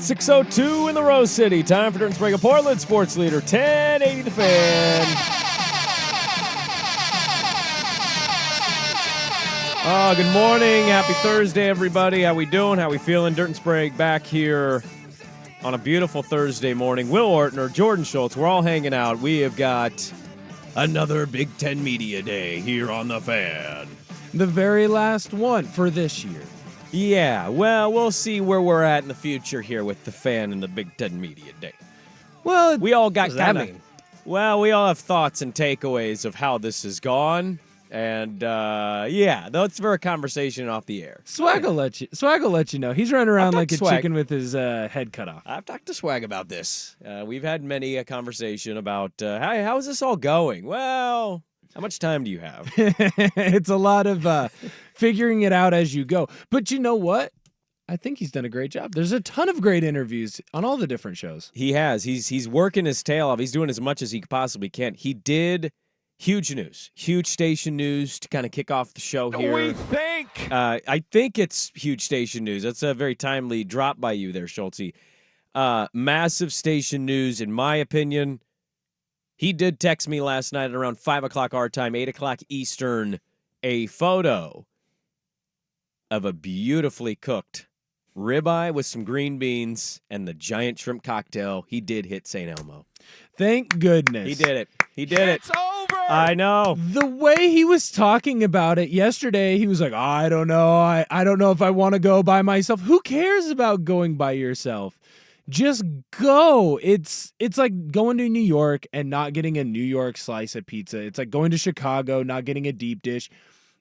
6:02 in the Rose City. Time for Dirt and Sprague, Portland sports leader, 1080 The Fan. Oh, good morning. Happy Thursday, everybody. How we doing? How we feeling? Dirt and Sprague back here on a beautiful Thursday morning. Will Ortner, Jordan Schultz, we're all hanging out. We have got another Big Ten Media Day here on The Fan. The very last one for this year. Yeah, well, we'll see where we're at in the future here with The Fan and the Big Ten Media Day. Well, we all got what does that mean? Well, we all have thoughts and takeaways of how this has gone. And, yeah, that's for a conversation off the air. Swag will let you know. He's running around like a Swag. chicken with his head cut off. I've talked to Swag about this. We've had many a conversation about, how is this all going? Well, how much time do you have? It's a lot of figuring it out as you go. But you know what? I think he's done a great job. There's a ton of great interviews on all the different shows. He has. He's working his tail off. He's doing as much as he possibly can. He did huge news, huge station news to kind of kick off the show here. We think. I think it's huge station news. That's a very timely drop by you there, Schultze. Massive station news, in my opinion. He did text me last night at around 5 o'clock our time, 8 o'clock Eastern, a photo of a beautifully cooked ribeye with some green beans and the giant shrimp cocktail. He did hit St. Elmo. Thank goodness. He did it. He did It's it. over. I know. The way he was talking about it yesterday, he was like, I don't know. I don't know if I want to go by myself. Who cares about going by yourself? Just go. It's like going to New York and not getting a New York slice of pizza. It's like going to Chicago, not getting a deep dish.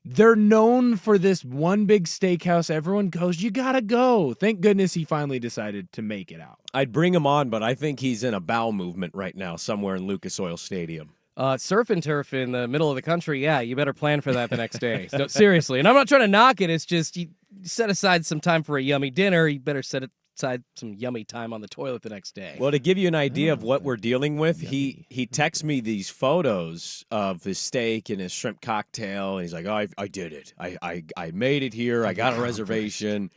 They're known for this one big steakhouse. Everyone goes, you gotta go. Thank goodness he finally decided to make it out. I'd bring him on, but I think he's in a bowel movement right now somewhere in Lucas Oil Stadium. Surf and turf in the middle of the country, yeah, you better plan for that the next day. No, seriously. And I'm not trying to knock it. It's just you set aside some time for a yummy dinner. You better set aside some yummy time on the toilet the next day. Well, to give you an idea of what we're dealing with, he texts me these photos of his steak and his shrimp cocktail, and he's like, oh, I did it. I made it here. I got a reservation.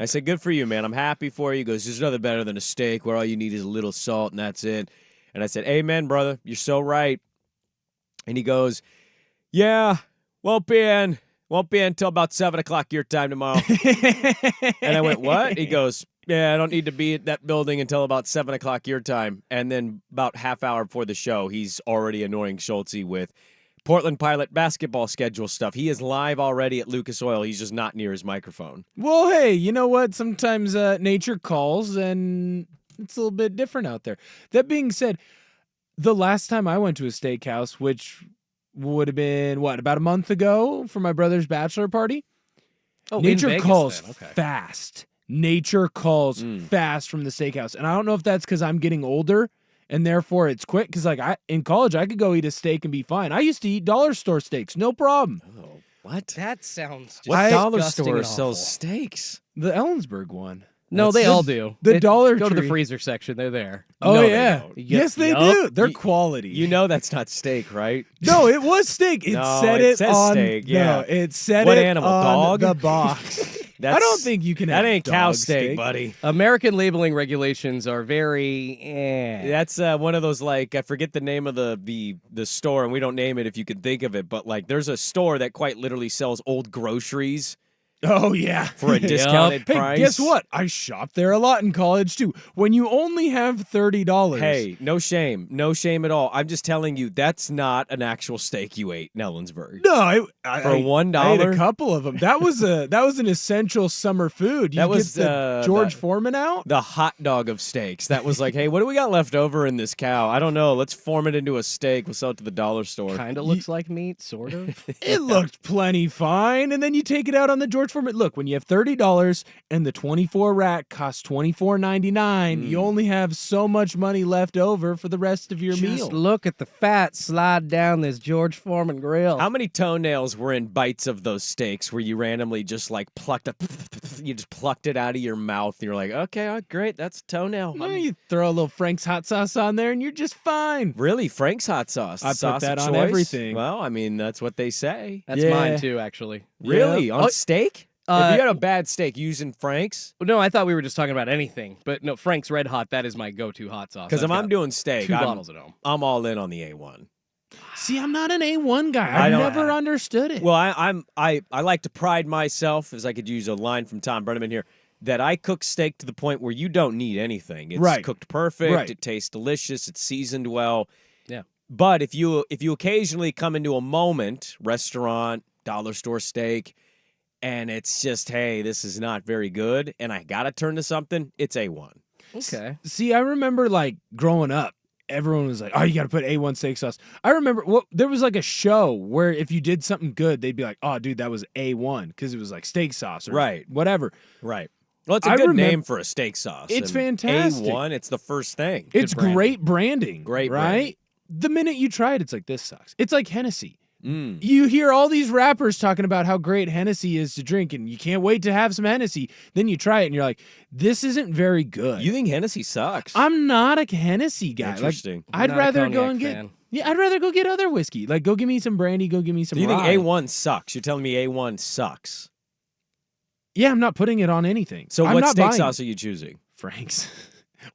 I said, good for you, man. I'm happy for you. He goes, there's nothing better than a steak where all you need is a little salt, and that's it. And I said, amen, brother. You're so right. And he goes, yeah, won't be in until about 7 o'clock your time tomorrow. And I went, what? He goes, yeah, I don't need to be at that building until about 7 o'clock your time. And then about half hour before the show, he's already annoying Schultze with Portland Pilot basketball schedule stuff. He is live already at Lucas Oil. He's just not near his microphone. Well, hey, you know what? Sometimes nature calls, and it's a little bit different out there. That being said, the last time I went to a steakhouse, which would have been, about a month ago for my brother's bachelor party? Oh, nature in Vegas, calls then. Okay. fast. Nature calls fast from the steakhouse. And I don't know if that's because I'm getting older and therefore it's quick. Because in college, I could go eat a steak and be fine. I used to eat dollar store steaks, no problem. Oh, what? That sounds just What dollar disgusting store and sells awful. steaks? The Ellensburg one. No, they all do. The Dollar Go to the Tree. freezer section. They're there. Oh, No, they yeah. don't. Yes, they Yup. do. They're You- quality. You know that's not steak, right? No, it was steak. It No, said it it says on steak, yeah. No, it said What it animal, on dog? the box. I don't think you can have That ain't cow dog steak, buddy. American labeling regulations are very That's one of those, like, I forget the name of the store, and we don't name it if you can think of it, but like there's a store that quite literally sells old groceries Oh, yeah. for a discounted Hey, price. guess what? I shopped there a lot in college, too. When you only have $30. Hey, no shame. No shame at all. I'm just telling you, that's not an actual steak you ate in Ellensburg. No, For $1, I ate $1? a couple of them. That was an essential summer food. You That was, get the George Foreman out. The hot dog of steaks. That was like, hey, what do we got left over in this cow? I don't know. Let's form it into a steak. We'll sell it to the dollar store. kind of looks like meat, sort of. It looked plenty fine, and then you take it out on the George Foreman. Look, when you have $30 and the 24 rack costs $24.99, you only have so much money left over for the rest of your meal. Just look at the fat slide down this George Foreman grill. How many toenails were in bites of those steaks where you randomly just like plucked it out of your mouth and you're like, okay, oh, great, that's a toenail. Well, you throw a little Frank's hot sauce on there, and you're just fine. Really? Frank's hot sauce? I put Sauce that of on choice? everything. Well, I mean, that's what they say. That's Yeah. mine too, actually. Really? Yeah. On Oh, steak? if you had a bad steak using Frank's, No, I thought we were just talking about anything. But no, Frank's Red Hot, that is my go-to hot sauce. because if I've I'm got doing steak, 2 bottles at home. I'm all in on the A1. See, I'm not an A1 guy. I I've don't- never understood it. Well, I like to pride myself, as I could use a line from Tom Brenneman here, that I cook steak to the point where you don't need anything. It's Right. cooked perfect. Right. It tastes delicious. It's seasoned well. Yeah. But if you occasionally come into a moment, restaurant, dollar store steak, and it's just, hey, this is not very good, and I gotta turn to something, it's A1. Okay. See, I remember like growing up, everyone was like, "Oh, you got to put A1 steak sauce." I remember there was like a show where if you did something good, they'd be like, "Oh, dude, that was A1" because it was like steak sauce or Right. whatever. Right. Well, it's a I good remem- name for a steak sauce. It's and fantastic. A1, it's the first thing. It's branding. great branding. Great right? branding. The minute you try it, it's like, this sucks. It's like Hennessy. Mm. You hear all these rappers talking about how great Hennessy is to drink, and you can't wait to have some Hennessy. Then you try it, and you're like, this isn't very good. You think Hennessy sucks? I'm not a Hennessy guy. Like, Interesting. I'd Not a rather go cognac and get. fan. Yeah, I'd rather go get other whiskey. Like, go give me some brandy. Go give me some. Do you think rye. A1 sucks? You're telling me A1 sucks. Yeah, I'm not putting it on anything. So I'm what not steak buying sauce are you choosing? Frank's,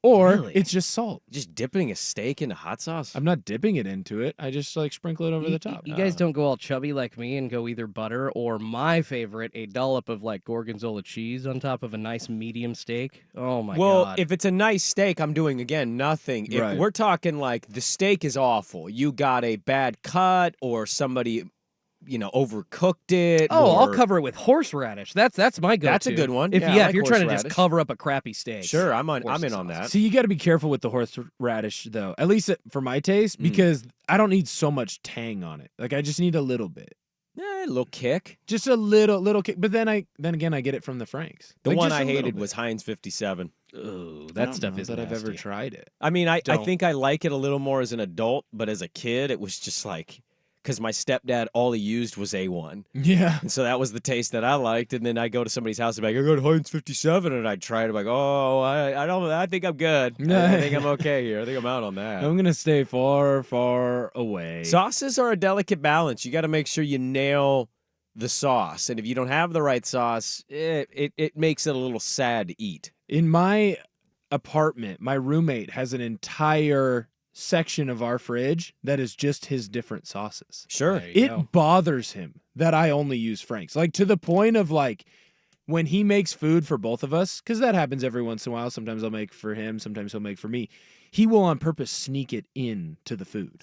or Really? it's just salt. Just dipping a steak into hot sauce? I'm not dipping it into it. I just like sprinkle it over the top. You guys don't go all chubby like me and go either butter or my favorite, a dollop of like gorgonzola cheese on top of a nice medium steak. Oh my well, god. if it's a nice steak, I'm doing, again, nothing. If Right. we're talking like the steak is awful, you got a bad cut or somebody, overcooked it. Oh, I'll or- cover it with horseradish. That's my go-to. That's a good one. If Yeah, I like you're trying to just horseradish. cover up a crappy steak. Sure, I'm in Horse on sauce. that. See, you got to be careful with the horseradish, though. At least for my taste, Mm. because I don't need so much tang on it. Like, I just need a little bit, A little kick. just a little kick. But then again, I get it from the Franks. The Like, one just I a little hated bit. was Heinz 57. Ooh, I that don't stuff know is that I've ever nasty. tried it. I mean, I Don't. think I like it a little more as an adult, but as a kid, it was just like, because my stepdad, all he used was A1. Yeah. And so that was the taste that I liked. And then I go to somebody's house and be like, I got Heinz 57. And I try it. I'm like, oh, I think I'm good. I think I'm okay here. I think I'm out on that. I'm gonna stay far, far away. Sauces are a delicate balance. You got to make sure you nail the sauce. And if you don't have the right sauce, it makes it a little sad to eat. In my apartment, my roommate has an entire section of our fridge that is just his different sauces. Sure. There you It go. bothers him that I only use Frank's. Like, to the point of like when he makes food for both of us, because that happens every once in a while. Sometimes I'll make for him, sometimes he'll make for me. He will on purpose sneak it in to the food.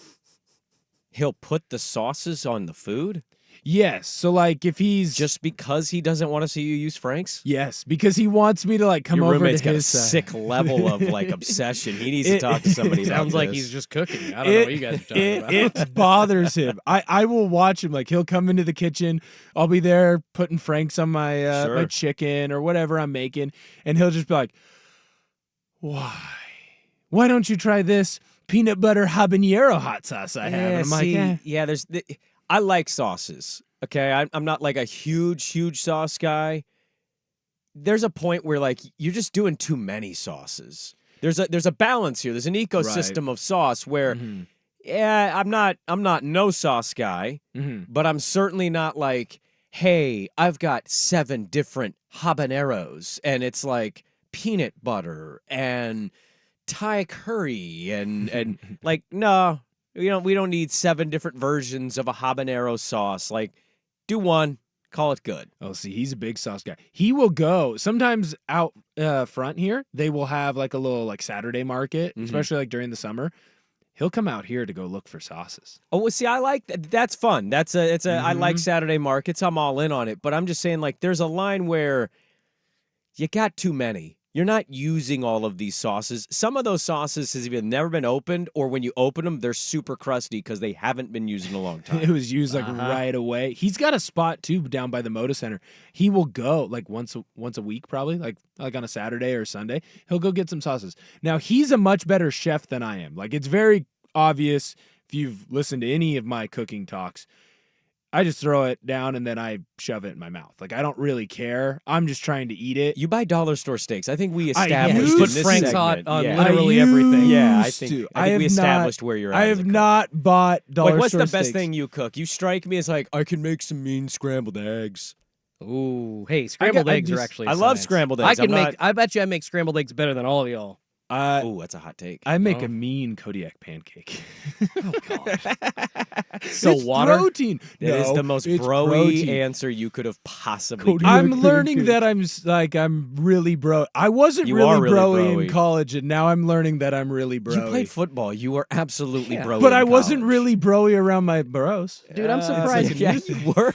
He'll put the sauces on the food Yes. So like if he's just because he doesn't want to see you use Frank's? yes, because he wants me to like come Your over to roommate's got a his side. sick level of like obsession. He needs to It- talk to somebody about Sounds like this. he's just cooking. I don't know what you guys are talking about. It bothers him. I will watch him. Like, he'll come into the kitchen. I'll be there putting Frank's on my my Sure. chicken or whatever I'm making, and he'll just be like, "Why don't you try this peanut butter habanero hot sauce I have?" And I'm like, eh. yeah, I like sauces. Okay, I'm not like a huge sauce guy. There's a point where like you're just doing too many sauces. There's a balance here. There's an ecosystem of sauce where Mhm. yeah, I'm not no sauce guy, Mhm. but I'm certainly not like, hey, I've got 7 different habaneros and it's like peanut butter and Thai curry and like no, we don't need 7 different versions of a habanero sauce. Like do one, call it good. Oh, see, he's a big sauce guy. He will go sometimes out front here. They will have like a little like Saturday market, Mhm. especially like during the summer. He'll come out here to go look for sauces. Oh, well, see, I like that. That's fun. I like Mhm. Saturday markets. I'm all in on it. But I'm just saying, like, there's a line where you got too many. You're not using all of these sauces. Some of those sauces has either never been opened, or when you open them, they're super crusty because they haven't been used in a long It time. was used like right away. He's got a spot too down by the Moda Center. He will go like once a week, probably like on a Saturday or Sunday. He'll go get some sauces. Now he's a much better chef than I am. Like, it's very obvious if you've listened to any of my cooking talks. I just throw it down and then I shove it in my mouth. Like, I don't really care. I'm just trying to eat it. You buy dollar store steaks. I think we I established used in to this Frank's segment. Hot on yeah. literally everything. Yeah, I used think, to. I think we have not- established where you're at. I as have a cook. not bought dollar Like, what's store the best steaks. thing you cook? You strike me as like, I can make some mean scrambled eggs. Ooh, hey, scrambled eggs are actually. I love science. scrambled eggs. I bet you I make scrambled eggs better than all of y'all. Ooh, that's a hot take. I make Oh. a mean Kodiak pancake. Oh God. So It's water. protein. That is No, the most it's broy protein. answer you could have possibly Kodiak given. I'm learning that I'm really bro. I wasn't You really are really broy in broy. college, and now I'm learning that I'm really broy. You played football. You were absolutely Yeah. broy but in I wasn't college. really broy around my bros. Dude, I'm surprised. Yeah, you were.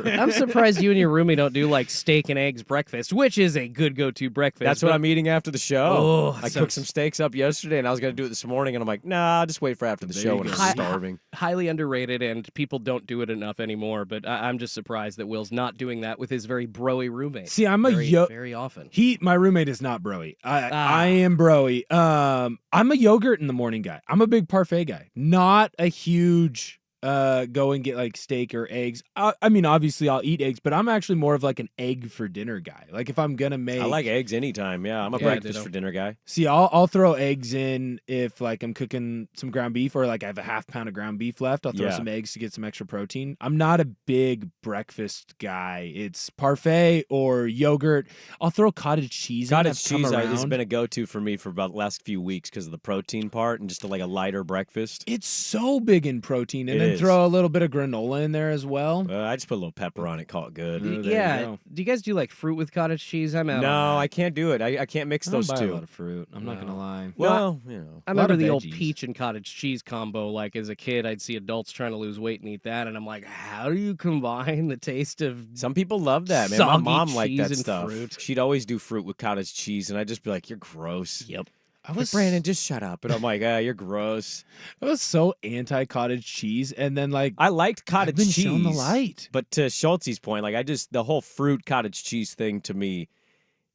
I'm surprised you and your roomie don't do like steak and eggs breakfast, which is a good go-to breakfast. That's what I'm eating after the show. Oh, I sounds- cooked some steaks up yesterday, and I was going to do it this morning, and I'm like, nah, I'll just wait for after the There show you when go. I'm starving. highly underrated, and people don't do it enough anymore. But I'm just surprised that Will's not doing that with his very broy roommate. See, I'm very often. My roommate is not broy. I Ah. am broy. I'm a yogurt in the morning guy. I'm a big parfait guy. Not a huge go and get like steak or eggs. I mean, obviously I'll eat eggs, but I'm actually more of like an egg for dinner guy. Like if I'm gonna make, I like eggs anytime. Yeah, I'm a Yeah, breakfast ditto. for dinner guy. See, I'll throw eggs in if like I'm cooking some ground beef or like I have a half pound of ground beef left. I'll throw Yeah. some eggs to get some extra protein. I'm not a big breakfast guy. It's parfait or yogurt. I'll throw cottage cheese. Cottage in. cheese I've come has around. been a go-to for me for about the last few weeks because of the protein part and just like a lighter breakfast. It's so big in protein, and It then is. throw a little bit of granola in there as well. I just put a little pepper on it, call it good. there you Yeah. go. Do you guys do like fruit with cottage cheese? I'm out. No, on that. I can't do it. I can't mix I don't those buy a two. lot of fruit. I'm not gonna No. lie. Well, you know. I A lot remember of the old veggies. peach and cottage cheese combo. Like as a kid, I'd see adults trying to lose weight and eat that, and I'm like, how do you combine the taste of Some people love that, man. My Soggy mom liked cheese that and stuff. fruit. She'd always do fruit with cottage cheese, and I'd just be like, "You're gross." Yep. I Like, was Brandon, just shut up. And I'm like, you're gross. I was so anti cottage cheese, and then like I liked I've cottage been cheese. shown the light. But to Schultz's point, like the whole fruit cottage cheese thing to me,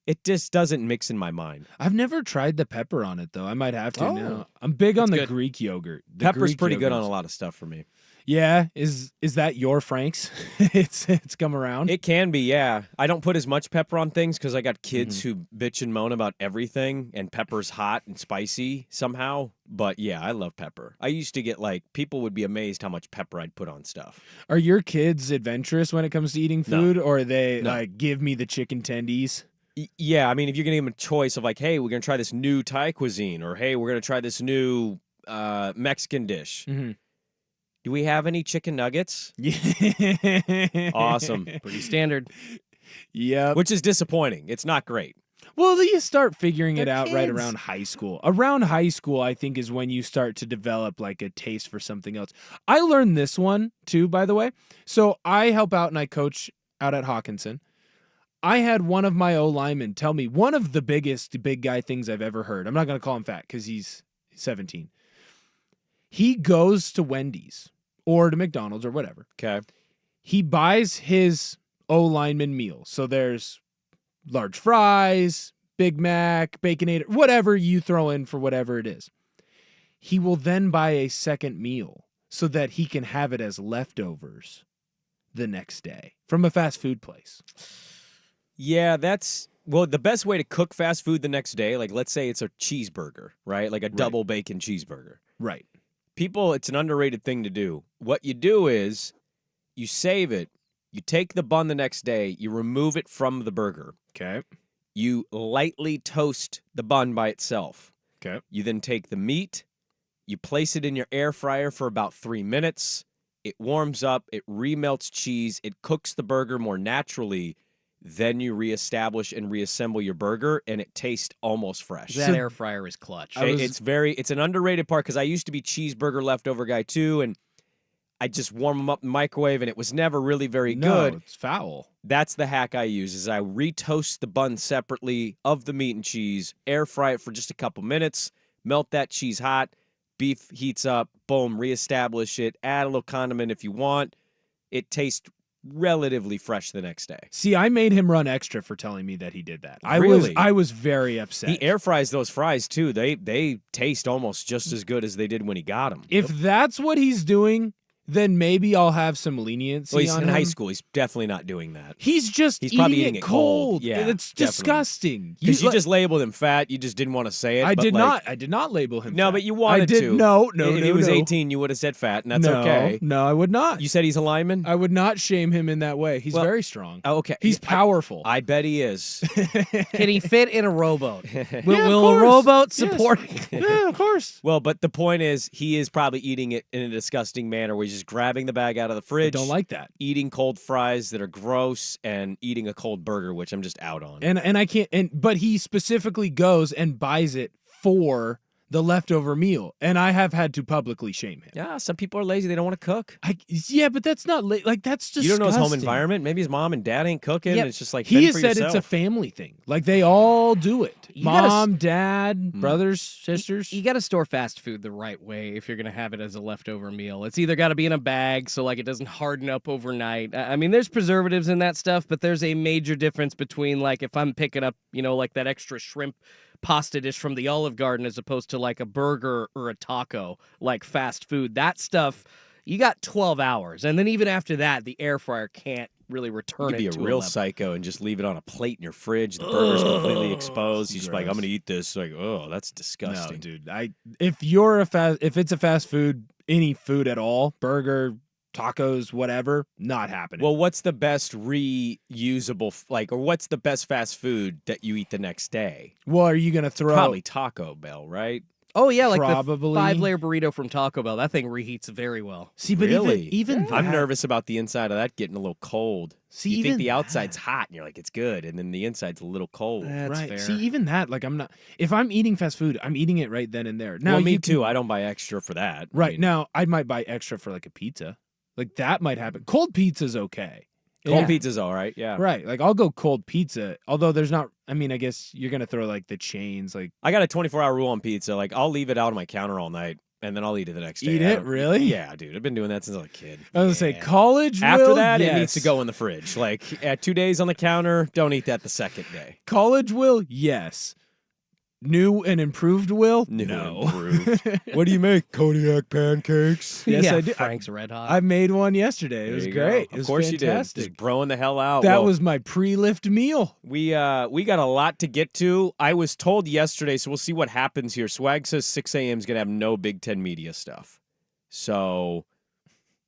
it just doesn't mix in my mind. I've never tried the pepper on it though. I might have to Oh. now. I'm big on That's the good. Greek yogurt. The Pepper's Greek pretty good on a yogurts. lot of stuff for me. Yeah, is that your Frank's? it's come around. It can be, yeah. I don't put as much pepper on things because I got kids who bitch and moan about everything, and pepper's hot and spicy somehow. But yeah, I love pepper. I used to get people would be amazed how much pepper I'd put on stuff. Are your kids adventurous when it comes to eating No. food, or are they No. like give me the chicken tendies? Yeah, I mean, if you're gonna give them a choice of like, hey, we're gonna try this new Thai cuisine, or hey, we're gonna try this new Mexican dish. Mm-hmm. Do we have any chicken nuggets? Yeah. Awesome. pretty standard. Yep. Which is disappointing. It's not great. Well, you start figuring it They're out right kids. around high school. Around high school, I think, is when you start to develop like a taste for something else. I learned this one too, by the way. So I help out and I coach out at Hawkinson. I had one of my O linemen tell me one of the biggest big guy things I've ever heard. I'm not going to call him fat because he's 17. He goes to Wendy's or to McDonald's or whatever. Okay. He buys his O lineman meal. So there's large fries, Big Mac, Baconator, whatever you throw in for whatever it is. He will then buy a second meal so that he can have it as leftovers the next day from a fast food place. Yeah, the best way to cook fast food the next day, like let's say it's a cheeseburger, right? Like a double bacon cheeseburger. Right. People, it's an underrated thing to do. What you do is you save it, you take the bun the next day, you remove it from the burger. Okay. You lightly toast the bun by itself. Okay. You then take the meat, you place it in your air fryer for about 3 minutes. It warms up, it remelts cheese, it cooks the burger more naturally. Then you reestablish and reassemble your burger, and it tastes almost fresh. That air fryer is clutch. It's an underrated part because I used to be cheeseburger leftover guy too, and I just warm them up in the microwave, and it was never really very good. It's foul. That's the hack I use is I retoast the bun separately of the meat and cheese, air fry it for just a couple minutes, melt that cheese hot, beef heats up, boom, reestablish it, add a little condiment if you want. It tastes relatively fresh the next day. See, I made him run extra for telling me that he did that. Really? I was very upset. He air fries those fries too. They taste almost just as good as they did when he got them. If that's what he's doing, then maybe I'll have some leniency Well, he's on in him. high school. He's definitely not doing that. He's just He's probably eating eating it cold. Yeah, It's definitely. disgusting. Because you like- just labeled him fat. You just didn't want to say it. I but did like, not. I did not label him. No, fat. but you wanted I did, to. No, If he was 18, you would have said fat, and that's no, okay. No, I would not. You said he's a lineman? I would not shame him in that way. He's Well, very strong. Oh, okay. He's powerful. I bet he is. Can he fit in a rowboat? Yeah, Will of a course. rowboat Yes. support? Yeah, of course. Well, but the point is, he is probably eating it in a disgusting manner where he's just grabbing the bag out of the I fridge. don't like that. Eating cold fries that are gross and eating a cold burger, which I'm just out on. And I can't. But he specifically goes and buys it for the leftover meal, and I have had to publicly shame him. Yeah, some people are lazy. They don't want to cook. Yeah, but that's not like that's just You don't know his home environment. Maybe his mom and dad ain't cooking. Yep. And it's just like He fend has for said yourself. it's a family thing. Like they all do it. You gotta Mom, dad, brothers, sisters. You got to store fast food the right way if you're going to have it as a leftover meal. It's either got to be in a bag so like it doesn't harden up overnight. I mean, there's preservatives in that stuff, but there's a major difference between like if I'm picking up, like that extra shrimp pasta dish from the Olive Garden as opposed to like a burger or a taco, like fast food. That stuff, you got 12 hours. And then even after that, the air fryer can't really return You could it be to a real level. psycho and just leave it on a plate in your fridge. The burger's completely exposed. He's just like, I'm gross. going to eat this. Like, oh, that's No, disgusting. dude. If it's a fast food, any food at all, burger, tacos, whatever, not happening. Well, what's the best reusable, or what's the best fast food that you eat the next day? Well, are you gonna throw? Probably Taco Bell, right? Oh, yeah, like Probably. the 5-layer burrito from Taco Bell. That thing reheats very well. See, but Really? even I'm that- nervous about the inside of that getting a little cold. See, you think even the outside's that- hot and you're like, it's good. And then the inside's a little cold. That's right. fair. See, even that, like, I'm not. If I'm eating fast food, I'm eating it right then and there. Now, well, me you can- too. I don't buy extra for that. I Right mean, now, I might buy extra for like a pizza. Like that might happen. Cold pizza's okay. Cold Yeah. pizza's all right. Yeah. Right. Like I'll go cold pizza. Although there's not. I mean, I guess you're gonna throw like the chains. Like I got a 24-hour rule on pizza. Like, I'll leave it out on my counter all night, and then I'll eat it the next day. Eat I it? don't- Really? Yeah, dude. I've been doing that since I was a kid. I was gonna say, Yeah. college. After will, that, yes. it needs to go in the fridge. Like, at 2 days on the counter, don't eat that the second day. College will, yes. New and improved will, New and no. improved. What do you make? Cognac pancakes. Yes, yeah, I do. Frank's Red Hot. I made one yesterday. It There was you go. great. It Of was course fantastic. you did. Just broing the hell out. That Well, was my pre-lift meal. we got a lot to get to. I was told yesterday, so we'll see what happens here. Swag says 6 a.m. is going to have no Big Ten media stuff. So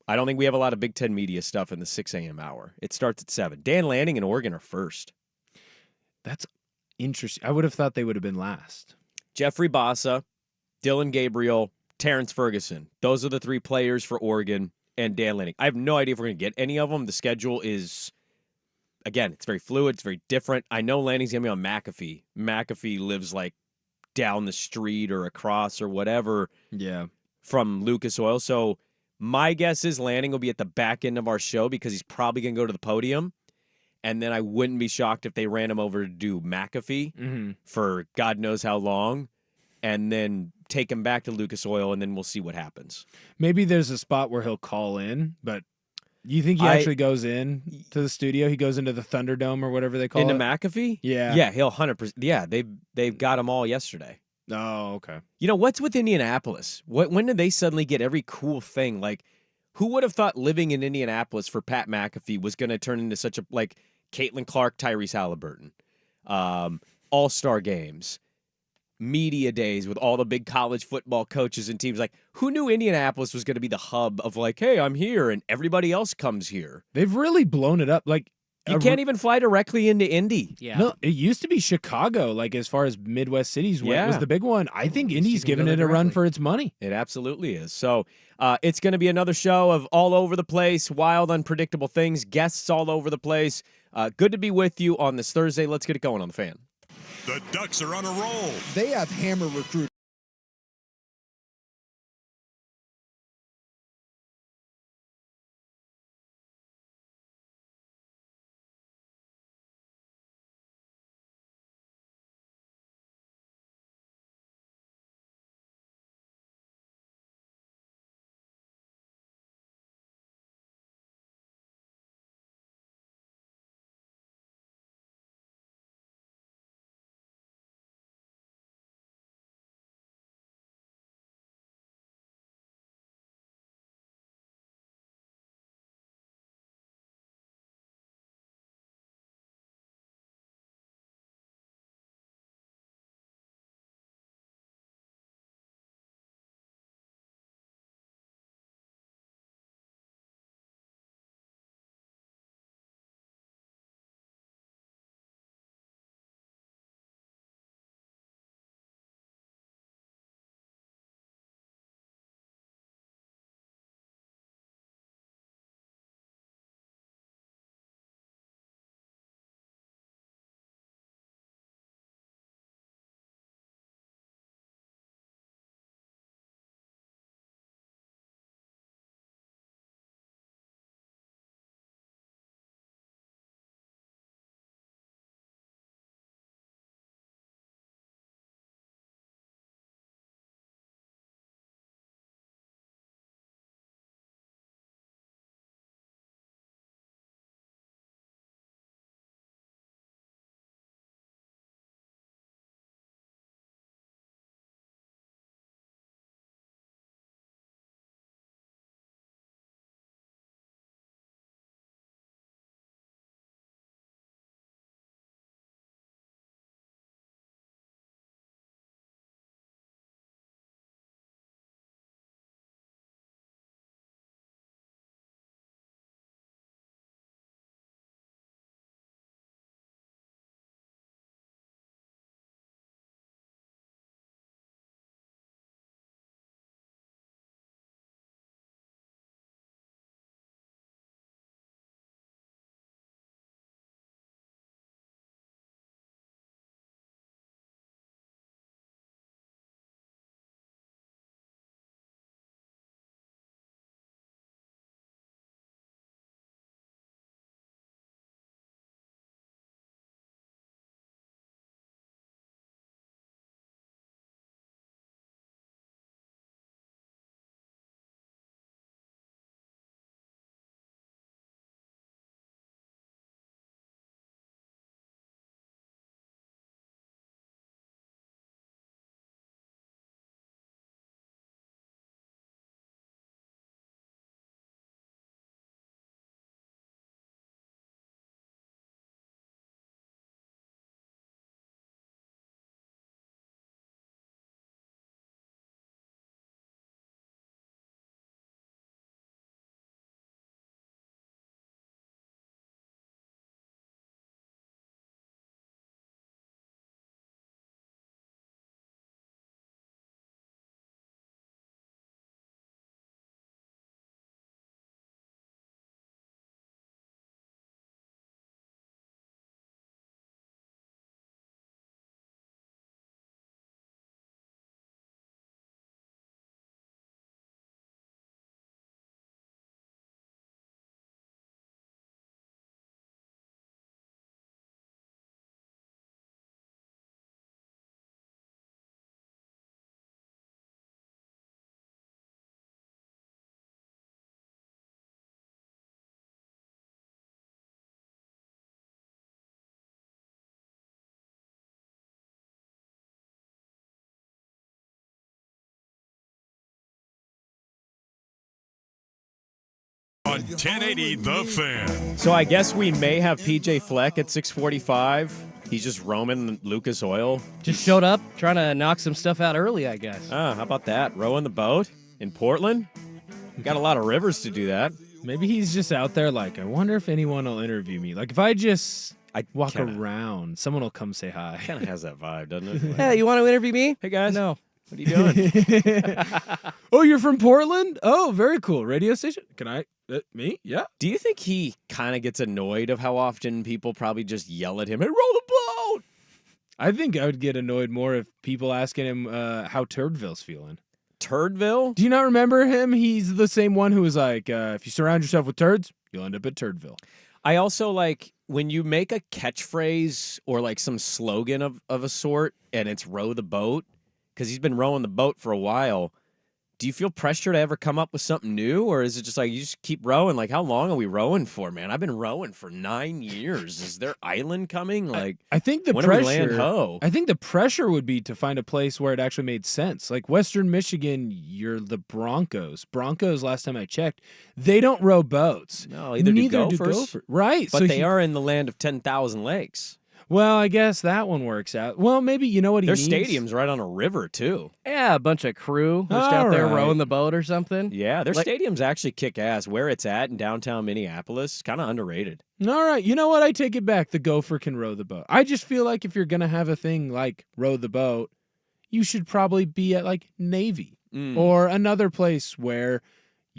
I don't think we have a lot of Big Ten media stuff in the 6 a.m. hour. It starts at 7. Dan Lanning and Oregon are first. That's interesting. I would have thought they would have been last. Jeffrey Bassa, Dylan Gabriel, Terrence Ferguson. Those are the 3 players for Oregon and Dan Lanning. I have no idea if we're going to get any of them. The schedule is, again, it's very fluid. It's very different. I know Lanning's going to be on McAfee. McAfee lives like down the street or across or whatever Yeah. from Lucas Oil. So my guess is Lanning will be at the back end of our show because he's probably going to go to the podium. And then I wouldn't be shocked if they ran him over to do McAfee Mm-hmm. for God knows how long, and then take him back to Lucas Oil, and then we'll see what happens. Maybe there's a spot where he'll call in, but you think he I- actually goes in to the studio? He goes into the Thunderdome or whatever they call Into it. McAfee? Yeah. Yeah, he'll 100%. Yeah, they've got them all yesterday. Oh, okay. You know, what's with Indianapolis? When did they suddenly get every cool thing? Like, who would have thought living in Indianapolis for Pat McAfee was going to turn into such a, like, Caitlin Clark, Tyrese Halliburton, all-star games, media days with all the big college football coaches and teams. Like, who knew Indianapolis was going to be the hub of, like, hey, I'm here, and everybody else comes here? They've really blown it up. Like You can't even fly directly into Indy. yeah. No, it used to be Chicago. Like as far as Midwest cities went, was Yeah. the big one. I think least Indy's you can giving go it there a run directly. for its money. It absolutely is. So it's going to be another show of all over the place, wild, unpredictable things, guests all over the place. Good to be with you on this Thursday. Let's get it going on the Fan. The Ducks are on a roll. They have hammer recruiting. on 1080 The Fan. So I guess we may have PJ Fleck at 6:45. He's just roaming Lucas Oil. Just showed up, trying to knock some stuff out early, I guess. Ah, how about that? Rowing the boat in Portland? Got a lot of rivers to do that. Maybe he's just out there like, I wonder if anyone will interview me. Like, if I just walk around, someone will come say hi. Kind of has that vibe, doesn't it? Like, Hey, you want to interview me? hey, guys. No. What are you doing? Oh, you're from Portland? Oh, very cool. Radio station? Can I? Me? Yeah. Do you think he kind of gets annoyed of how often people probably just yell at him, hey, row the boat? I think I would get annoyed more if people asking him how Turdville's feeling. Turdville? Do you not remember him? He's the same one who was like, if you surround yourself with turds, you'll end up at Turdville. I also like when you make a catchphrase or like some slogan of a sort and it's row the boat, because he's been rowing the boat for a while. Do you feel pressure to ever come up with something new, or is it just like you just keep rowing? Like, how long are we rowing for, man? I've been rowing for 9 years. Is there island coming? Like, I think the when pressure. do we land ho? I think the pressure would be to find a place where it actually made sense. Like Western Michigan, you're the Broncos. Broncos, last time I checked, they don't row boats. No, either do Gophers. Right, But they are in the land of 10,000 lakes. Well, I guess that one works out. Well, maybe you know what he Their needs? stadium's right on a river, too. Yeah, a bunch of crew just out there All right. rowing the boat or something. Yeah, their Like- stadium's actually kick ass. Where it's at in downtown Minneapolis, kind of underrated. All right, you know what? I take it back. The Gopher can row the boat. I just feel like if you're going to have a thing like row the boat, you should probably be at like Navy or another place where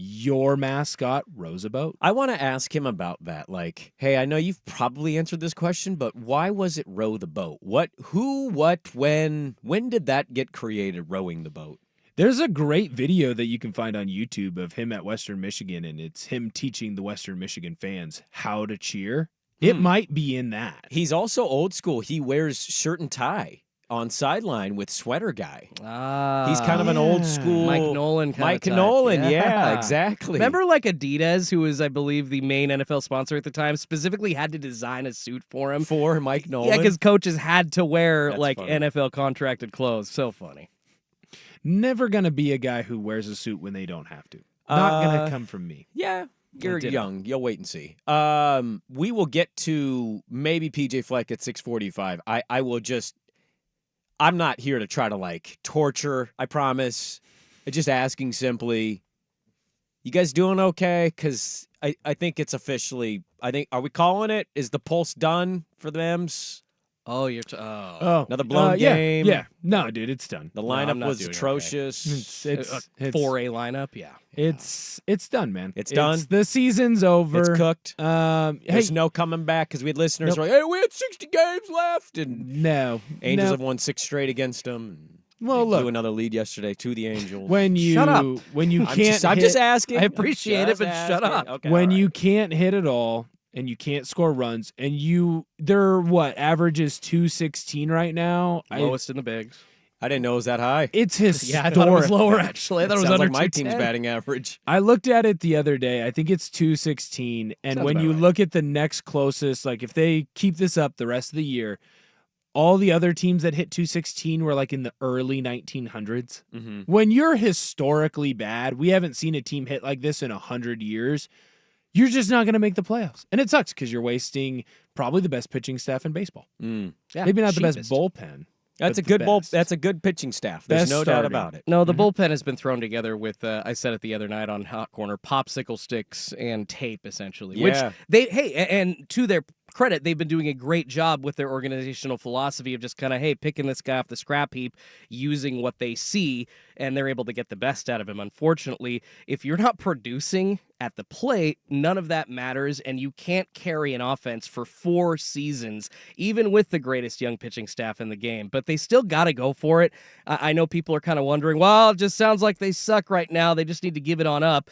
your mascot rows a boat. I want to ask him about that. Like, hey, I know you've probably answered this question, but why was it row the boat? What, who, what, when did that get created, rowing the boat? There's a great video that you can find on YouTube of him at Western Michigan, and it's him teaching the Western Michigan fans how to cheer. It might be in that. He's also old school. He wears shirt and tie on sideline with sweater guy. He's kind of an old school Mike Nolan kind Mike of type. Nolan, yeah, exactly. Remember like Adidas, who was, I believe, the main NFL sponsor at the time, specifically had to design a suit for him? for Mike Nolan? Yeah, because coaches had to wear That's like funny. NFL contracted clothes. So funny. Never going to be a guy who wears a suit when they don't have to. Not going to come from me. Yeah, you're ditto. young. You'll wait and see. We will get to maybe PJ Fleck at 6:45. I will just. I'm not here to try to like torture. I promise. I'm just asking simply. You guys doing okay? Because I think it's officially. Are we calling it? Is the pulse done for the M's? Oh, Another blown yeah, game. Yeah. No, dude, it's done. The I'm lineup not was doing okay. atrocious. It's 4A lineup. Yeah. It's done, man. It's done? The season's over. It's cooked. Hey, There's no coming back because we had listeners Nope. who were like, hey, we had 60 games left. And no. Angels no. have won 6 straight against them. Well, They look. blew another lead yesterday to the Angels. When you Shut up. when you I'm can't I'm hit, just asking. I appreciate it, Just but shut asking. up. Okay, when all right. you can't hit it all and you can't score runs and their average is 216 right now. Lowest in the bigs. I didn't know it was that high. It's historic. Yeah, I thought it was lower actually. I thought it was Sounds under like my team's 210. batting average. I looked at it the other day. I think it's 216. And Sounds when about you right. look at the next closest, like if they keep this up the rest of the year, all the other teams that hit 216 were like in the early 1900s. Mm-hmm. When you're historically bad, we haven't seen a team hit like this in 100 years. You're just not going to make the playoffs. And it sucks because you're wasting probably the best pitching staff in baseball. Mm. Yeah, Maybe not the best cheapest. bullpen. That's a but good the bull. best. That's a good pitching staff. There's Best no doubt starting. about it. No, the Mhm. bullpen has been thrown together with, I said it the other night on Hot Corner, popsicle sticks and tape, essentially. Yeah. Which and to their credit, they've been doing a great job with their organizational philosophy of just kind of, hey, picking this guy off the scrap heap, using what they see, and they're able to get the best out of him. Unfortunately, if you're not producing at the plate, none of that matters, and you can't carry an offense for 4 seasons, even with the greatest young pitching staff in the game. But they still got to go for it. I know people are kind of wondering, well, it just sounds like they suck right now. They just need to give it on up.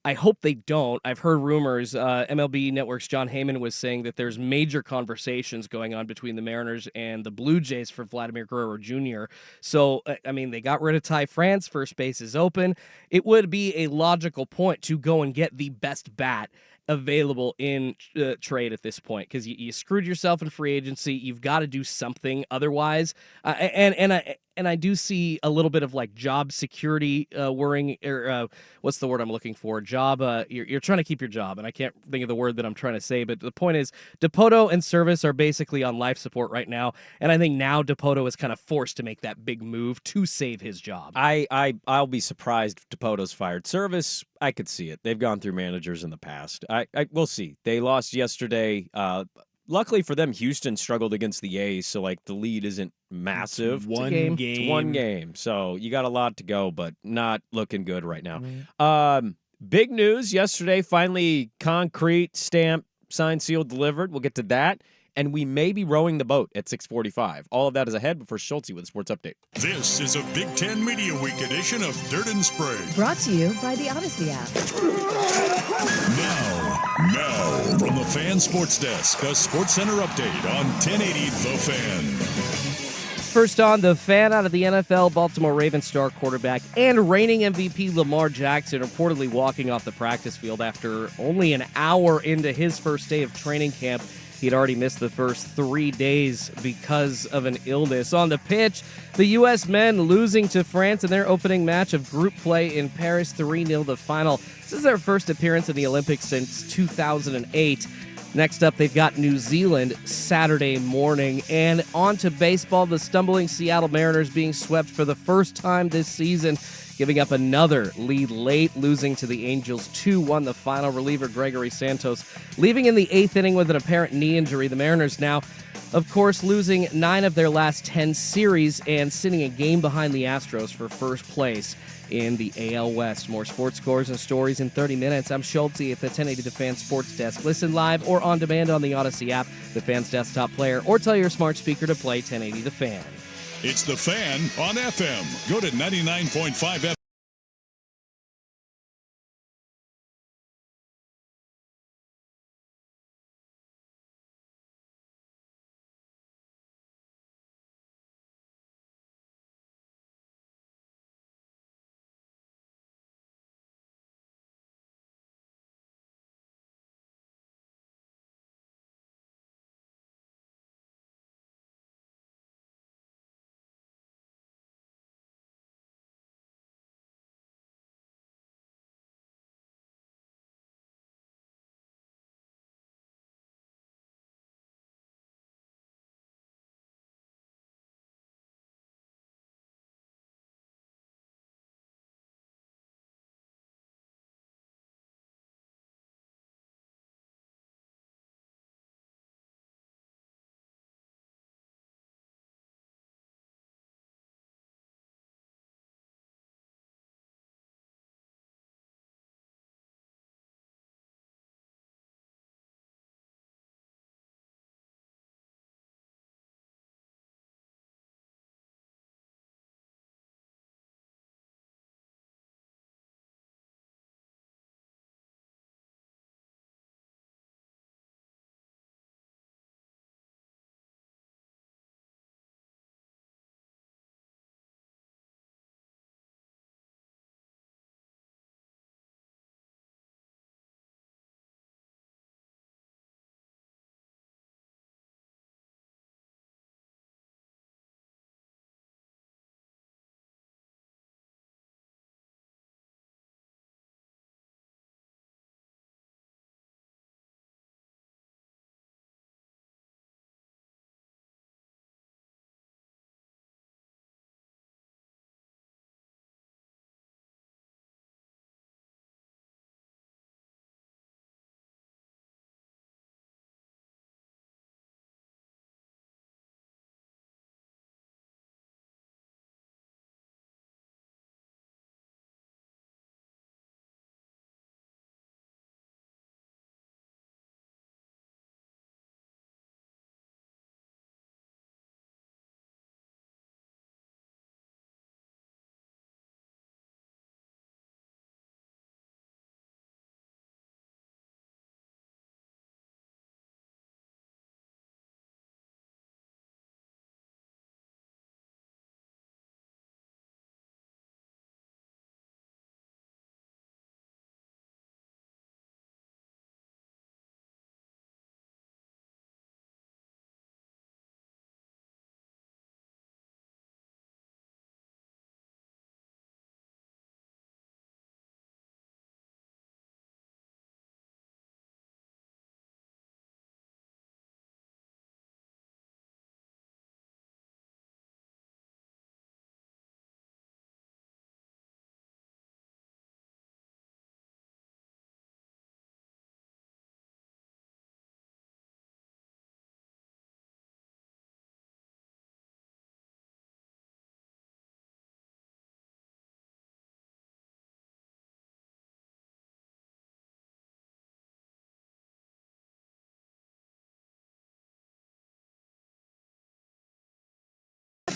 I hope they don't. I've heard rumors. MLB Network's John Heyman was saying that there's major conversations going on between the Mariners and the Blue Jays for Vladimir Guerrero Jr. So, I mean, they got rid of Ty France. First base is open. It would be a logical point to go and get the best bat available in trade at this point because you screwed yourself in free agency. You've got to do something otherwise. And I do see a little bit of like job security worrying, or what's the word I'm looking for? Job. You're trying to keep your job, and I can't think of the word that I'm trying to say. But the point is, Dipoto and Service are basically on life support right now, and I think now Dipoto is kind of forced to make that big move to save his job. I'll be surprised if Depoto's fired. Service, I could see it. They've gone through managers in the past. We'll see. They lost yesterday. Luckily for them, Houston struggled against the A's, so like the lead isn't massive. One game. game. It's one game, so you got a lot to go, but not looking good right now. Big news yesterday, finally concrete, stamp, signed, sealed, delivered. We'll get to that. And we may be rowing the boat at 6:45. All of that is ahead before Schulte with a sports update. This is a Big Ten Media Week edition of Dirt and Sprague. Brought to you by the Odyssey app. Now, from the Fan Sports Desk, a Sports Center update on 1080 The Fan. First on the Fan, out of the NFL, Baltimore Ravens star quarterback and reigning MVP Lamar Jackson reportedly walking off the practice field after only an hour into his first day of training camp. He'd already missed the first 3 days because of an illness. On the pitch, the U.S. men losing to France in their opening match of group play in Paris, 3-0 the final. This is their first appearance in the Olympics since 2008. Next up, they've got New Zealand Saturday morning. And on to baseball, the stumbling Seattle Mariners being swept for the first time this season, giving up another lead late, losing to the Angels 2-1 the final. Reliever Gregory Santos leaving in the 8th inning with an apparent knee injury. The Mariners now, of course, losing 9 of their last 10 series and sitting a game behind the Astros for first place in the AL West. More sports scores and stories in 30 minutes. I'm Schulte at the 1080 The Fan Sports Desk. Listen live or on demand on the Odyssey app, the Fan's desktop player, or tell your smart speaker to play 1080 The Fan. It's The Fan on FM. Go to 99.5 FM.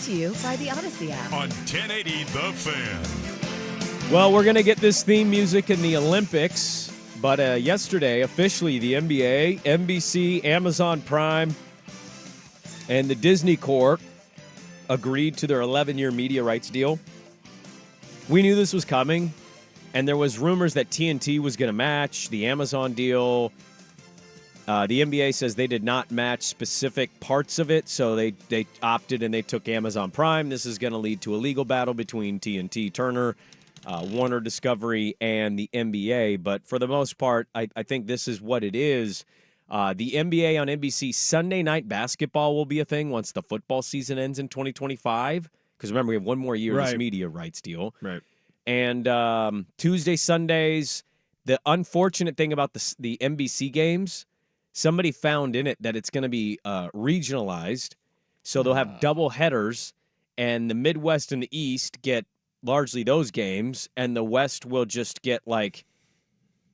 to you by the Odyssey app. On 1080 The Fan. Well, we're going to get this theme music in the Olympics, but yesterday, officially, the NBA, NBC, Amazon Prime, and the Disney Corp agreed to their 11-year media rights deal. We knew this was coming, and there was rumors that TNT was going to match the Amazon deal. The NBA says they did not match specific parts of it, so they opted and they took Amazon Prime. This is going to lead to a legal battle between TNT, Turner, Warner Discovery, and the NBA. But for the most part, I think this is what it is. The NBA on NBC Sunday night basketball will be a thing once the football season ends in 2025. Because remember, we have one more year of this media rights deal. Right. And Tuesday, Sundays, the unfortunate thing about the NBC games, somebody found in it that it's going to be regionalized. So they'll have double headers, and the Midwest and the East get largely those games, and the West will just get like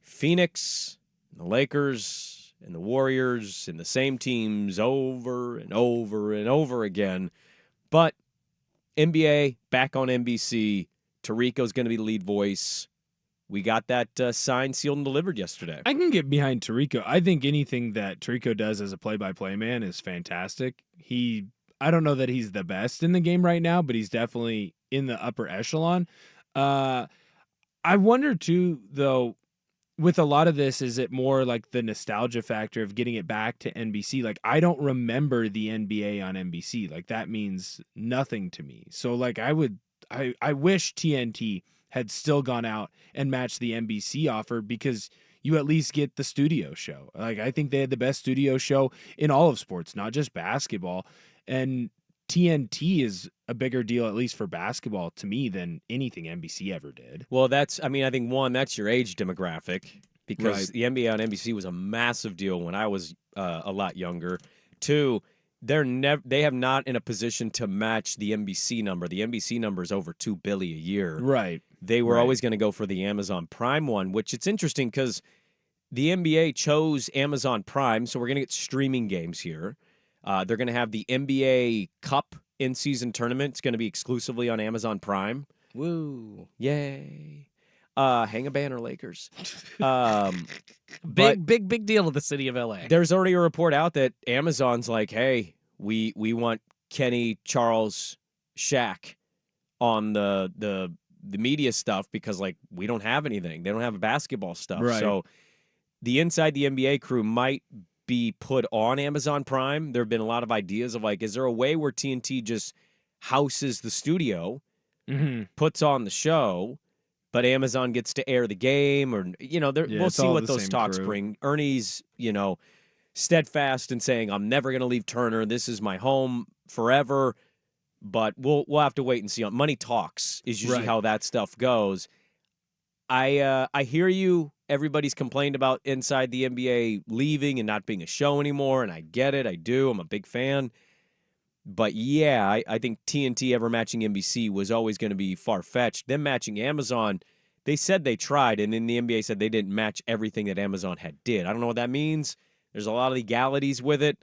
Phoenix, and the Lakers, and the Warriors, and the same teams over and over and over again. But NBA back on NBC. Tirico's going to be the lead voice. We got that signed, sealed, and delivered yesterday. I can get behind Tirico. I think anything that Tirico does as a play-by-play man is fantastic. I don't know that he's the best in the game right now, but he's definitely in the upper echelon. I wonder, too, though, with a lot of this, is it more like the nostalgia factor of getting it back to NBC? Like, I don't remember the NBA on NBC. Like, that means nothing to me. So, like, I wish TNT had still gone out and matched the NBC offer, because you at least get the studio show. Like, I think they had the best studio show in all of sports, not just basketball. And TNT is a bigger deal, at least for basketball, to me, than anything NBC ever did. Well, I think, one, that's your age demographic, because the NBA on NBC was a massive deal when I was a lot younger. Two, they have not in a position to match the NBC number. The NBC number is over $2 billion a year. Right. They were always going to go for the Amazon Prime one, which it's interesting because the NBA chose Amazon Prime, so we're going to get streaming games here. They're going to have the NBA Cup in-season tournament. It's going to be exclusively on Amazon Prime. Woo. Yay. Hang a banner, Lakers. Big deal to the city of LA. There's already a report out that Amazon's like, hey, we want Kenny, Charles, Shaq on the media stuff, because like we don't have anything. They don't have basketball stuff. Right. So the Inside the NBA crew might be put on Amazon Prime. There have been a lot of ideas of like, is there a way where TNT just houses the studio, puts on the show, but Amazon gets to air the game? Or, we'll see what those talks bring. Ernie's, steadfast in saying, I'm never going to leave Turner. This is my home forever. But we'll have to wait and see. Money talks is usually how that stuff goes. I hear you. Everybody's complained about Inside the NBA leaving and not being a show anymore, and I get it. I do. I'm a big fan. But, yeah, I think TNT ever matching NBC was always going to be far-fetched. Them matching Amazon, they said they tried, and then the NBA said they didn't match everything that Amazon had did. I don't know what that means. There's a lot of legalities with it.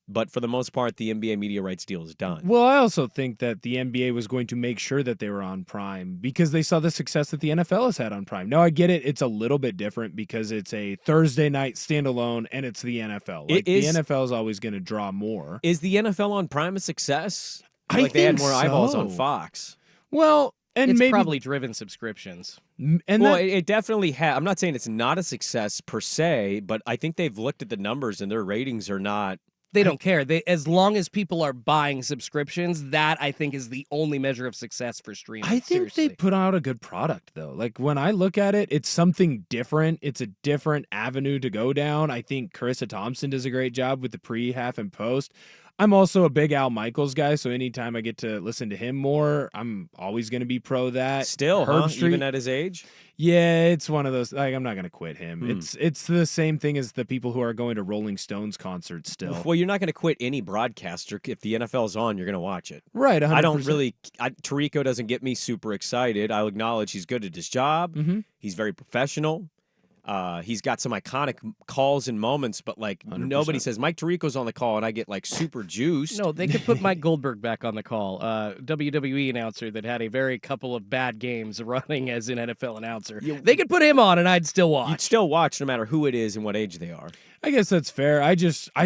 But for the most part, the NBA media rights deal is done. Well, I also think that the NBA was going to make sure that they were on Prime because they saw the success that the NFL has had on Prime. Now, I get it. It's a little bit different because it's a Thursday night standalone and it's the NFL. Like, the NFL is always going to draw more. Is the NFL on Prime a success? I like they had think more eyeballs so. on Fox. Well, and it's maybe probably driven subscriptions. And it definitely has. I'm not saying it's not a success per se, but I think they've looked at the numbers and their ratings are not. They don't care. As long as people are buying subscriptions, that I think is the only measure of success for streaming. I think they put out a good product, though. Like, when I look at it, it's something different. It's a different avenue to go down. I think Carissa Thompson does a great job with the pre, half, and post. I'm also a big Al Michaels guy, so anytime I get to listen to him more, I'm always going to be pro that. Still, Herb Street, even at his age? Yeah, it's one of those. Like, I'm not going to quit him. Hmm. It's the same thing as the people who are going to Rolling Stones concerts still. Well, you're not going to quit any broadcaster. If the NFL's on, you're going to watch it. Right, 100%. I don't really. Tirico doesn't get me super excited. I'll acknowledge he's good at his job. Mm-hmm. He's very professional. He's got some iconic calls and moments, but like 100%. nobody says Mike Tirico's on the call, and I get like super juiced. No, they could put Mike Goldberg back on the call. WWE announcer that had a very couple of bad games running as an NFL announcer. They could put him on, and I'd still watch. You'd still watch no matter who it is and what age they are. I guess that's fair. I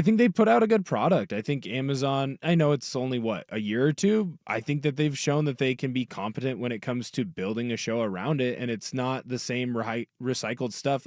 think they put out a good product. I think Amazon, I know it's only a year or two. I think that they've shown that they can be competent when it comes to building a show around it, and it's not the same recycled stuff.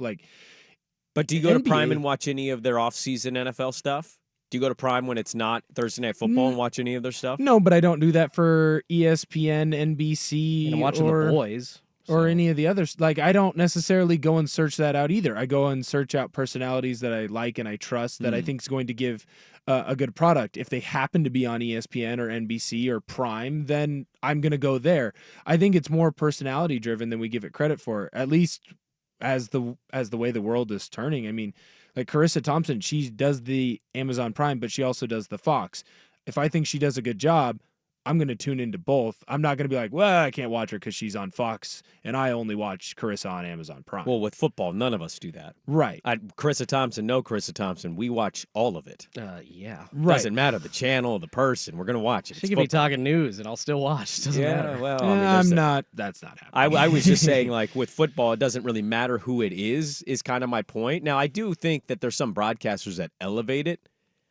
But do you go to Prime NBA and watch any of their off-season NFL stuff? Do you go to Prime when it's not Thursday Night Football and watch any of their stuff? No, but I don't do that for ESPN, NBC, And watching the boys. or any of the others. Like, I don't necessarily go and search that out either. I go and search out personalities that I like and I trust that I think is going to give a good product. If they happen to be on ESPN or NBC or Prime, then I'm going to go there. I think it's more personality driven than we give it credit for, at least as the way the world is turning. I mean, like Carissa Thompson, she does the Amazon Prime, but she also does the Fox. If I think she does a good job, I'm going to tune into both. I'm not going to be like, well, I can't watch her because she's on Fox, and I only watch Carissa on Amazon Prime. Well, with football, none of us do that. Right. Carissa Thompson, we watch all of it. Yeah. Right. Doesn't matter the channel, the person. We're going to watch it. She It's could be football. talking news, and I'll still watch. Doesn't matter. Well, I Yeah, mean, there's that. not. That's not happening. I was just saying, like, with football, it doesn't really matter who it is kind of my point. Now, I do think that there's some broadcasters that elevate it.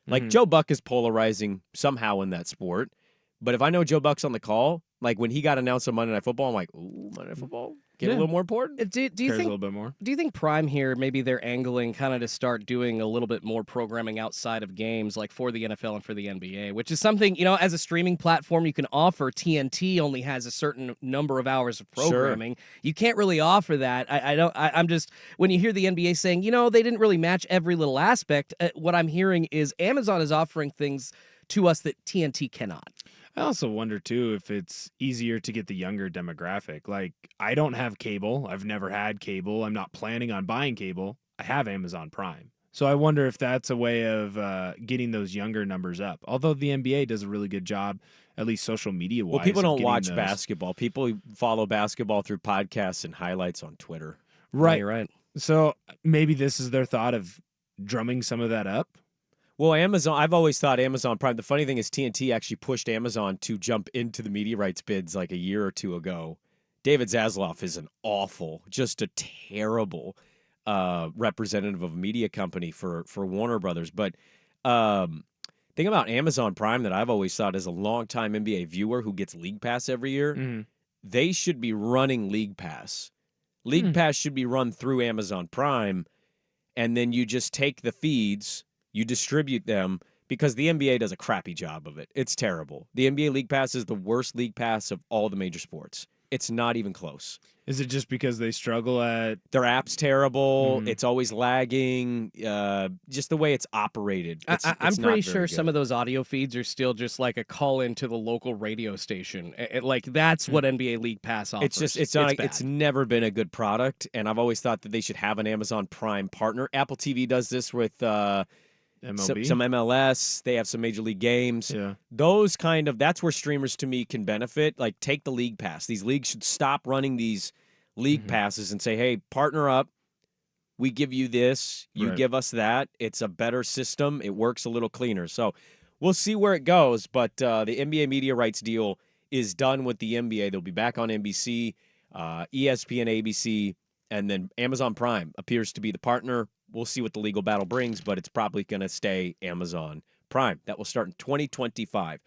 Like, Joe Buck is polarizing somehow in that sport. But if I know Joe Buck's on the call, like when he got announced on Monday Night Football, I'm like, ooh, Monday Night Football, get a little more important. Do you Cares a think little bit more. Do you think Prime here, maybe they're angling kind of to start doing a little bit more programming outside of games, like for the NFL and for the NBA, which is something, as a streaming platform you can offer. TNT only has a certain number of hours of programming. Sure. You can't really offer that. I'm just, when you hear the NBA saying, they didn't really match every little aspect, what I'm hearing is Amazon is offering things to us that TNT cannot. I also wonder, too, if it's easier to get the younger demographic. Like, I don't have cable. I've never had cable. I'm not planning on buying cable. I have Amazon Prime. So I wonder if that's a way of getting those younger numbers up. Although the NBA does a really good job, at least social media-wise. Well, people don't watch those. basketball. People follow basketball through podcasts and highlights on Twitter. Right. Yeah, you're right. So maybe this is their thought of drumming some of that up. Well, Amazon, I've always thought Amazon Prime, the funny thing is TNT actually pushed Amazon to jump into the media rights bids like a year or two ago. David Zaslav is just a terrible representative of a media company for Warner Brothers. But thing about Amazon Prime that I've always thought as a longtime NBA viewer who gets League Pass every year, they should be running League Pass. League Pass should be run through Amazon Prime, and then you just take the feeds, you distribute them, because the NBA does a crappy job of it. It's terrible. The NBA League Pass is the worst League Pass of all the major sports. It's not even close. Is it just because they struggle at... Their app's terrible. It's always lagging. Just the way it's operated. I'm pretty sure some of those audio feeds are still just like a call into the local radio station. Like that's what NBA League Pass offers. It's never been a good product, and I've always thought that they should have an Amazon Prime partner. Apple TV does this with MLB? some MLS. They have some Major League games. Yeah. That's where streamers to me can benefit. Like, take the League Pass. These leagues should stop running these League Passes and say, hey, partner up. We give you this. You give us that. It's a better system. It works a little cleaner. So we'll see where it goes. But the NBA media rights deal is done with the NBA. They'll be back on NBC, ESPN, ABC, and then Amazon Prime appears to be the partner. We'll see what the legal battle brings, but it's probably going to stay Amazon Prime. That will start in 2025.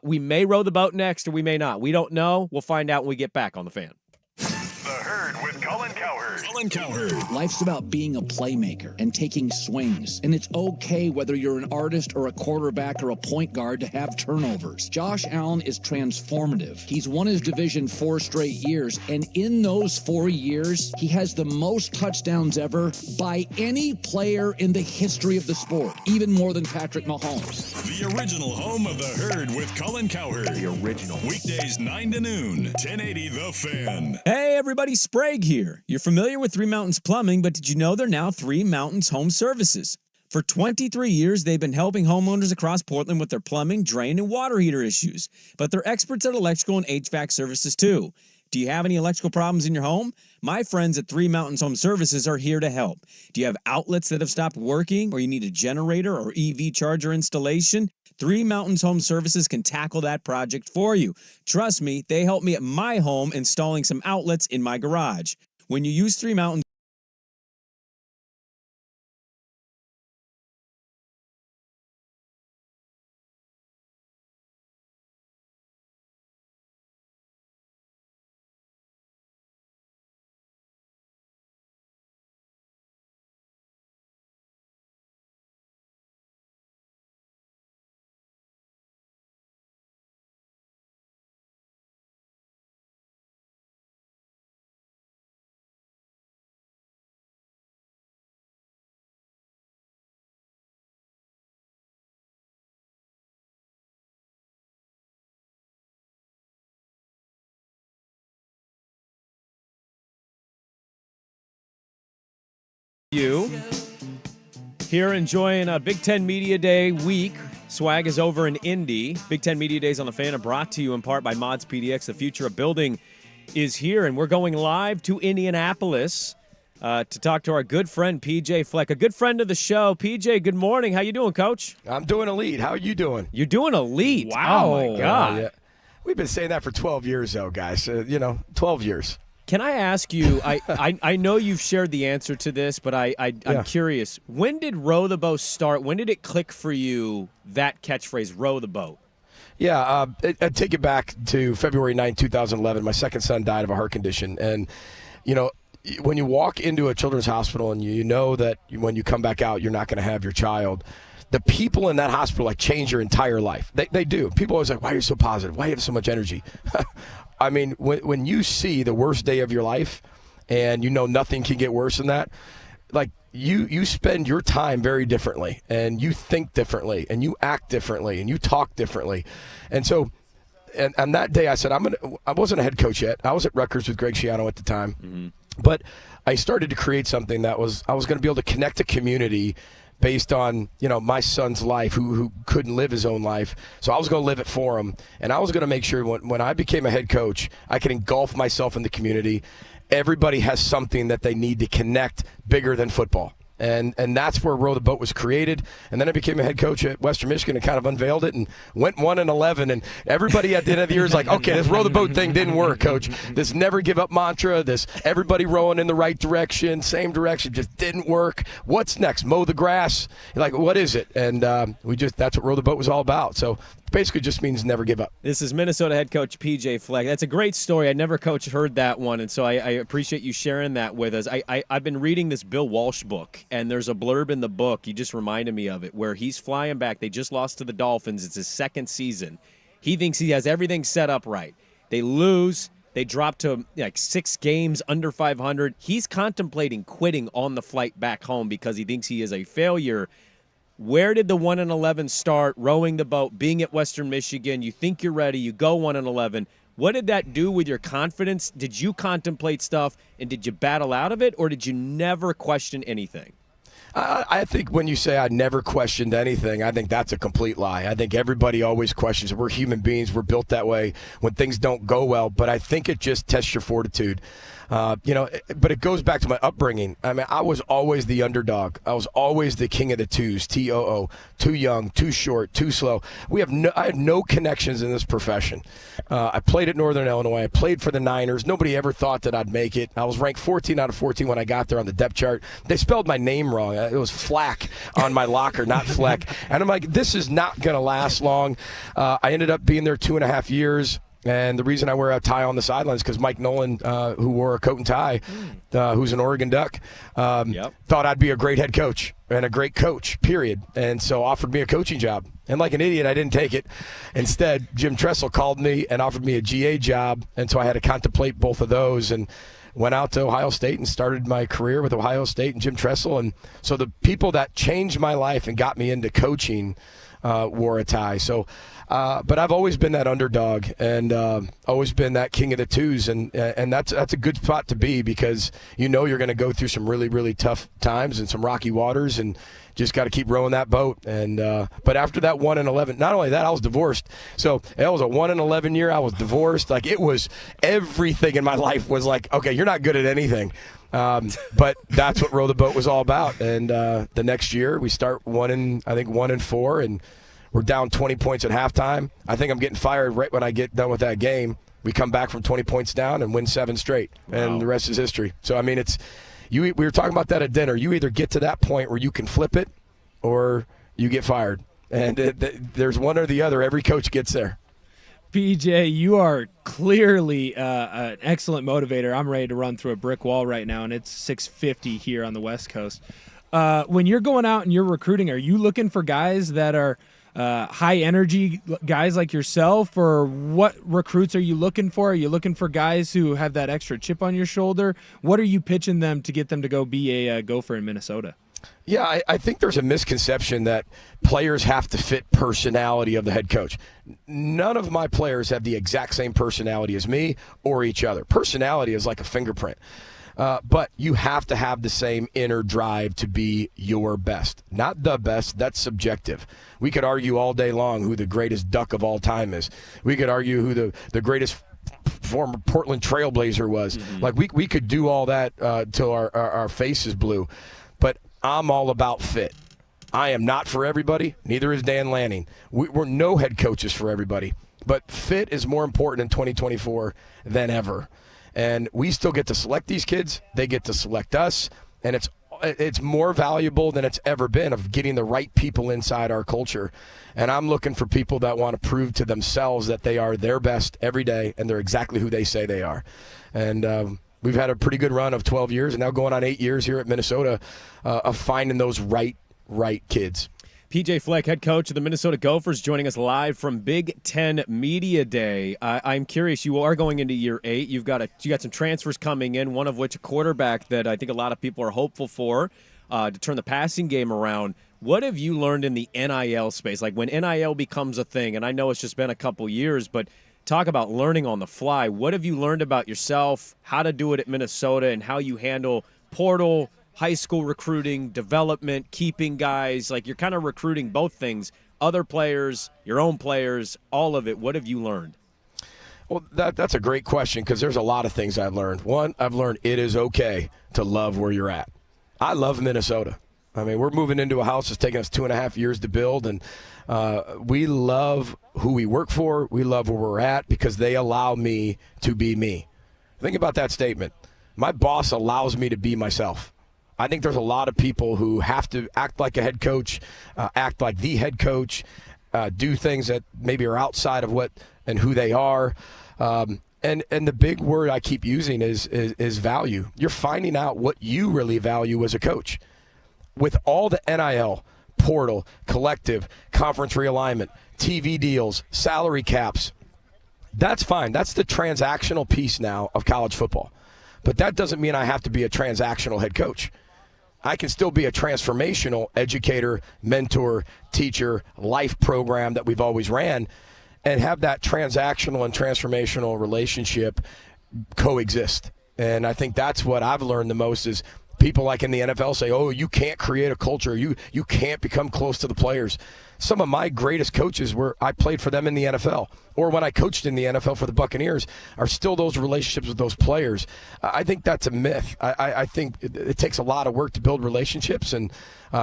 We may row the boat next, or we may not. We don't know. We'll find out when we get back on The Fan. The Herd with Colin Cowherd. Colin Cowherd. Life's about being a playmaker and taking swings. And it's okay whether you're an artist or a quarterback or a point guard to have turnovers. Josh Allen is transformative. He's won his division 4 straight years. And in those 4 years, he has the most touchdowns ever by any player in the history of the sport, even more than Patrick Mahomes. The original home of The Herd with Colin Cowherd. The original. Weekdays 9 to noon, 1080 The Fan. Hey everybody, Sprague here. You're familiar with Three Mountains Plumbing, but did you know they're now Three Mountains Home Services? For 23 years, they've been helping homeowners across Portland with their plumbing, drain, and water heater issues. But they're experts at electrical and HVAC services too. Do you have any electrical problems in your home? My friends at Three Mountains Home Services are here to help. Do you have outlets that have stopped working, or you need a generator or EV charger installation? Three Mountains Home Services can tackle that project for you. Trust me, they helped me at my home installing some outlets in my garage. When you use Three Mountains, you here enjoying a Big Ten Media Day week. Swag is over in Indy. Big Ten Media Days on the Fan are brought to you in part by Mods PDX. The future of building is here, and we're going live to Indianapolis to talk to our good friend PJ Fleck, a good friend of the show. PJ, good morning. How you doing, Coach? I'm doing elite. How are you doing? You're doing elite. Wow. Oh my God. Yeah. We've been saying that for 12 years, though, guys. 12 years. Can I ask you, I know you've shared the answer to this, but I'm curious. When did Row the Boat start? When did it click for you, that catchphrase, row the boat? Yeah, I'd take it back to February 9, 2011. My second son died of a heart condition. And, when you walk into a children's hospital and you know that when you come back out, you're not going to have your child, the people in that hospital, change your entire life. They do. People always why are you so positive? Why do you have so much energy? I mean, when you see the worst day of your life and nothing can get worse than that, you spend your time very differently, and you think differently, and you act differently, and you talk differently. And so, and that day I said, I wasn't a head coach yet. I was at Rutgers with Greg Schiano at the time. Mm-hmm. But I started to create something that I was going to be able to connect a community based on, my son's life, who couldn't live his own life. So I was going to live it for him. And I was going to make sure when I became a head coach, I could engulf myself in the community. Everybody has something that they need to connect bigger than football. And that's where Row the Boat was created. And then I became a head coach at Western Michigan and kind of unveiled it and went 1-11. And everybody at the end of the year is like, okay, this Row the Boat thing didn't work, Coach. This never give up mantra, this everybody rowing in the right direction, same direction, just didn't work. What's next? Mow the grass? Like, what is it? And that's what Row the Boat was all about. So basically just means never give up. This is Minnesota head coach PJ Fleck. That's a great story. I never, Coach, heard that one, and so I appreciate you sharing that with us. I've been reading this Bill Walsh book, and there's a blurb in the book, you just reminded me of it, where he's flying back. They just lost to the Dolphins. It's his second season. He thinks he has everything set up right. They lose. They drop to 6 games under 500. He's contemplating quitting on the flight back home because he thinks he is a failure. Where did the 1-11 start, rowing the boat, being at Western Michigan? You think you're ready, you go 1-11. What did that do with your confidence? Did you contemplate stuff, and did you battle out of it, or did you never question anything? I think when you say I never questioned anything, I think that's a complete lie. I think everybody always questions it. We're human beings. We're built that way when things don't go well. But I think it just tests your fortitude. But it goes back to my upbringing. I mean, I was always the underdog. I was always the king of the twos, TOO, too young, too short, too slow. I had no connections in this profession. I played at Northern Illinois. I played for the Niners. Nobody ever thought that I'd make it. I was ranked 14 out of 14 when I got there on the depth chart. They spelled my name wrong. It was Flack on my locker, not Fleck. And I'm like, this is not going to last long. I ended up being there 2.5 years. And the reason I wear a tie on the sidelines is because Mike Nolan, who wore a coat and tie, who's an Oregon Duck, thought I'd be a great head coach and a great coach, period. And so offered me a coaching job. And like an idiot, I didn't take it. Instead, Jim Tressel called me and offered me a GA job. And so I had to contemplate both of those and went out to Ohio State and started my career with Ohio State and Jim Tressel. And so the people that changed my life and got me into coaching wore a tie. So, but I've always been that underdog and always been that king of the twos, and that's a good spot to be because you're going to go through some really, really tough times and some rocky waters, and just got to keep rowing that boat. And but after that 1-11, not only that, I was divorced. So that was a 1-11 year. I was divorced. Like, it was everything in my life was like, okay, you're not good at anything. But that's what Row the Boat was all about. And the next year we start 1-4, and we're down 20 points at halftime. I think I'm getting fired right when I get done with that game. We come back from 20 points down and win 7 straight, and the rest is history. So, I mean, it's we were talking about that at dinner. You either get to that point where you can flip it or you get fired. And there's one or the other. Every coach gets there. PJ, you are clearly an excellent motivator. I'm ready to run through a brick wall right now, and it's 6:50 here on the West Coast. When you're going out and you're recruiting, are you looking for guys that are high-energy guys like yourself, or what recruits are you looking for? Are you looking for guys who have that extra chip on your shoulder? What are you pitching them to get them to go be a Gopher in Minnesota? Yeah, I think there's a misconception that players have to fit personality of the head coach. None of my players have the exact same personality as me or each other. Personality is like a fingerprint. But you have to have the same inner drive to be your best. Not the best, that's subjective. We could argue all day long who the greatest Duck of all time is. We could argue who the greatest former Portland Trailblazer was. Mm-hmm. Like, we could do all that till our face is blue. But I'm all about fit. I am not for everybody. Neither is Dan Lanning. We're no head coaches for everybody. But fit is more important in 2024 than ever. And we still get to select these kids. They get to select us. And it's more valuable than it's ever been of getting the right people inside our culture. And I'm looking for people that want to prove to themselves that they are their best every day and they're exactly who they say they are. And we've had a pretty good run of 12 years and now going on 8 years here at Minnesota of finding those right kids. PJ Fleck, head coach of the Minnesota Gophers, joining us live from Big Ten Media Day. I'm curious, you are going into year 8. You got some transfers coming in, one of which a quarterback that I think a lot of people are hopeful for to turn the passing game around. What have you learned in the NIL space? Like, when NIL becomes a thing, and I know it's just been a couple years, but talk about learning on the fly. What have you learned about yourself, how to do it at Minnesota, and how you handle portal, high school recruiting, development, keeping guys? Like, you're kind of recruiting both things, other players, your own players, all of it. What have you learned? Well, that's a great question because there's a lot of things I've learned. One, I've learned it is okay to love where you're at. I love Minnesota. I mean, we're moving into a house that's taken us 2.5 years to build, and we love who we work for. We love where we're at because they allow me to be me. Think about that statement. My boss allows me to be myself. I think there's a lot of people who have to act like a head coach, act like the head coach, do things that maybe are outside of what and who they are. And the big word I keep using is value. You're finding out what you really value as a coach. With all the NIL, portal, collective, conference realignment, TV deals, salary caps, that's fine. That's the transactional piece now of college football. But that doesn't mean I have to be a transactional head coach. I can still be a transformational educator, mentor, teacher, life program that we've always ran, and have that transactional and transformational relationship coexist. And I think that's what I've learned the most is people like in the NFL say, oh, you can't create a culture. You can't become close to the players. Some of my greatest coaches I played for them in the NFL, or when I coached in the NFL for the Buccaneers, are still those relationships with those players. I think that's a myth. I think it takes a lot of work to build relationships, and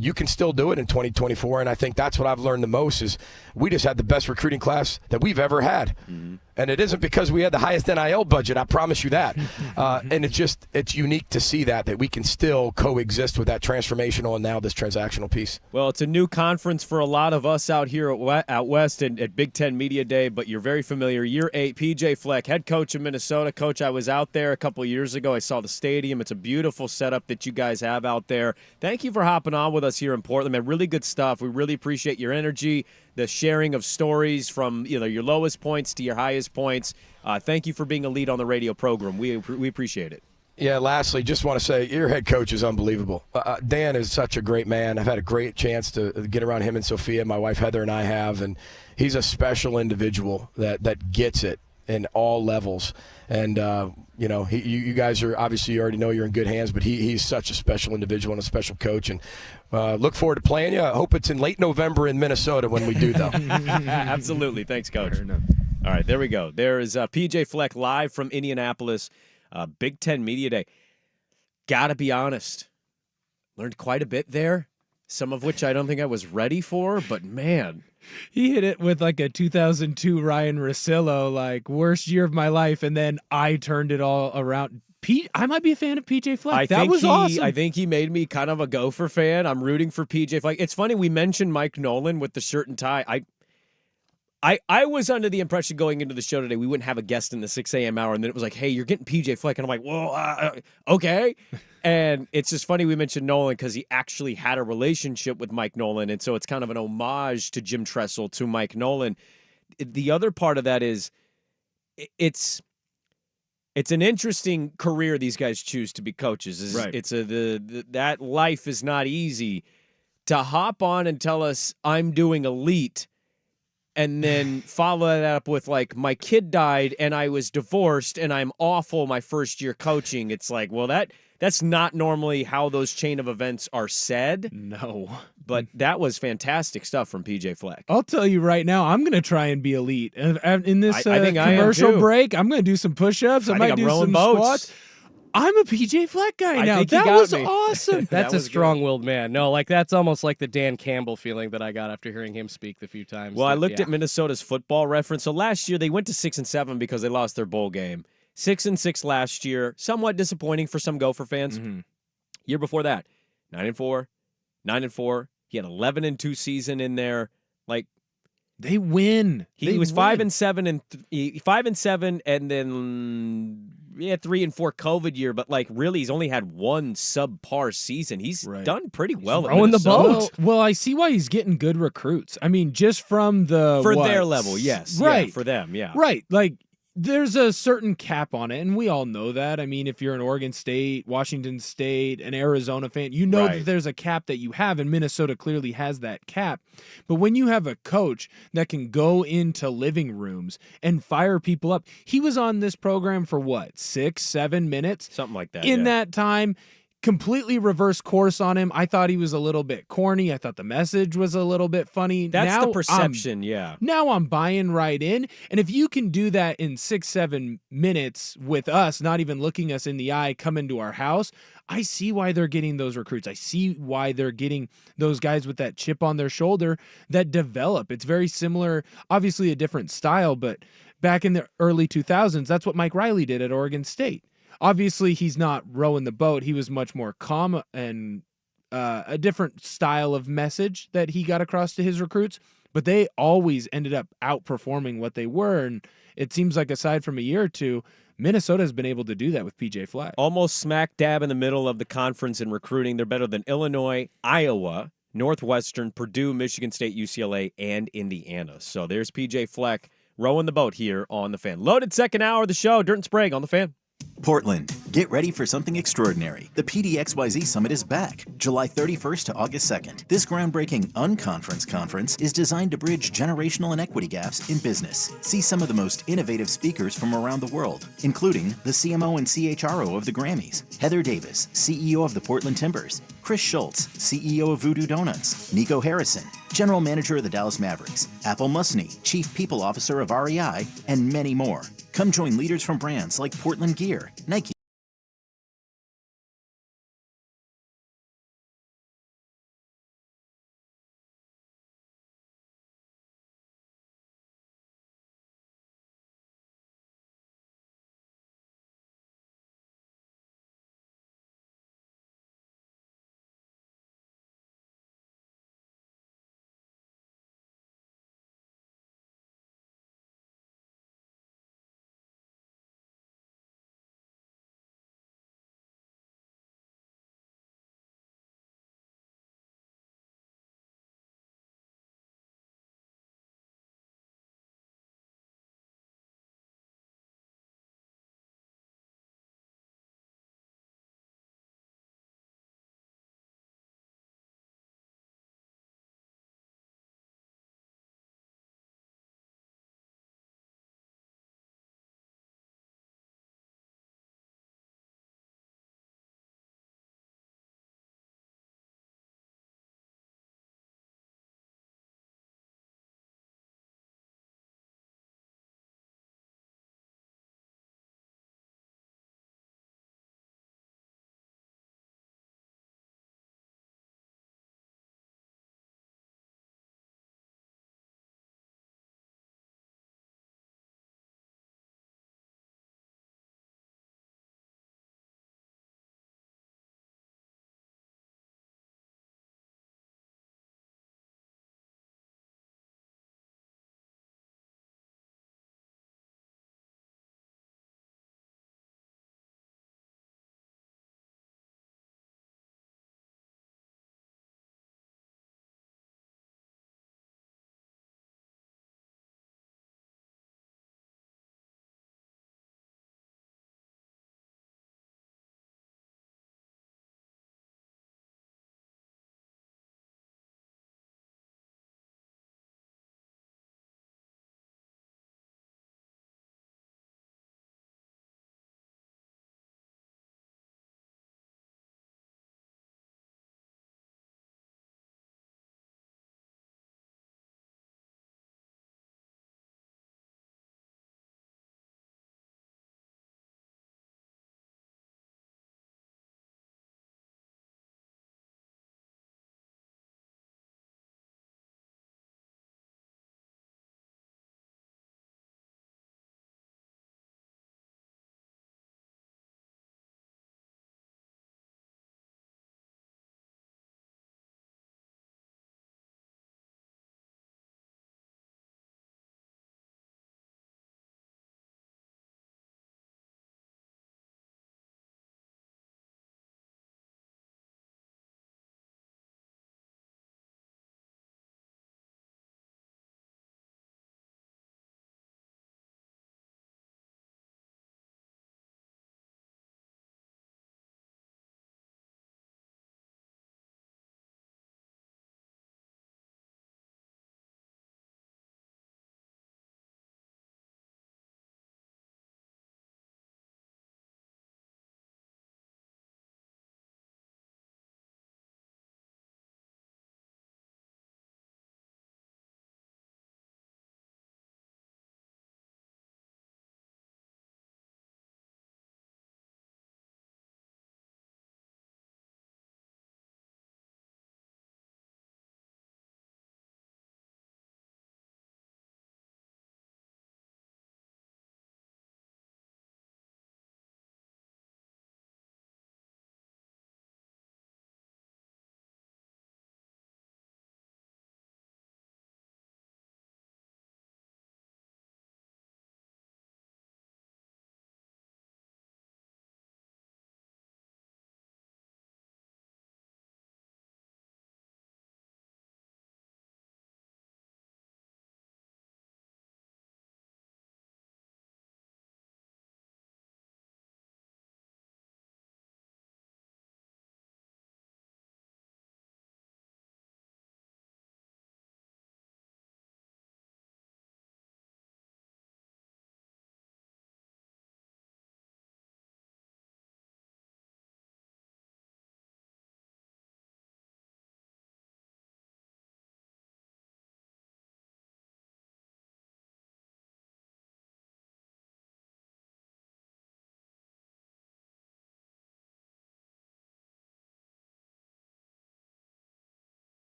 you can still do it in 2024. And I think that's what I've learned the most is we just had the best recruiting class that we've ever had. Mm-hmm. And it isn't because we had the highest NIL budget, I promise you that. And it's unique to see that we can still coexist with that transformational and now this transactional piece. Well, it's a new conference for a lot of us out here out west and at Big Ten Media Day, but you're very familiar. Year 8, PJ Fleck, head coach of Minnesota. Coach, I was out there a couple of years ago. I saw the stadium. It's a beautiful setup that you guys have out there. Thank you for hopping on with us here in Portland, man. Really good stuff. We really appreciate your energy, the sharing of stories from your lowest points to your highest points. Thank you for being a lead on the radio program. We appreciate it. Yeah, lastly, just want to say your head coach is unbelievable. Dan is such a great man. I've had a great chance to get around him and Sophia. My wife Heather and I have, and he's a special individual that gets it in all levels. And, you guys are obviously, you already know you're in good hands, but he's such a special individual and a special coach. And look forward to playing you. I hope it's in late November in Minnesota when we do, though. Absolutely. Thanks, Coach. All right, there we go. There is PJ Fleck live from Indianapolis. Big Ten Media Day. Gotta be honest, learned quite a bit there, some of which I don't think I was ready for, but man. He hit it with like a 2002 Ryan Russillo, like worst year of my life, and then I turned it all around. I might be a fan of PJ Fleck. That was awesome. I think he made me kind of a Gopher fan. I'm rooting for PJ Fleck. It's funny, we mentioned Mike Nolan with the shirt and tie. I was under the impression going into the show today we wouldn't have a guest in the 6 a.m. hour, and then it was like, hey, you're getting PJ Fleck. And I'm like, well, okay. And it's just funny we mentioned Nolan because he actually had a relationship with Mike Nolan, and so it's kind of an homage to Jim Tressel, to Mike Nolan. The other part of that is it's an interesting career these guys choose to be coaches. Right. That life is not easy. To hop on and tell us I'm doing elite and then follow that up with, like, my kid died and I was divorced and I'm awful my first year coaching. It's like, well, that's not normally how those chain of events are said. No. But that was fantastic stuff from PJ Fleck. I'll tell you right now, I'm going to try and be elite. In this I think commercial I am too. break, I'm going to do some push-ups. I might think I'm do rowing some boats. squats. I'm a PJ Fleck guy I now. think you That got was me. awesome. That's a was good. strong-willed man. No, like that's almost like the Dan Campbell feeling that I got after hearing him speak the few times. Well, I looked yeah. at Minnesota's football reference. So last year they went to 6-7 because they lost their bowl game. 6-6 last year, somewhat disappointing for some Gopher fans. Mhm. Year before that, 9-4, 9-4. He had 11-2 season in there. Like, They win. he was 5-7 and 5-7, and then 3-4 COVID year. But like, really, he's only had one subpar season. He's Right. done pretty well. at rowing the Minnesota. boat. Well, I see why he's getting good recruits. I mean, just from the For their level, yes. Right. Yeah, for them, yeah. Right. Like, there's a certain cap on it, and we all know that. I mean, if you're an Oregon State, Washington State, an Arizona fan, you know Right. that there's a cap that you have, and Minnesota clearly has that cap. But when you have a coach that can go into living rooms and fire people up, he was on this program for what, 6-7 minutes? Something like that. In yeah. that time, completely reverse course on him. I thought he was a little bit corny. I thought the message was a little bit funny. That's Now the I'm- perception, yeah. Now I'm buying right in. And if you can do that in 6-7 minutes with us, not even looking us in the eye, come into our house, I see why they're getting those recruits. I see why they're getting those guys with that chip on their shoulder that develop. It's very similar, obviously a different style, but back in the early 2000s, that's what Mike Riley did at Oregon State. Obviously, he's not rowing the boat. He was much more calm and a different style of message that he got across to his recruits, but they always ended up outperforming what they were. And it seems like aside from a year or two, Minnesota has been able to do that with PJ Fleck. Almost smack dab in the middle of the conference in recruiting. They're better than Illinois, Iowa, Northwestern, Purdue, Michigan State, UCLA, and Indiana. So there's PJ Fleck rowing the boat here on The Fan. Loaded second hour of the show. Dirt and Sprague on The Fan. Portland, get ready for something extraordinary. The PDXYZ Summit is back, July 31st to August 2nd. This groundbreaking unconference conference is designed to bridge generational inequity gaps in business. See some of the most innovative speakers from around the world, including the CMO and CHRO of the Grammys, Heather Davis, CEO of the Portland Timbers, Chris Schultz, CEO of Voodoo Donuts, Nico Harrison, General Manager of the Dallas Mavericks, Apple Musney, Chief People Officer of REI, and many more. Come join leaders from brands like Portland Gear, Nike,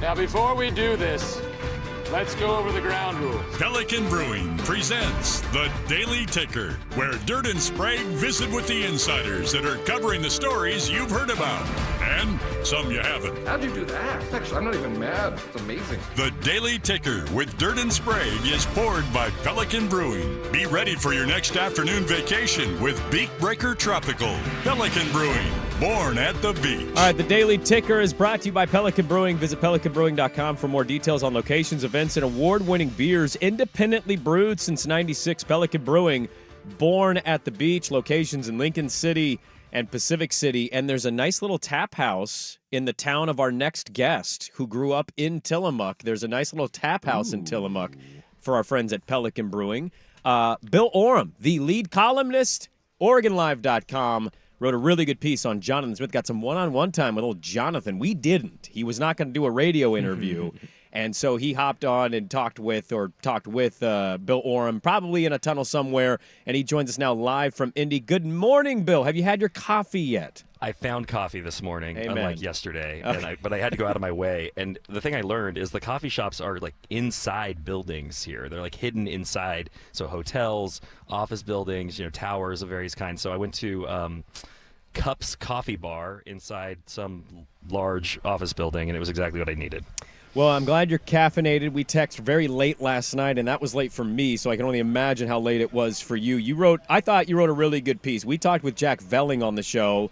Now, before we do this, let's go over the ground rules. Pelican Brewing presents the Daily Ticker, where Dirt and Sprague visit with the insiders that are covering the stories you've heard about, and some you haven't. How'd you do that? Actually, I'm not even mad. It's amazing. The Daily Ticker with Dirt and Sprague is poured by Pelican Brewing. Be ready for your next afternoon vacation with Beak Breaker Tropical. Pelican Brewing, born at the beach. All right, the Daily Ticker is brought to you by Pelican Brewing. Visit pelicanbrewing.com for more details on locations, events, and award-winning beers. Independently brewed since '96, Pelican Brewing, born at the beach. Locations in Lincoln City and Pacific City. And there's a nice little tap house in the town of our next guest who grew up in Tillamook. There's a nice little tap house in Tillamook for our friends at Pelican Brewing. Bill Oram, the lead columnist, OregonLive.com, wrote a really good piece on Jonathan Smith. Got some one-on-one time with old Jonathan. We didn't. He was not going to do a radio interview. And so he hopped on and talked with Bill Oram, probably in a tunnel somewhere, and he joins us now live from Indy. Good morning, Bill. Have you had your coffee yet? I found coffee this morning, Amen. unlike yesterday, Okay. but I had to go out of my way. And the thing I learned is the coffee shops are like inside buildings here. They're like hidden inside, so hotels, office buildings, towers of various kinds. So I went to Cups Coffee Bar inside some large office building, and it was exactly what I needed. Well, I'm glad you're caffeinated. We texted very late last night, and that was late for me, so I can only imagine how late it was for you. I thought you wrote a really good piece. We talked with Jack Velling on the show.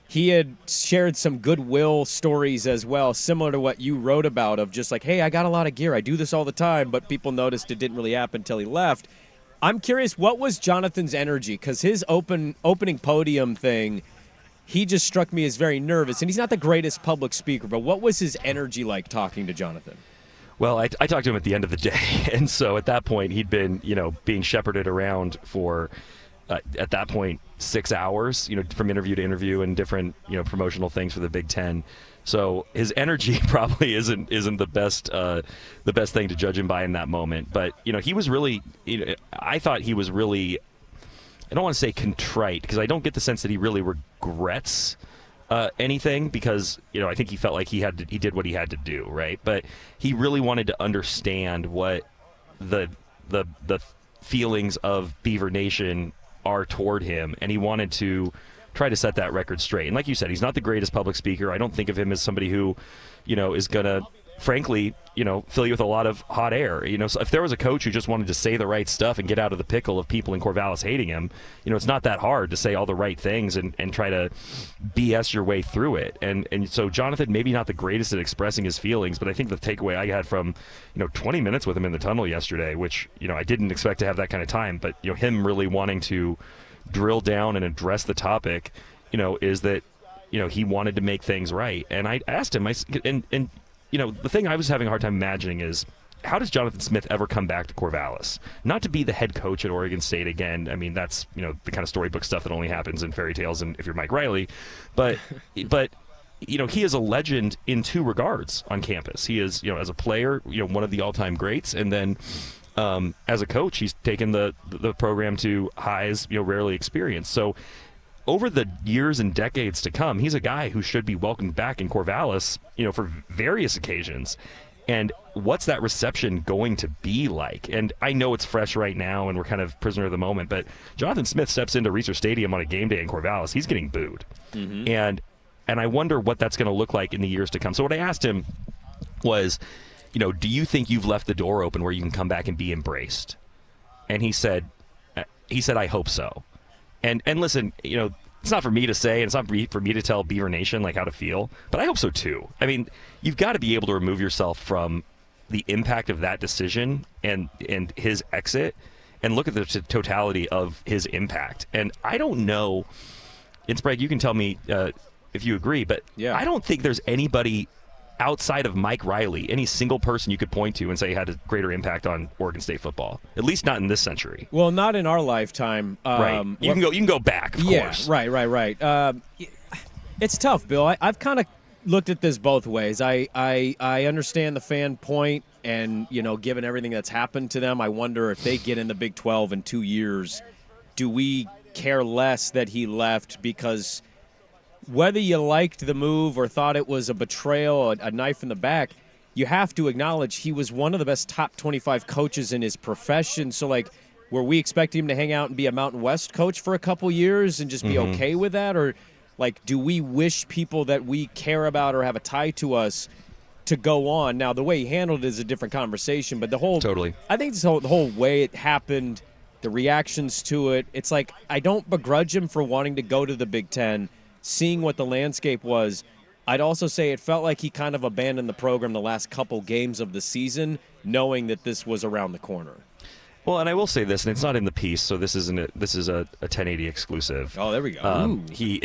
He had shared some goodwill stories as well, similar to what you wrote about, of just like, hey, I got a lot of gear. I do this all the time, but people noticed it didn't really happen until he left. I'm curious, what was Jonathan's energy? Because his opening podium thing, he just struck me as very nervous, and he's not the greatest public speaker, but what was his energy like talking to Jonathan? Well, I talked to him at the end of the day, and so at that point, he'd been, being shepherded around for, at that point, 6 hours, from interview to interview and different, promotional things for the Big Ten. So his energy probably isn't the best thing to judge him by in that moment. But, he was really, I thought he was really, I don't want to say contrite, because I don't get the sense that he really regrets anything, because I think he felt like he did what he had to do, right? But he really wanted to understand what the feelings of Beaver Nation are toward him, and he wanted to try to set that record straight. And like you said, he's not the greatest public speaker. I don't think of him as somebody who is gonna, frankly, fill you with a lot of hot air. So if there was a coach who just wanted to say the right stuff and get out of the pickle of people in Corvallis hating him, it's not that hard to say all the right things and try to BS your way through it. And so Jonathan, maybe not the greatest at expressing his feelings, but I think the takeaway I had from, 20 minutes with him in the tunnel yesterday, which, I didn't expect to have that kind of time, but, him really wanting to drill down and address the topic, is that, he wanted to make things right. And I asked him, the thing I was having a hard time imagining is, how does Jonathan Smith ever come back to Corvallis? Not to be the head coach at Oregon State again. I mean, that's, the kind of storybook stuff that only happens in fairy tales and if you're Mike Riley. But he is a legend in two regards on campus. He is, as a player, one of the all-time greats. And then as a coach, he's taken the program to highs, rarely experienced. So over the years and decades to come, he's a guy who should be welcomed back in Corvallis, for various occasions. And what's that reception going to be like? And I know it's fresh right now and we're kind of prisoner of the moment, but Jonathan Smith steps into Reser Stadium on a game day in Corvallis, he's getting booed. Mm-hmm. And I wonder what that's going to look like in the years to come. So what I asked him was, do you think you've left the door open where you can come back and be embraced? And he said, I hope so. And listen, it's not for me to say, and it's not for me to tell Beaver Nation how to feel, but I hope so too. I mean, you've got to be able to remove yourself from the impact of that decision and his exit, and look at the totality of his impact. And I don't know, and Sprague, you can tell me if you agree, but yeah. I don't think there's anybody outside of Mike Riley, any single person you could point to and say had a greater impact on Oregon State football, at least not in this century. Well, not in our lifetime. Right. You can go back, of course. Right. It's tough, Bill. I've kind of looked at this both ways. I understand the fan point, and given everything that's happened to them, I wonder if they get in the Big 12 in 2 years, do we care less that he left? Because whether you liked the move or thought it was a betrayal, a knife in the back, you have to acknowledge he was one of the best top 25 coaches in his profession. So, like, were we expecting him to hang out and be a Mountain West coach for a couple years and just be okay with that? Or, like, do we wish people that we care about or have a tie to us to go on? Now, the way he handled it is a different conversation, but the whole I think the whole way it happened, the reactions to it, it's like I don't begrudge him for wanting to go to the Big Ten, seeing what the landscape was. I'd also say it felt like he kind of abandoned the program the last couple games of the season, knowing that this was around the corner. Well, and I will say this, and it's not in the piece, so this is a 1080 exclusive. Oh, there we go. He,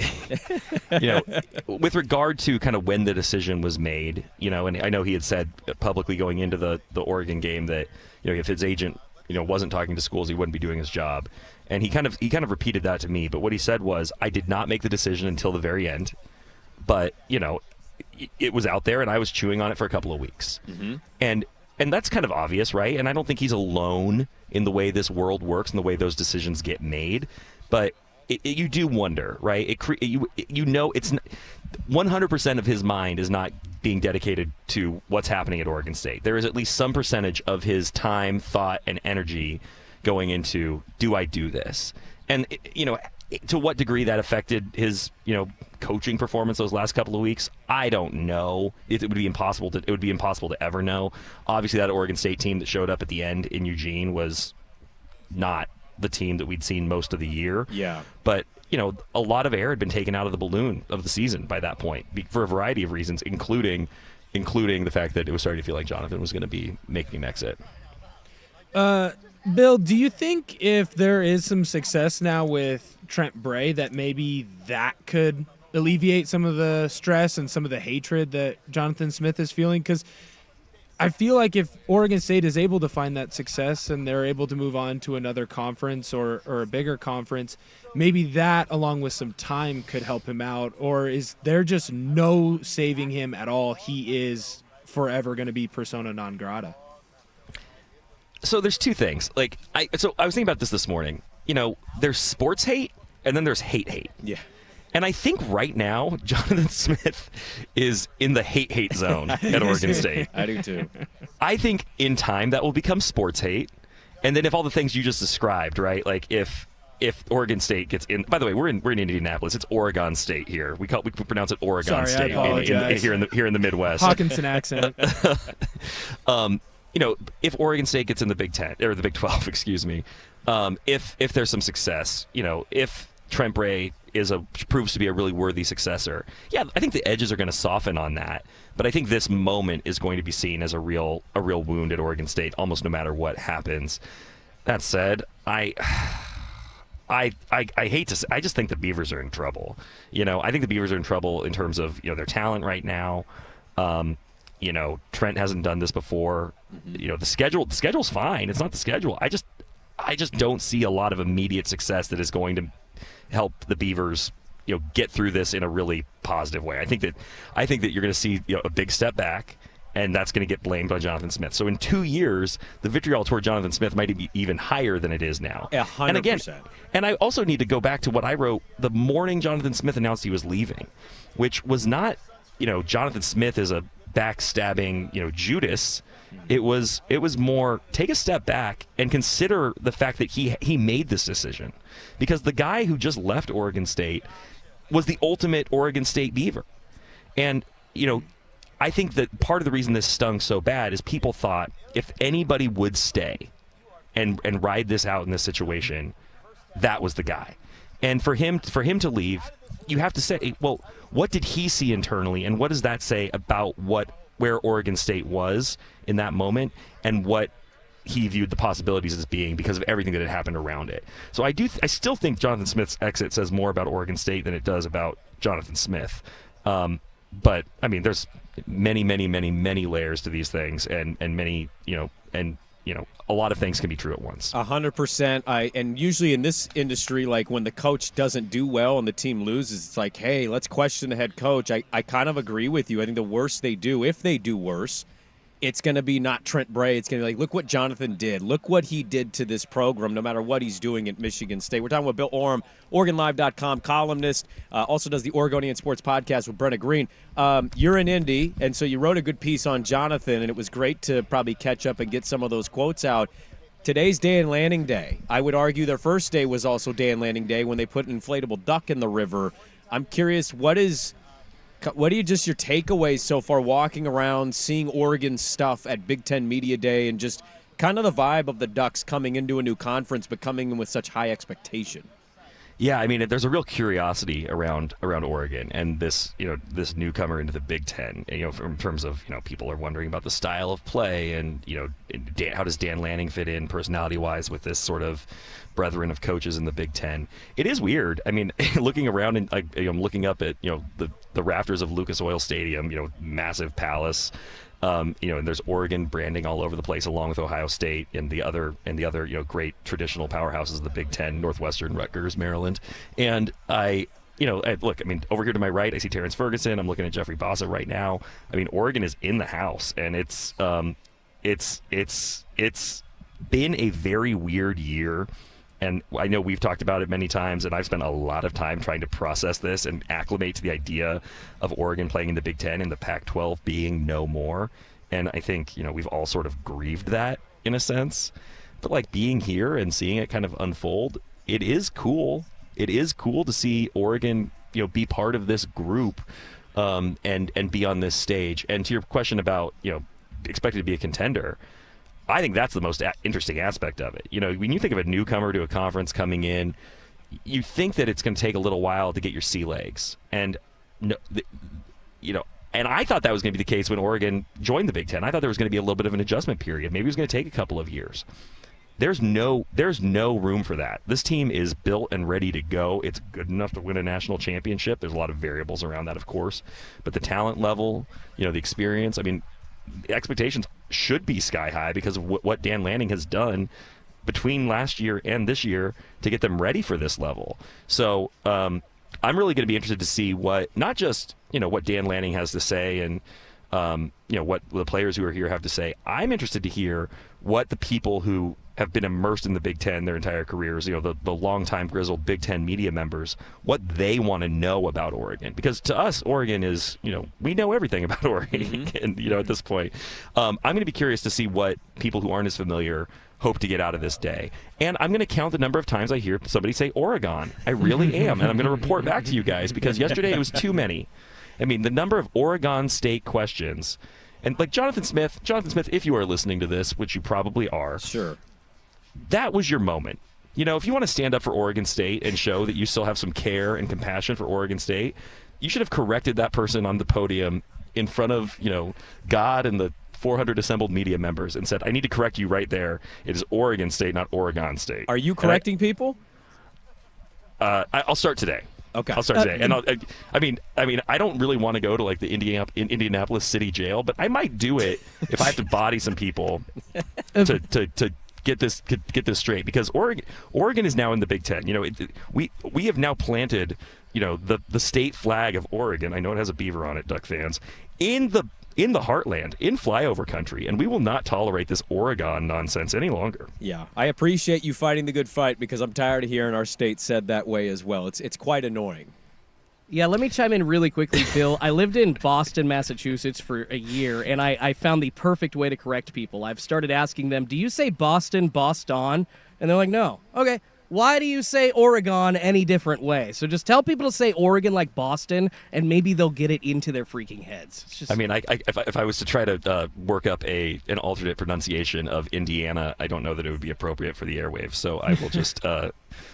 with regard to kind of when the decision was made, and I know he had said publicly going into the Oregon game that, if his agent, wasn't talking to schools, he wouldn't be doing his job, and he kind of repeated that to me. But what he said was, I did not make the decision until the very end, but it was out there, and I was chewing on it for a couple of weeks, and that's kind of obvious, right? And I don't think he's alone in the way this world works and the way those decisions get made. But you do wonder, right? It's 100% of his mind is not being dedicated to what's happening at Oregon State. There is at least some percentage of his time, thought, and energy going into, do I do this? And, to what degree that affected his, coaching performance those last couple of weeks, I don't know. It would be impossible to ever know. Obviously, that Oregon State team that showed up at the end in Eugene was not the team that we'd seen most of the year. Yeah. But, a lot of air had been taken out of the balloon of the season by that point for a variety of reasons, including the fact that it was starting to feel like Jonathan was going to be making an exit. Bill, do you think if there is some success now with Trent Bray that maybe that could alleviate some of the stress and some of the hatred that Jonathan Smith is feeling? Because I feel like if Oregon State is able to find that success and they're able to move on to another conference or a bigger conference, maybe that along with some time could help him out. Or is there just no saving him at all? He is forever going to be persona non grata. So there's two things. I was thinking about this morning. There's sports hate and then there's hate. Yeah. And I think right now, Jonathan Smith is in the hate zone at Oregon State. I do too. I think in time that will become sports hate. And then if all the things you just described, right? Like if Oregon State gets in, by the way, we're in Indianapolis. It's Oregon State here. We pronounce it Oregon State here in the Midwest. Hawkinson accent. If Oregon State gets in the Big Ten or the Big 12, excuse me, if there's some success, if Trent Bray proves to be a really worthy successor, yeah, I think the edges are going to soften on that. But I think this moment is going to be seen as a real wound at Oregon State, almost no matter what happens. That said, I hate to say, I just think the Beavers are in trouble. I think the Beavers are in trouble in terms of their talent right now. Trent hasn't done this before. The schedule's fine. It's not the schedule. I just don't see a lot of immediate success that is going to help the Beavers, get through this in a really positive way. I think that you're going to see a big step back, and that's going to get blamed on Jonathan Smith. So in 2 years, the vitriol toward Jonathan Smith might be even higher than it is now. 100%. And again, I also need to go back to what I wrote the morning Jonathan Smith announced he was leaving, which was not, Jonathan Smith is a backstabbing, Judas. It was more take a step back and consider the fact that he made this decision, because the guy who just left Oregon State was the ultimate Oregon State Beaver. And, I think that part of the reason this stung so bad is people thought if anybody would stay and ride this out in this situation, that was the guy. And for him to leave, you have to say, well, what did he see internally, and what does that say about where Oregon State was in that moment and what he viewed the possibilities as being because of everything that had happened around it. So I still think Jonathan Smith's exit says more about Oregon State than it does about Jonathan Smith. But I mean, there's many, many, many, many layers to these things, and many, a lot of things can be true at once. 100%. And usually in this industry, like when the coach doesn't do well and the team loses, it's like, hey, let's question the head coach. I kind of agree with you. I think the worse they do, if they do worse, it's going to be not Trent Bray. It's going to be like, look what Jonathan did. Look what he did to this program, no matter what he's doing at Michigan State. We're talking with Bill Oram, OregonLive.com columnist, also does the Oregonian Sports Podcast with Brenna Green. You're in Indy, and so you wrote a good piece on Jonathan, and it was great to probably catch up and get some of those quotes out. Today's Dan Lanning Day. I would argue their first day was also Dan Lanning Day when they put an inflatable duck in the river. I'm curious, what are just your takeaways so far walking around, seeing Oregon stuff at Big Ten Media Day, and just kind of the vibe of the Ducks coming into a new conference but coming in with such high expectation? Yeah, I mean, there's a real curiosity around Oregon and this newcomer into the Big Ten. In terms of people are wondering about the style of play and how does Dan Lanning fit in personality-wise with this sort of brethren of coaches in the Big Ten. It is weird. I mean, looking around and I'm looking up at the rafters of Lucas Oil Stadium, massive palace. And there's Oregon branding all over the place, along with Ohio State and the other great traditional powerhouses of the Big Ten, Northwestern, Rutgers, Maryland. And look, I mean, over here to my right, I see Terrence Ferguson. I'm looking at Jeffrey Bossa right now. I mean, Oregon is in the house, and it's been a very weird year. And I know we've talked about it many times, and I've spent a lot of time trying to process this and acclimate to the idea of Oregon playing in the Big Ten and the Pac-12 being no more. And I think, we've all sort of grieved that in a sense. But being here and seeing it kind of unfold, it is cool. It is cool to see Oregon, be part of this group and be on this stage. And to your question about, expected to be a contender, I think that's the most interesting aspect of it. When you think of a newcomer to a conference coming in, you think that it's going to take a little while to get your sea legs. And, and I thought that was going to be the case when Oregon joined the Big Ten. I thought there was going to be a little bit of an adjustment period. Maybe it was going to take a couple of years. There's no room for that. This team is built and ready to go. It's good enough to win a national championship. There's a lot of variables around that, of course. But the talent level, the experience, I mean, the expectations should be sky high because of what Dan Lanning has done between last year and this year to get them ready for this level. So I'm really going to be interested to see what Dan Lanning has to say and what the players who are here have to say. I'm interested to hear what the people who have been immersed in the Big Ten their entire careers, the longtime grizzled Big Ten media members, what they want to know about Oregon. Because to us, Oregon is, we know everything about Oregon, and at this point. I'm going to be curious to see what people who aren't as familiar hope to get out of this day. And I'm going to count the number of times I hear somebody say Oregon. I really am, and I'm going to report back to you guys, because yesterday it was too many. I mean, the number of Oregon State questions, and Jonathan Smith, if you are listening to this, which you probably are. Sure. That was your moment. If you want to stand up for Oregon State and show that you still have some care and compassion for Oregon State, you should have corrected that person on the podium in front of, God and the 400 assembled media members and said, I need to correct you right there. It is Oregon State, not Oregon State. Are you correcting people? I'll start today. Okay. I'll start today. And I don't really want to go to the Indianapolis City Jail, but I might do it if I have to body some people to get this straight, because Oregon is now in the Big Ten. We have now planted the state flag of Oregon. I know it has a beaver on it, Duck fans, in the heartland, in flyover country, and we will not tolerate this Oregon nonsense any longer. Yeah, I appreciate you fighting the good fight, because I'm tired of hearing our state said that way as well. It's quite annoying. Yeah, let me chime in really quickly, Bill. I lived in Boston, Massachusetts for a year, and I found the perfect way to correct people. I've started asking them, do you say Boston, Boston? And they're like, no. Okay. Why do you say Oregon any different way? So just tell people to say Oregon like Boston, and maybe they'll get it into their freaking heads. It's just... I mean, if I was to try to work up an alternate pronunciation of Indiana, I don't know that it would be appropriate for the airwaves. So I will just...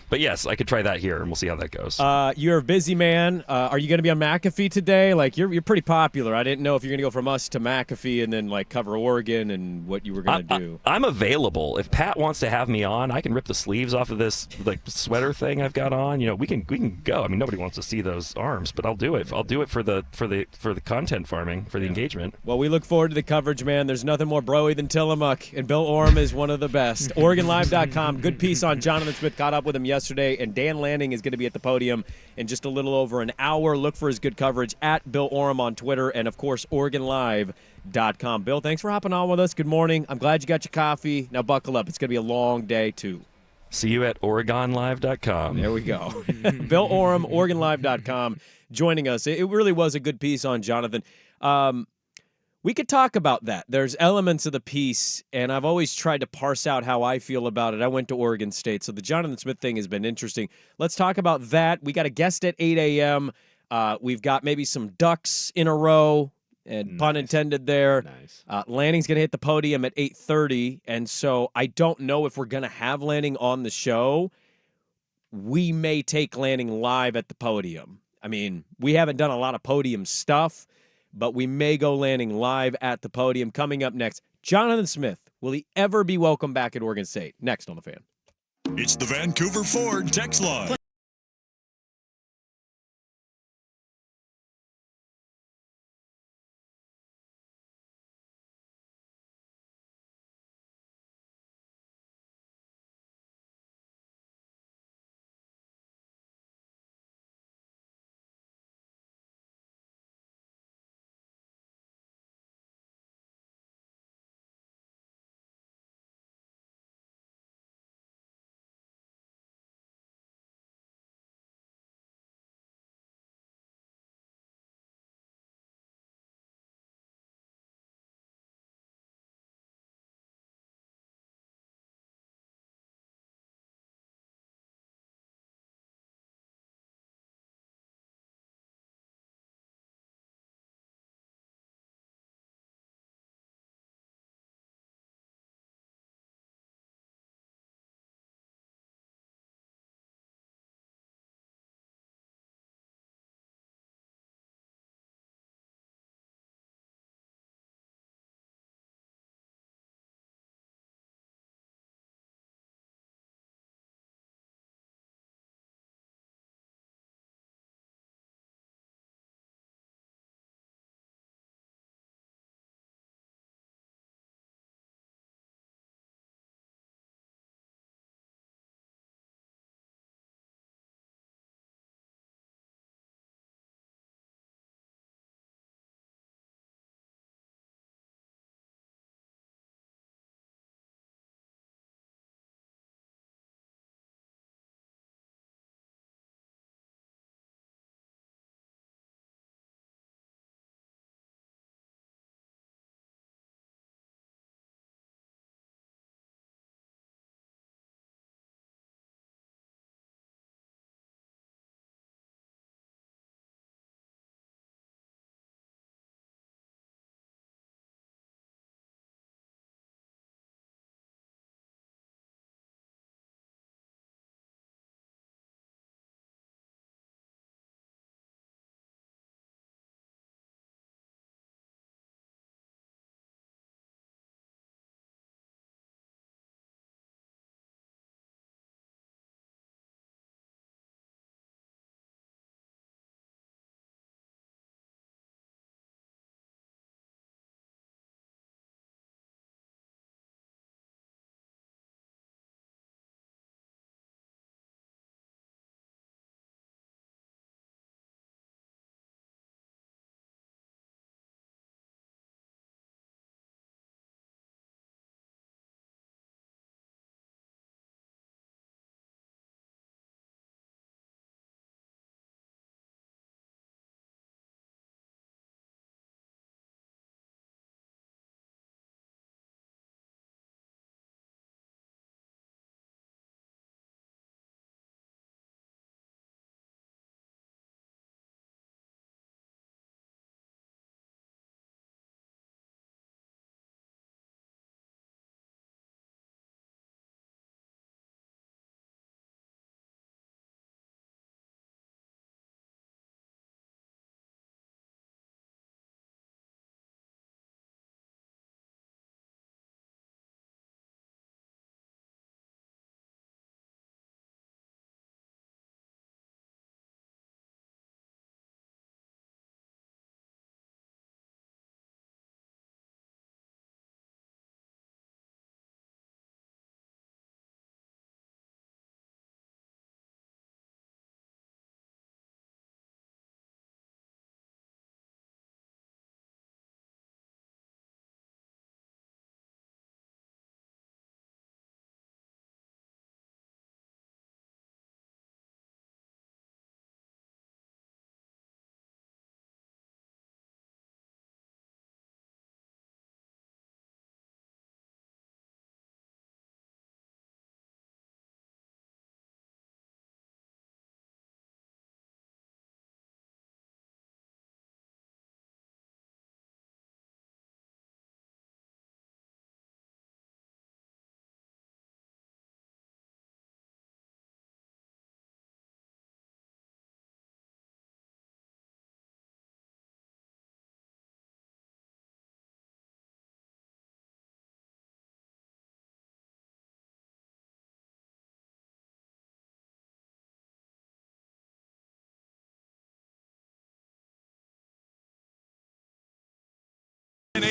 But yes, I could try that here, and we'll see how that goes. You're a busy man. Are you going to be on McAfee today? You're pretty popular. I didn't know if you're going to go from us to McAfee and then cover Oregon and what you were going to do. I'm available. If Pat wants to have me on, I can rip the sleeves off of this sweater thing I've got on. We can go. I mean, nobody wants to see those arms, but I'll do it. I'll do it for the content farming, for the engagement. Well, we look forward to the coverage, man. There's nothing more broy than Tillamook, and Bill Oram is one of the best. OregonLive.com. Good piece on Jonathan Smith. Caught up with with him yesterday, and Dan Lanning is going to be at the podium in just a little over an hour. Look for his good coverage at Bill Oram on Twitter and, of course, OregonLive.com. Bill, thanks for hopping on with us. Good morning. I'm glad you got your coffee. Now buckle up. It's going to be a long day, too. See you at OregonLive.com. There we go. Bill Oram, OregonLive.com, joining us. It really was a good piece on Jonathan. We could talk about that. There's elements of the piece, and I've always tried to parse out how I feel about it. I went to Oregon State, so the Jonathan Smith thing has been interesting. Let's talk about that. We got a guest at 8 a.m. We've got maybe some ducks in a row, and pun intended there. Nice. Lanning's going to hit the podium at 8:30, and so I don't know if we're going to have Lanning on the show. We may take Lanning live at the podium. I mean, we haven't done a lot of podium stuff, but we may go Lanning live at the podium. Coming up next, Jonathan Smith. Will he ever be welcome back at Oregon State? Next on The Fan. It's the Vancouver Ford text line.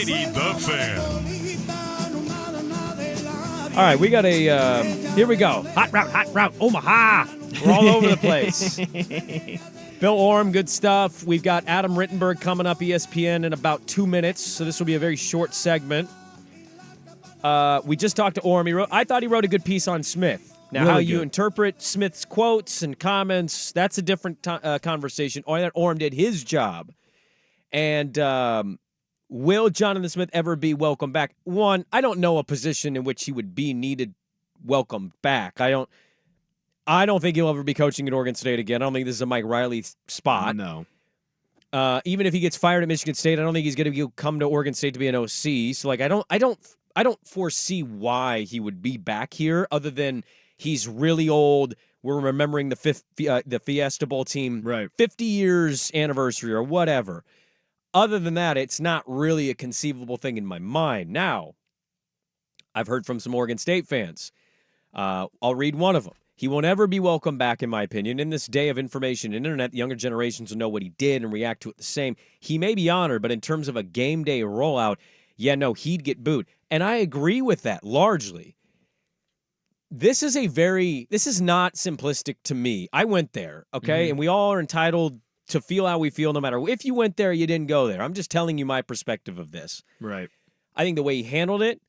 1080 The Fan. All right, we got a, here we go. Hot route, Omaha. We're all over the place. Bill Orm, good stuff. We've got Adam Rittenberg coming up, ESPN, in about 2 minutes, so this will be a very short segment. We just talked to Orm. I thought he wrote a good piece on Smith. Now, Really how good. you interpret Smith's quotes and comments, that's a different conversation. Orm did his job. And will Jonathan Smith ever be welcomed back? One, I don't know a position in which he would be needed welcomed back. I don't think he'll ever be coaching at Oregon State again. I don't think this is a Mike Riley spot. No. Even if he gets fired at Michigan State, I don't think he's going to come to Oregon State to be an OC. So, like, I don't foresee why he would be back here, other than he's really old. We're remembering the Fiesta Bowl team, Right. 50 years anniversary or whatever. Other than that, it's not really a conceivable thing in my mind. Now, I've heard from some Oregon State fans. I'll read one of them. He won't ever be welcome back, in my opinion. In this day of information and internet, the younger generations will know what he did and react to it the same. He may be honored, but in terms of a game day rollout, yeah, no, he'd get booed. And I agree with that largely. This is not simplistic to me. I went there, okay? And we all are entitled to feel how we feel no matter if you went there or you didn't go there. I'm just telling you my perspective of this. Right. I think the way he handled it,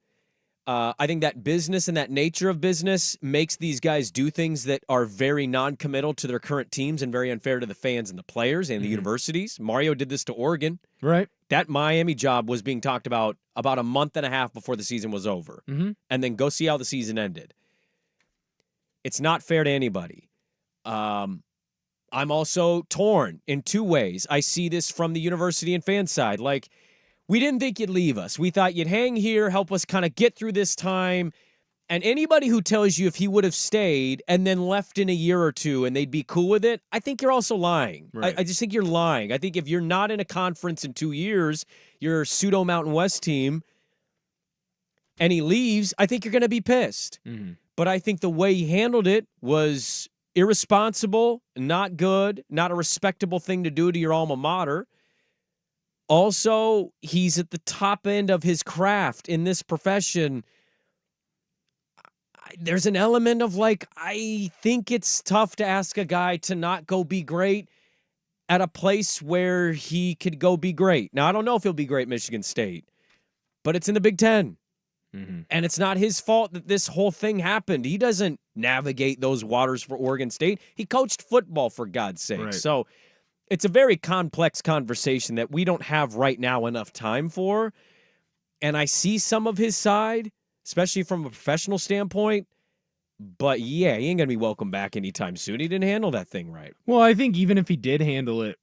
I think that business and that nature of business makes these guys do things that are very non-committal to their current teams and very unfair to the fans and the players and the universities. Mario did this to Oregon. Right. That Miami job was being talked about a month and a half before the season was over. And then go see how the season ended. It's not fair to anybody. I'm also torn in two ways. I see this from the university and fan side. Like, we didn't think you'd leave us. We thought you'd hang here, help us kind of get through this time. And anybody who tells you if he would have stayed and then left in a year or two and they'd be cool with it, I think you're also lying. Right. I just think you're lying. I think if you're not in a conference in 2 years, you're a pseudo Mountain West team, and he leaves, I think you're going to be pissed. But I think the way he handled it was irresponsible, not good, not a respectable thing to do to your alma mater. Also, he's at the top end of his craft in this profession. There's an element of, like, I think it's tough to ask a guy to not go be great at a place where he could go be great. Now, I don't know if he'll be great at Michigan State, but it's in the Big Ten. And it's not his fault that this whole thing happened. He doesn't navigate those waters for Oregon State. He coached football, for God's sake. Right. So it's a very complex conversation that we don't have right now enough time for. And I see some of his side, especially from a professional standpoint. But, yeah, he ain't going to be welcome back anytime soon. He didn't handle that thing right. Well, I think even if he did handle it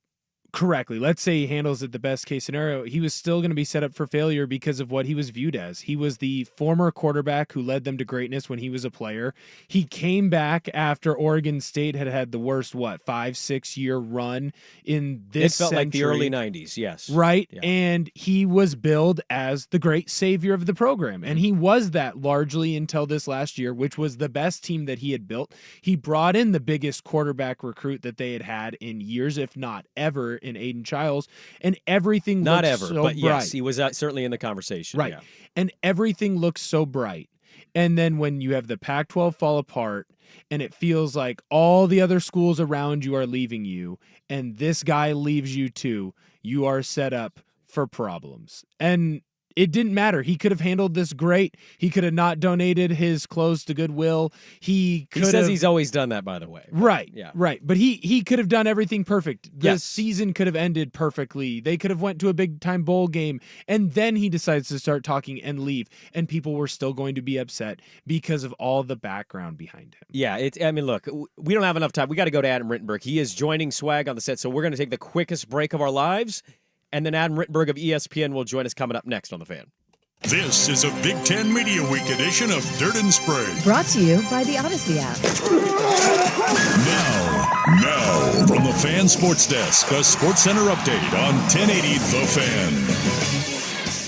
correctly, let's say he handles it the best case scenario, he was still going to be set up for failure because of what he was viewed as. He was the former quarterback who led them to greatness when he was a player. He came back after Oregon State had had the worst, 5-6 year run in this It felt like the century. early 90s, yes. Right? Yeah. And he was billed as the great savior of the program. And he was that largely until this last year, which was the best team that he had built. He brought in the biggest quarterback recruit that they had had in years, if not ever, in Aiden Childs. And everything Not looks ever, so but bright. yes, he was certainly in the conversation. Right. Yeah. And everything looks so bright. And then when you have the Pac-12 fall apart and it feels like all the other schools around you are leaving you and this guy leaves you too, you are set up for problems. And it didn't matter. He could have handled this great. He could have not donated his clothes to Goodwill. He says he's always done that, by the way. Right. Yeah. Right. But he could have done everything perfect. The Yes. season could have ended perfectly. They could have went to a big time bowl game. And then he decides to start talking and leave. And people were still going to be upset because of all the background behind him. Yeah, look, we don't have enough time. We got to go to Adam Rittenberg. He is joining Swag on the set, so we're going to take the quickest break of our lives, and then Adam Rittenberg of ESPN will join us coming up next on The Fan. This is a Big Ten Media Week edition of Dirt and Sprague. Brought to you by the Odyssey app. Now, from the Fan Sports Desk, a Sports Center update on 1080 The Fan.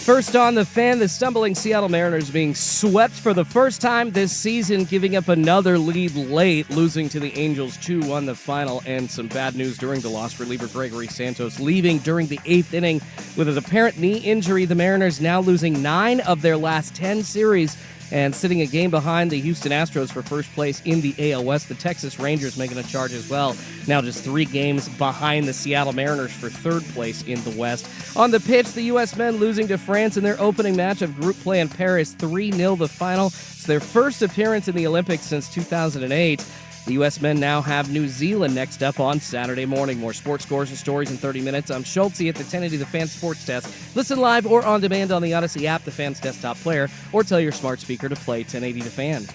First on The Fan, the stumbling Seattle Mariners being swept for the first time this season, giving up another lead late, losing to the Angels 2-1 the final, and some bad news during the loss. Reliever Gregory Santos leaving during the 8th inning with an apparent knee injury. The Mariners now losing 9 of their last 10 series and sitting a game behind the Houston Astros for first place in the AL West. The Texas Rangers making a charge as well, now just 3 games behind the Seattle Mariners for third place in the West. On the pitch, the U.S. men losing to France in their opening match of group play in Paris, 3-0 the final. It's their first appearance in the Olympics since 2008. The U.S. men now have New Zealand next up on Saturday morning. More sports scores and stories in 30 minutes. I'm Schultze at the 1080 The Fan Sports Desk. Listen live or on demand on the Odyssey app, the Fan's desktop player, or tell your smart speaker to play 1080 The Fan.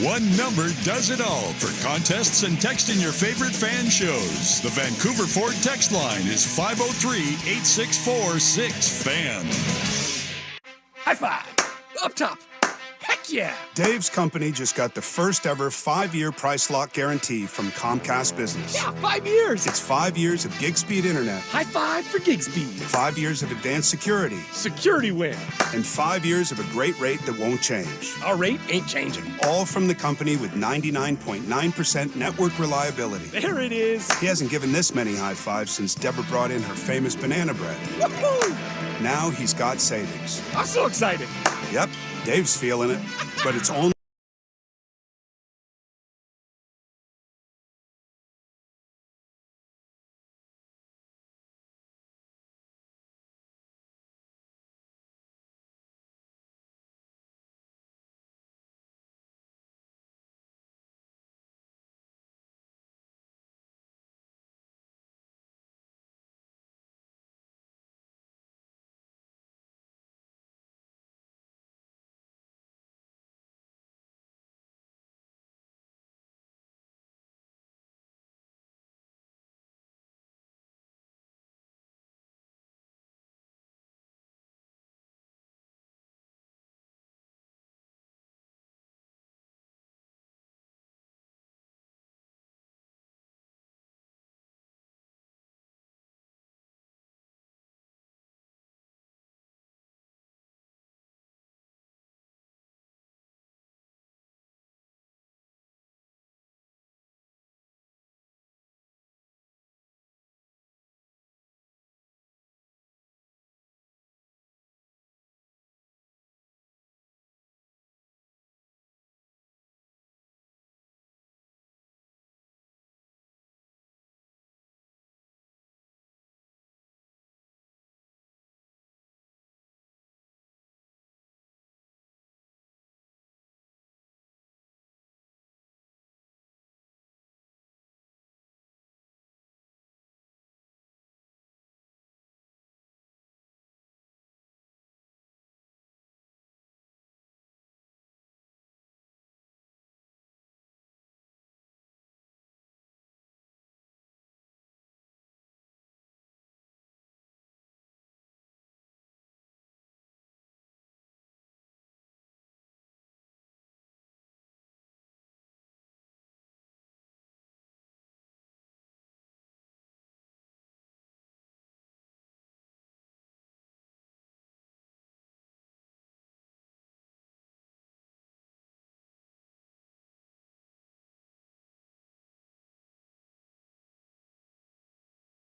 One number does it all for contests and texting your favorite fan shows. The Vancouver Ford text line is 503-864-6FAN. High five! Up top! Heck yeah! Dave's company just got the first ever 5-year price lock guarantee from Comcast Business. Yeah, 5 years! It's 5 years of gig speed internet. High five for gig speed. 5 years of advanced security. Security win. And 5 years of a great rate that won't change. Our rate ain't changing. All from the company with 99.9% network reliability. There it is. He hasn't given this many high fives since Deborah brought in her famous banana bread. Woohoo! Now he's got savings. I'm so excited. Yep, Dave's feeling it, but it's only...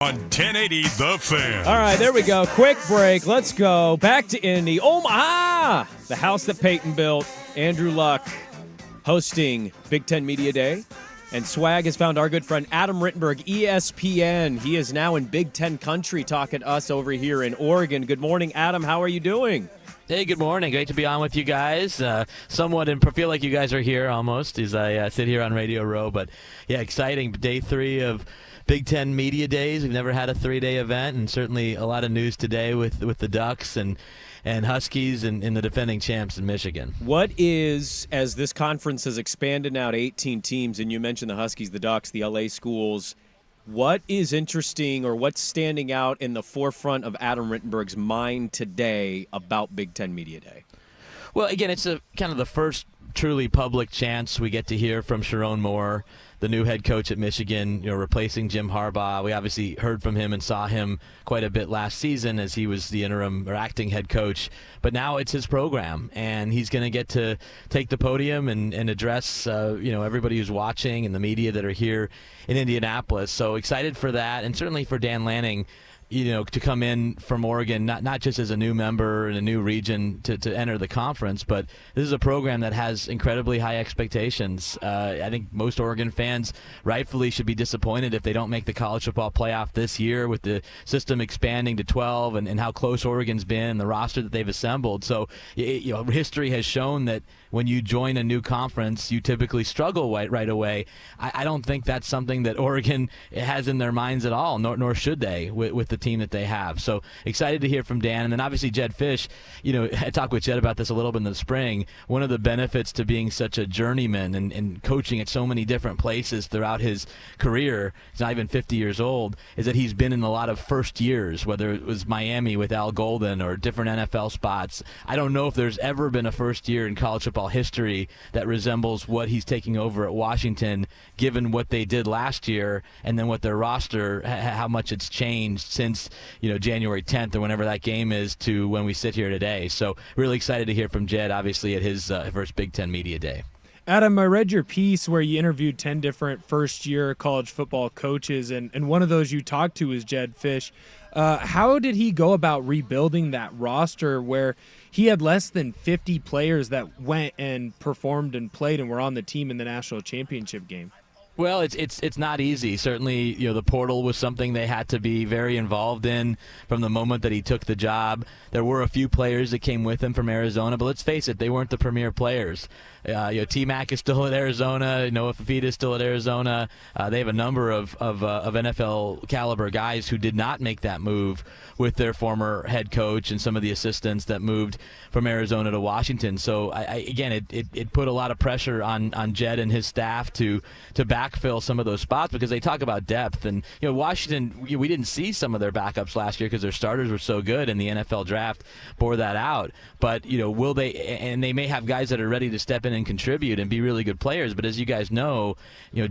On 1080 The Fan. All right, there we go. Quick break. Let's go back to Indy. Omaha, the house that Peyton built. Andrew Luck hosting Big Ten Media Day. And Swag has found our good friend Adam Rittenberg, ESPN. He is now in Big Ten country talking to us over here in Oregon. Good morning, Adam. How are you doing? Hey, good morning. Great to be on with you guys. Somewhat, and feel like you guys are here almost as I sit here on Radio Row. But, yeah, exciting. Day 3 of Big Ten Media Days. We've never had a 3-day event, and certainly a lot of news today with the Ducks and Huskies and the defending champs in Michigan. What is, as this conference has expanded now to 18 teams, and you mentioned the Huskies, the Ducks, the LA schools, what is interesting or what's standing out in the forefront of Adam Rittenberg's mind today about Big Ten Media Day? Well, again, it's kind of the first truly public chance we get to hear from Sharon Moore, the new head coach at Michigan, replacing Jim Harbaugh. We obviously heard from him and saw him quite a bit last season as he was the interim or acting head coach. But now it's his program, and he's going to get to take the podium and address everybody who's watching and the media that are here in Indianapolis. So excited for that, and certainly for Dan Lanning, to come in from Oregon, not just as a new member in a new region to enter the conference, but this is a program that has incredibly high expectations. I think most Oregon fans rightfully should be disappointed if they don't make the college football playoff this year with the system expanding to 12 and how close Oregon's been and the roster that they've assembled. So, history has shown that when you join a new conference, you typically struggle right away. I don't think that's something that Oregon has in their minds at all, nor should they with the team that they have. So excited to hear from Dan. And then obviously Jed Fish, I talked with Jed about this a little bit in the spring. One of the benefits to being such a journeyman and coaching at so many different places throughout his career, he's not even 50 years old, is that he's been in a lot of first years, whether it was Miami with Al Golden or different NFL spots. I don't know if there's ever been a first year in college football history that resembles what he's taking over at Washington, given what they did last year and then what their roster, how much it's changed since January 10th or whenever that game is to when we sit here today. So really excited to hear from Jed, obviously, at his first Big Ten Media Day. Adam, I read your piece where you interviewed 10 different first-year college football coaches, and one of those you talked to is Jed Fish. How did he go about rebuilding that roster where he had less than 50 players that went and performed and played and were on the team in the national championship game? Well, it's not easy. Certainly, the portal was something they had to be very involved in from the moment that he took the job. There were a few players that came with him from Arizona, but let's face it, they weren't the premier players. T-Mac is still at Arizona. Noah Fafita is still at Arizona. They have a number of NFL caliber guys who did not make that move with their former head coach and some of the assistants that moved from Arizona to Washington. So it put a lot of pressure on Jed and his staff to backfill some of those spots because they talk about depth. And Washington, we didn't see some of their backups last year because their starters were so good, and the NFL draft bore that out. But will they? And they may have guys that are ready to step in and contribute and be really good players. But as you guys know,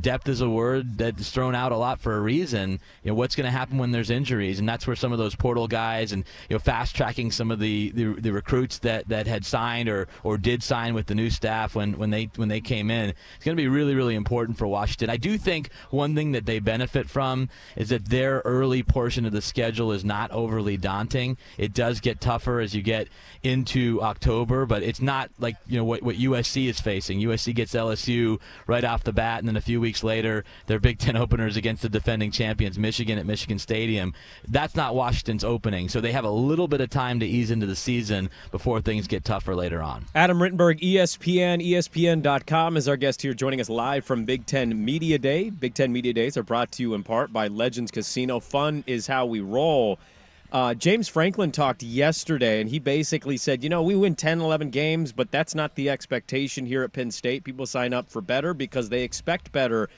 depth is a word that's thrown out a lot for a reason. What's going to happen when there's injuries, and that's where some of those portal guys and fast tracking some of the recruits that had signed or did sign with the new staff when they came in. It's going to be really, really important for Washington. I do think one thing that they benefit from is that their early portion of the schedule is not overly daunting. It does get tougher as you get into October, but it's not like what USC is facing. USC gets LSU right off the bat, and then a few weeks later, their Big Ten openers against the defending champions, Michigan at Michigan Stadium. That's not Washington's opening, so they have a little bit of time to ease into the season before things get tougher later on. Adam Rittenberg, ESPN, ESPN.com is our guest here, joining us live from Big Ten Media Day. Big Ten Media Days are brought to you in part by Legends Casino. Fun is how we roll. James Franklin talked yesterday, and he basically said, we win 10, 11 games, but that's not the expectation here at Penn State. People sign up for better because they expect better.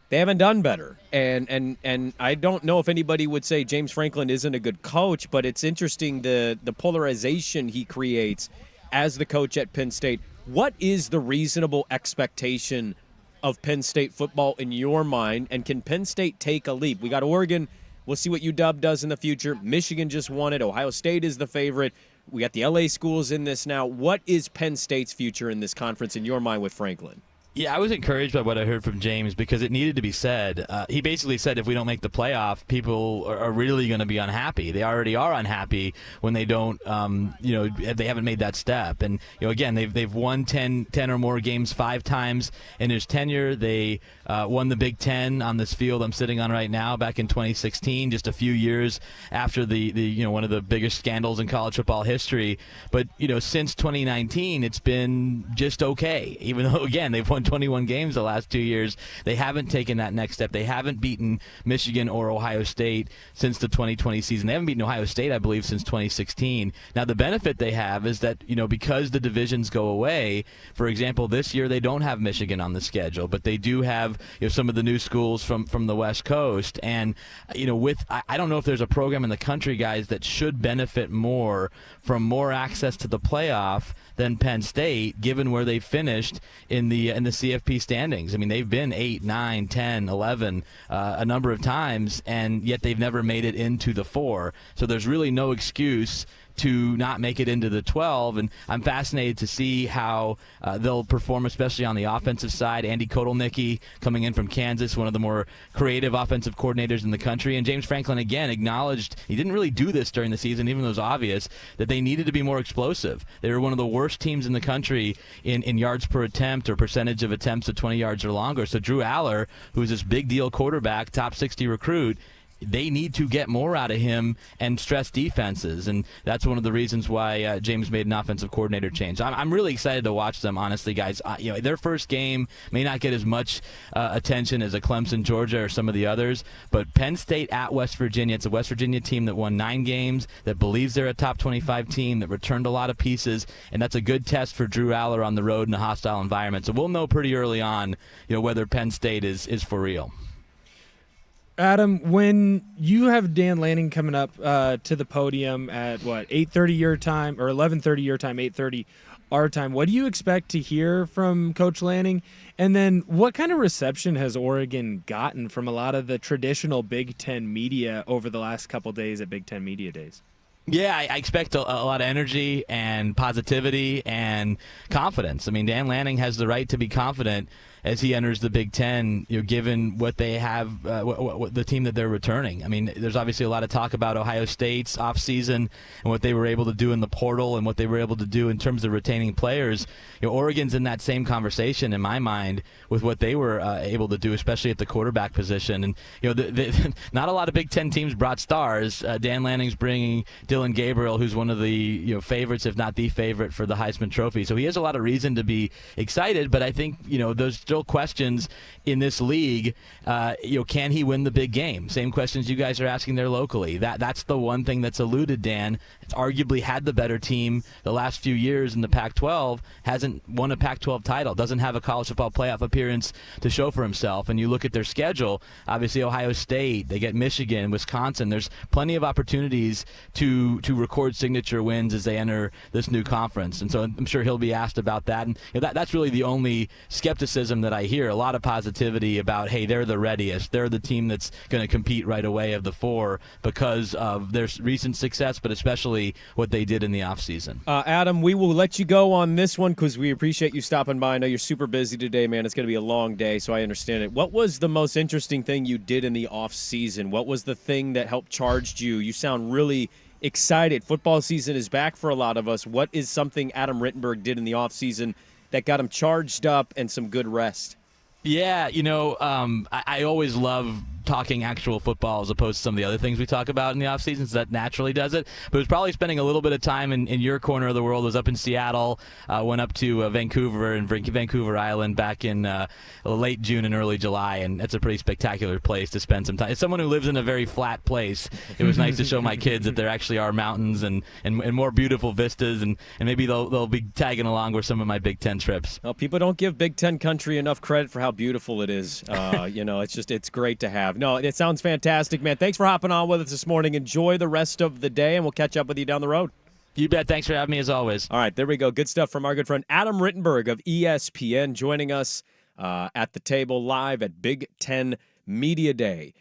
They haven't done better. And I don't know if anybody would say James Franklin isn't a good coach, but it's interesting the polarization he creates as the coach at Penn State. What is the reasonable expectation of Penn State football in your mind, and can Penn State take a leap? We got Oregon. We'll see what UW does in the future. Michigan just won it. Ohio State is the favorite. We got the LA schools in this now. What is Penn State's future in this conference in your mind with Franklin? Yeah, I was encouraged by what I heard from James because it needed to be said. He basically said if we don't make the playoff, people are really going to be unhappy. They already are unhappy when they don't, they haven't made that step. And, again, they've won 10 or more games 5 times in his tenure. They won the Big Ten on this field I'm sitting on right now back in 2016, just a few years after the one of the biggest scandals in college football history. But, since 2019, it's been just okay, even though, again, they've won won 21 games the last 2 years. They haven't taken that next step. They haven't beaten Michigan or Ohio State since the 2020 season. They haven't beaten Ohio State, I believe, since 2016. Now, the benefit they have is that, because the divisions go away, for example, this year they don't have Michigan on the schedule, but they do have some of the new schools from the West Coast. And, I don't know if there's a program in the country, guys, that should benefit more from more access to the playoff than Penn State, given where they finished in the CFP standings. I mean, they've been 8, 9, 10, 11 a number of times, and yet they've never made it into the 4. So there's really no excuse to not make it into the 12, and I'm fascinated to see how they'll perform, especially on the offensive side. Andy Kotelnicki coming in from Kansas, one of the more creative offensive coordinators in the country, and James Franklin again acknowledged he didn't really do this during the season, even though it was obvious, that they needed to be more explosive. They were one of the worst teams in the country in yards per attempt or percentage of attempts at 20 yards or longer. So Drew Aller, who's this big deal quarterback, top 60 recruit, they need to get more out of him and stress defenses, and that's one of the reasons why James made an offensive coordinator change. I'm really excited to watch them, honestly, guys. Their first game may not get as much attention as a Clemson, Georgia, or some of the others, but Penn State at West Virginia, it's a West Virginia team that won 9 games, that believes they're a top 25 team, that returned a lot of pieces, and that's a good test for Drew Aller on the road in a hostile environment. So we'll know pretty early on, whether Penn State is for real. Adam, when you have Dan Lanning coming up to the podium at 8:30 your time or 11:30 your time, 8:30 our time, what do you expect to hear from Coach Lanning? And then what kind of reception has Oregon gotten from a lot of the traditional Big Ten media over the last couple days at Big Ten Media Days? Yeah, I expect a lot of energy and positivity and confidence. I mean, Dan Lanning has the right to be confident as he enters the Big Ten, given what they have, what the team that they're returning. I mean, there's obviously a lot of talk about Ohio State's offseason and what they were able to do in the portal and what they were able to do in terms of retaining players. Oregon's in that same conversation, in my mind, with what they were able to do, especially at the quarterback position. And, not a lot of Big Ten teams brought stars. Dan Lanning's bringing Dylan Gabriel, who's one of the favorites, if not the favorite, for the Heisman Trophy. So he has a lot of reason to be excited, but I think, those still questions in this league. Can he win the big game? Same questions you guys are asking there locally. That's the one thing that's eluded Dan. It's arguably had the better team the last few years in the Pac-12, hasn't won a Pac-12 title, doesn't have a college football playoff appearance to show for himself. And you look at their schedule, obviously Ohio State, they get Michigan, Wisconsin. There's plenty of opportunities to record signature wins as they enter this new conference. And so I'm sure he'll be asked about that. And that's really the only skepticism that I hear. A lot of positivity about, hey, they're the readiest. They're the team that's going to compete right away of the 4 because of their recent success, but especially what they did in the offseason. Adam, we will let you go on this one because we appreciate you stopping by. I know you're super busy today, man. It's going to be a long day, so I understand it. What was the most interesting thing you did in the offseason? What was the thing that helped charge you? You sound really excited. Football season is back for a lot of us. What is something Adam Rittenberg did in the offseason that got him charged up and some good rest? Yeah, I always love talking actual football as opposed to some of the other things we talk about in the offseason, so that naturally does it. But it was probably spending a little bit of time in your corner of the world. I was up in Seattle, went up to Vancouver and Vancouver Island back in late June and early July, and it's a pretty spectacular place to spend some time. As someone who lives in a very flat place, it was nice to show my kids that there actually are mountains and more beautiful vistas, and maybe they'll be tagging along with some of my Big Ten trips. Well, people don't give Big Ten country enough credit for how beautiful it is. It's great to have. No, it sounds fantastic, man. Thanks for hopping on with us this morning. Enjoy the rest of the day, and we'll catch up with you down the road. You bet. Thanks for having me, as always. All right, there we go. Good stuff from our good friend Adam Rittenberg of ESPN joining us at the table live at Big Ten Media Day.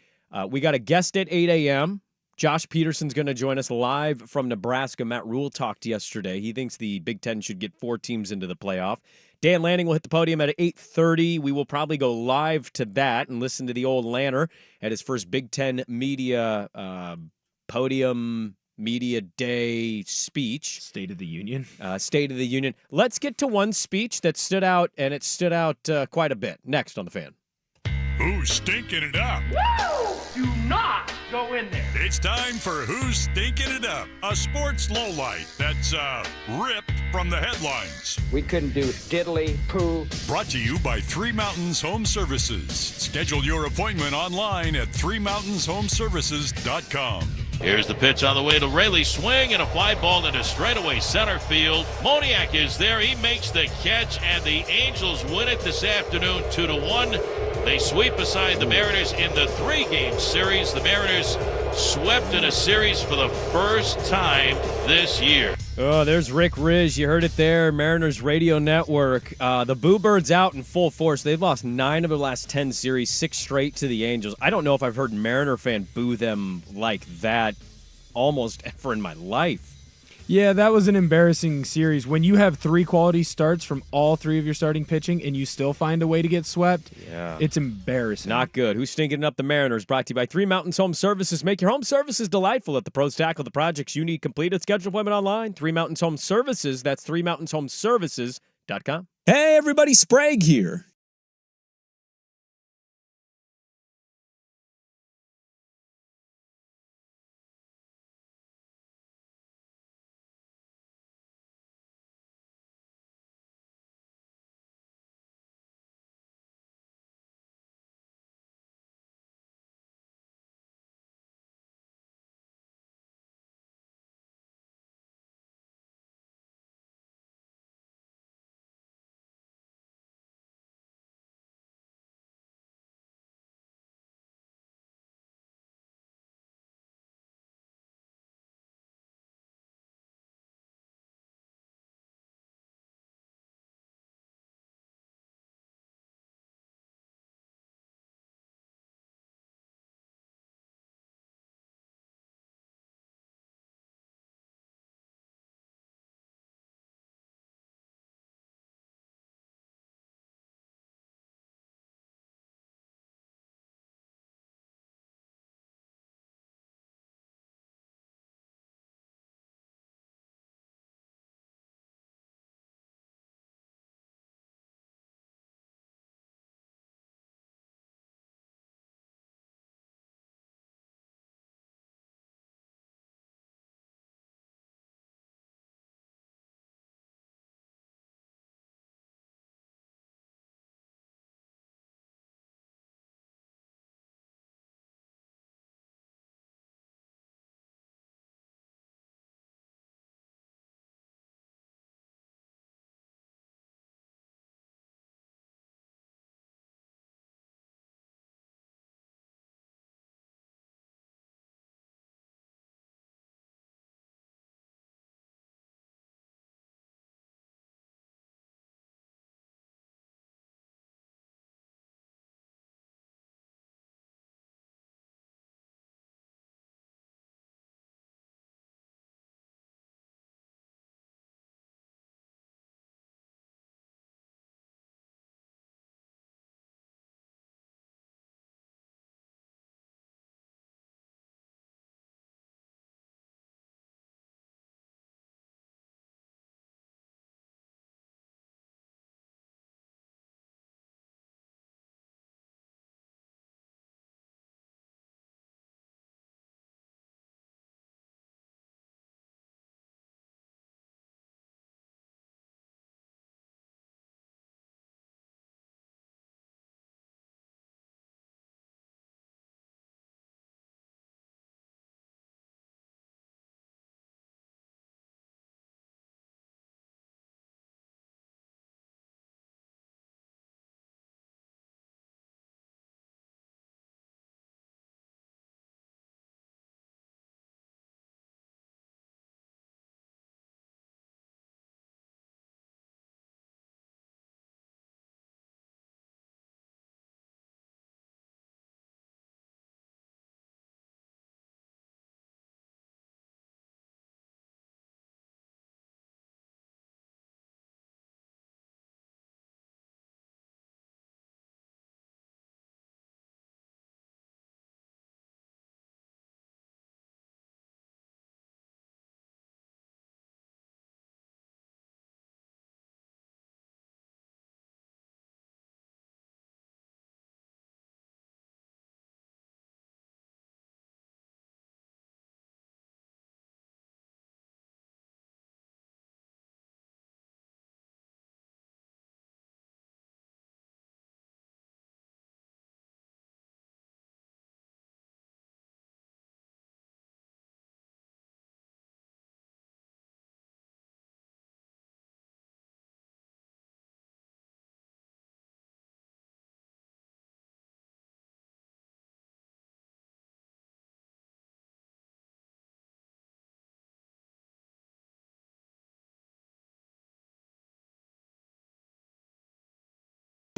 We got a guest at 8 a.m. Josh Peterson's going to join us live from Nebraska. Matt Rule talked yesterday. He thinks the Big Ten should get 4 teams into the playoff. Dan Lanning will hit the podium at 8:30. We will probably go live to that and listen to the old Lanner at his first Big Ten media podium media day speech. State of the Union. State of the Union. Let's get to one speech that stood out, and it stood out quite a bit. Next on The Fan. Who's stinking it up? Do not go in there. It's time for Who's Stinking It Up, a sports lowlight that's ripped from the headlines. We couldn't do diddly poo. Brought to you by Three Mountains Home Services. Schedule your appointment online at threemountainshomservices.com. Here's the pitch on the way to Rayleigh. Swing and a fly ball into straightaway center field. Moniak is there. He makes the catch, and the Angels win it this afternoon 2-1. They sweep aside the Mariners in the 3-game series. The Mariners swept in a series for the first time this year. Oh, there's Rick Riz. You heard it there. Mariners Radio Network. The Boo Birds out in full force. They've lost 9 of their last 10 series, 6 straight to the Angels. I don't know if I've heard Mariner fan boo them like that almost ever in my life. Yeah, that was an embarrassing series. When you have 3 quality starts from all 3 of your starting pitching and you still find a way to get swept, it's embarrassing. Not good. Who's stinking it up? The Mariners, brought to you by Three Mountains Home Services. Make your home services delightful. Let the pros tackle the projects you need completed. Schedule appointment online. Three Mountains Home Services. That's threemountainshomservices.com. Hey, everybody, Sprague here.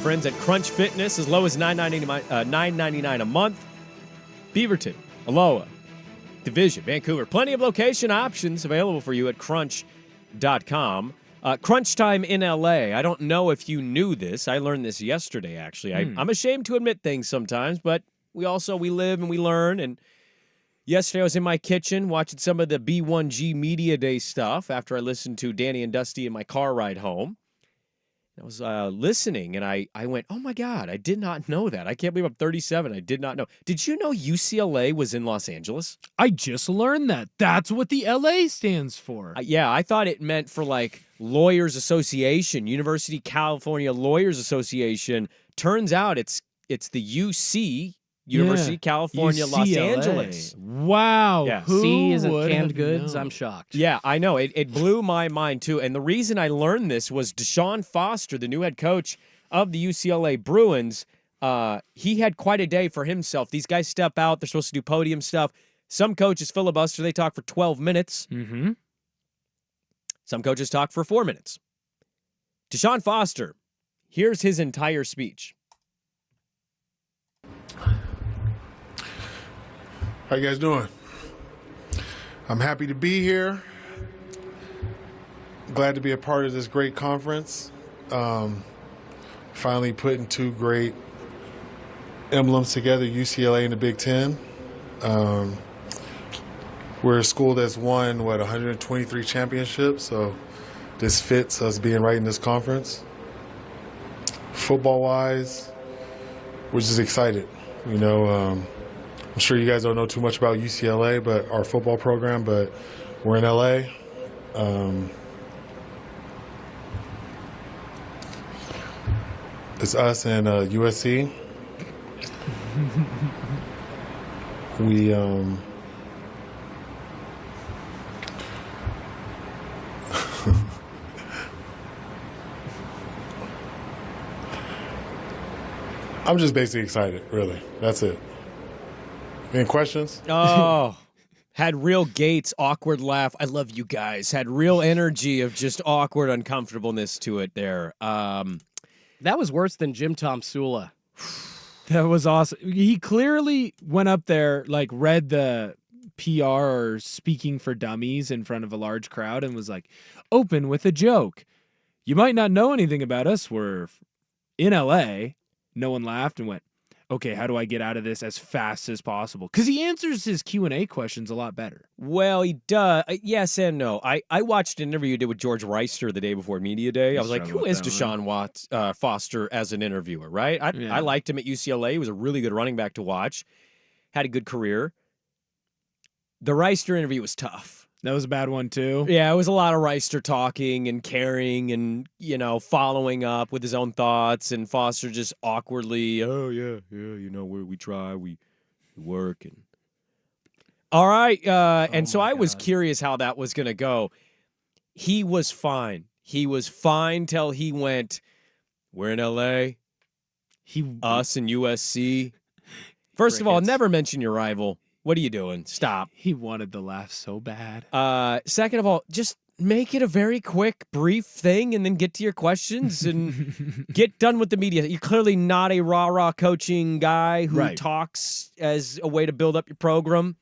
friends at Crunch Fitness, as low as $9.99 a month. Beaverton, Aloha, Division, Vancouver. Plenty of location options available for you at crunch.com. Crunch time in LA. I don't know if you knew this. I learned this yesterday, actually. I'm ashamed to admit things sometimes, but we live and we learn. And yesterday I was in my kitchen watching some of the B1G Media Day stuff after I listened to Danny and Dusty in my car ride home. I was listening, and I went, oh, my God, I did not know that. I can't believe I'm 37. I did not know. Did you know UCLA was in Los Angeles? I just learned that. That's what the LA stands for. Yeah, I thought it meant for, like, Lawyers Association, University California Lawyers Association. Turns out it's the UC, University California, UCLA. Los Angeles. Wow. Yeah. C isn't would canned have goods. known? I'm shocked. Yeah, I know. It blew my mind, too. And the reason I learned this was Deshaun Foster, the new head coach of the UCLA Bruins. He had quite a day for himself. These guys step out. They're supposed to do podium stuff. Some coaches filibuster. They talk for 12 minutes. Mm-hmm. Some coaches talk for 4 minutes. Deshaun Foster, here's his entire speech. How you guys doing? I'm happy to be here. Glad to be a part of this great conference. Finally putting two great emblems together, UCLA and the Big Ten. We're a school that's won, 123 championships, so this fits us being right in this conference. Football-wise, we're just excited. You know, I'm sure you guys don't know too much about UCLA, but our football program, but we're in LA. It's us and USC. We I'm just basically excited, really. That's it. Any questions? Oh, had real Gates awkward laugh. I love you guys. Had real energy of just awkward uncomfortableness to it there. That was worse than Jim Tom Sula. That was awesome. He clearly went up there, like read the PR or speaking for dummies in front of a large crowd and was like, open with a joke. You might not know anything about us. We're in LA. No one laughed and went, okay, how do I get out of this as fast as possible? Because he answers his Q&A questions a lot better. Well, he does. Yes and no. I watched an interview you did with George Reister the day before Media Day. I was like, who is Deshaun Foster as an interviewer, right? I liked him at UCLA. He was a really good running back to watch. Had a good career. The Reister interview was tough. That was a bad one, too. Yeah, it was a lot of Reister talking and caring and, following up with his own thoughts, and Foster just awkwardly, oh, yeah, we try, we work. And all right, so I was curious how that was going to go. He was fine. He was fine till he went, we're in L.A., us and USC. First of all, never mention your rival. What are you doing? Stop. He wanted the laugh so bad. Second of all, just make it a very quick, brief thing and then get to your questions and get done with the media. You're clearly not a rah-rah coaching guy who talks as a way to build up your program.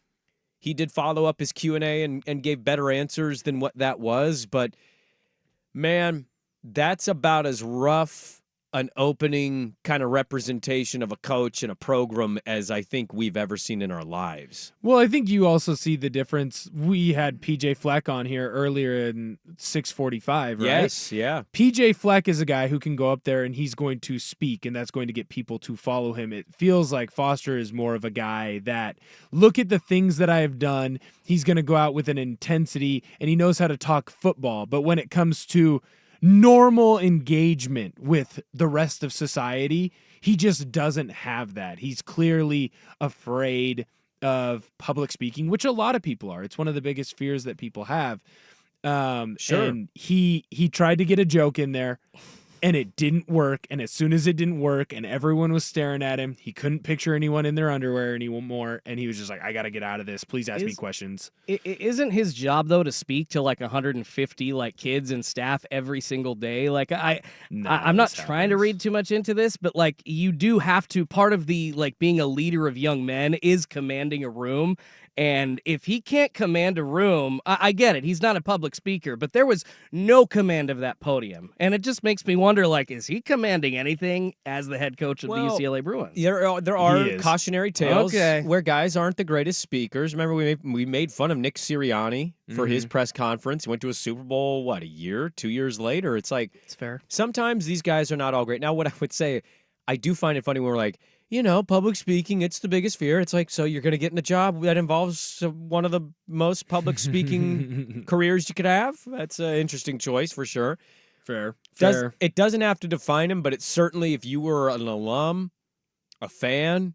He did follow up his Q&A and gave better answers than what that was. But, man, that's about as rough an opening kind of representation of a coach and a program as I think we've ever seen in our lives. Well, I think you also see the difference. We had PJ Fleck on here earlier in 645, right? Yes, yeah. PJ Fleck is a guy who can go up there and he's going to speak, and that's going to get people to follow him. It feels like Foster is more of a guy that, look at the things that I have done. He's going to go out with an intensity, and he knows how to talk football. But when it comes to normal engagement with the rest of society, he just doesn't have that. He's clearly afraid of public speaking, which a lot of people are. It's one of the biggest fears that people have. Sure. And he tried to get a joke in there, and it didn't work. And as soon as it didn't work and everyone was staring at him, he couldn't picture anyone in their underwear anymore. And he was just like, I got to get out of this. Please ask me questions. Isn't his job though to speak to like 150 like kids and staff every single day? Like I'm not trying to read too much into this, but like you do have to. Part of the like being a leader of young men is commanding a room. And if he can't command a room, I get it. He's not a public speaker, but there was no command of that podium. And it just makes me wonder, like, is he commanding anything as the head coach of the UCLA Bruins? There are cautionary tales where guys aren't the greatest speakers. Remember, we made fun of Nick Sirianni for his press conference. He went to a Super Bowl, 2 years later? It's like, it's fair. Sometimes these guys are not all great. Now, what I would say, I do find it funny when we're like, public speaking, it's the biggest fear. It's like, so you're going to get in a job that involves one of the most public speaking careers you could have? That's an interesting choice for sure. Fair. It doesn't have to define him, but it's certainly, if you were an alum, a fan,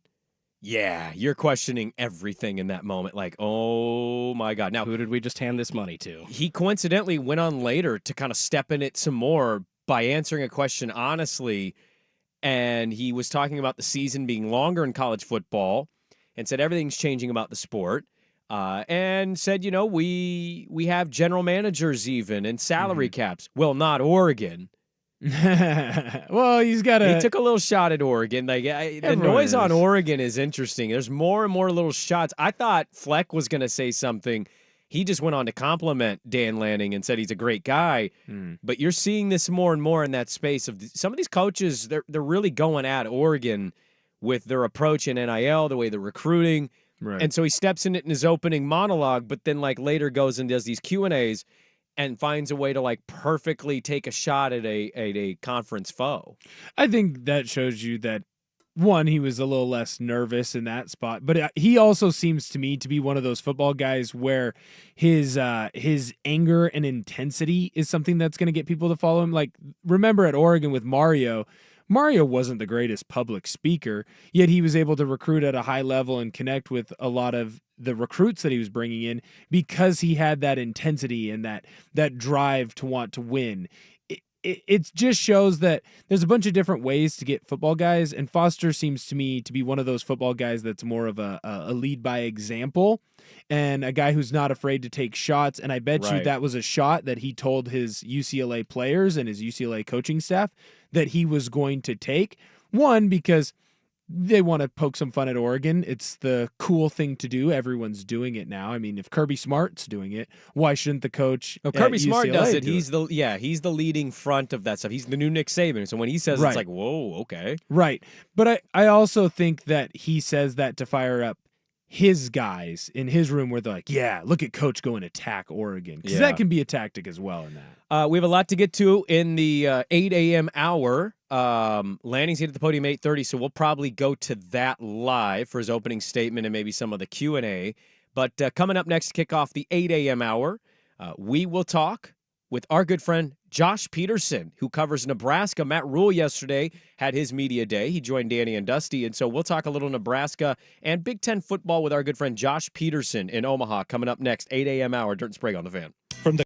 yeah, you're questioning everything in that moment. Like, oh my God. Now, who did we just hand this money to? He coincidentally went on later to kind of step in it some more by answering a question honestly. And he was talking about the season being longer in college football and said everything's changing about the sport. And said, we have general managers even and salary caps. Well, not Oregon. Well, he's got He took a little shot at Oregon. Like the noise on Oregon is interesting. There's more and more little shots. I thought Fleck was going to say something. He just went on to compliment Dan Lanning and said he's a great guy. But you're seeing this more and more in that space of some of these coaches. They're really going at Oregon with their approach in NIL, the way they're recruiting. Right. And so he steps in it in his opening monologue, but then like later goes and does these Q&As and finds a way to like perfectly take a shot at a conference foe. I think that shows you that, one, he was a little less nervous in that spot, but he also seems to me to be one of those football guys where his anger and intensity is something that's going to get people to follow him. Like, remember at Oregon with Mario wasn't the greatest public speaker, yet he was able to recruit at a high level and connect with a lot of the recruits that he was bringing in because he had that intensity and that drive to want to win. It just shows that there's a bunch of different ways to get football guys, and Foster seems to me to be one of those football guys that's more of a lead by example and a guy who's not afraid to take shots. And I bet you that was a shot that he told his UCLA players and his UCLA coaching staff that he was going to take. One, because they want to poke some fun at Oregon. It's the cool thing to do. Everyone's doing it now. I mean, if Kirby Smart's doing it, why shouldn't the coach? Kirby Smart UCLA does it. do He's the leading front of that stuff. He's the new Nick Saban. So when he says it's like, whoa, okay. Right. But I also think that he says that to fire up his guys in his room where they're like, yeah, look at coach go and attack Oregon. Because that can be a tactic as well in that. We have a lot to get to in the 8 a.m. hour. Lanning's here at the podium 8:30, so we'll probably go to that live for his opening statement and maybe some of the Q&A. But coming up next to kick off the 8 a.m. hour, we will talk with our good friend Josh Peterson, who covers Nebraska. Matt Rule yesterday had his media day. He joined Danny and Dusty, and so we'll talk a little Nebraska and Big Ten football with our good friend Josh Peterson in Omaha coming up next, 8 a.m. hour. Dirt and Sprague on the Fan. From the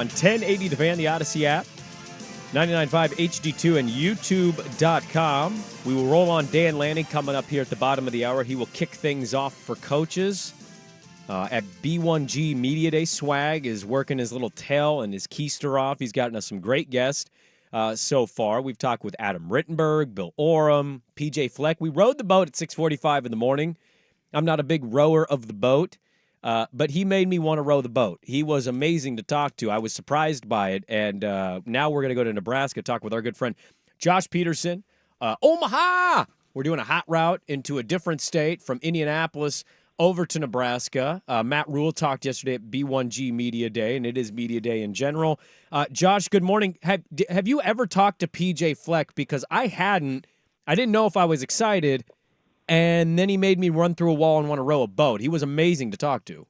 On 1080 The Fan, the Odyssey app, 99.5 HD2, and YouTube.com. We will roll on Dan Lanning coming up here at the bottom of the hour. He will kick things off for coaches. At B1G Media Day, Swag is working his little tail and his keister off. He's gotten us some great guests so far. We've talked with Adam Rittenberg, Bill Oram, PJ Fleck. We rode the boat at 6:45 in the morning. I'm not a big rower of the boat, but he made me want to row the boat. He was amazing to talk to. I was surprised by it, and now we're going to go to Nebraska, talk with our good friend Josh Peterson. Omaha! We're doing a hot route into a different state from Indianapolis over to Nebraska. Matt Rule talked yesterday at B1G Media Day, and it is Media Day in general. Josh, good morning. Have you ever talked to PJ Fleck? Because I hadn't. I didn't know if I was excited, and then he made me run through a wall and want to row a boat. He was amazing to talk to.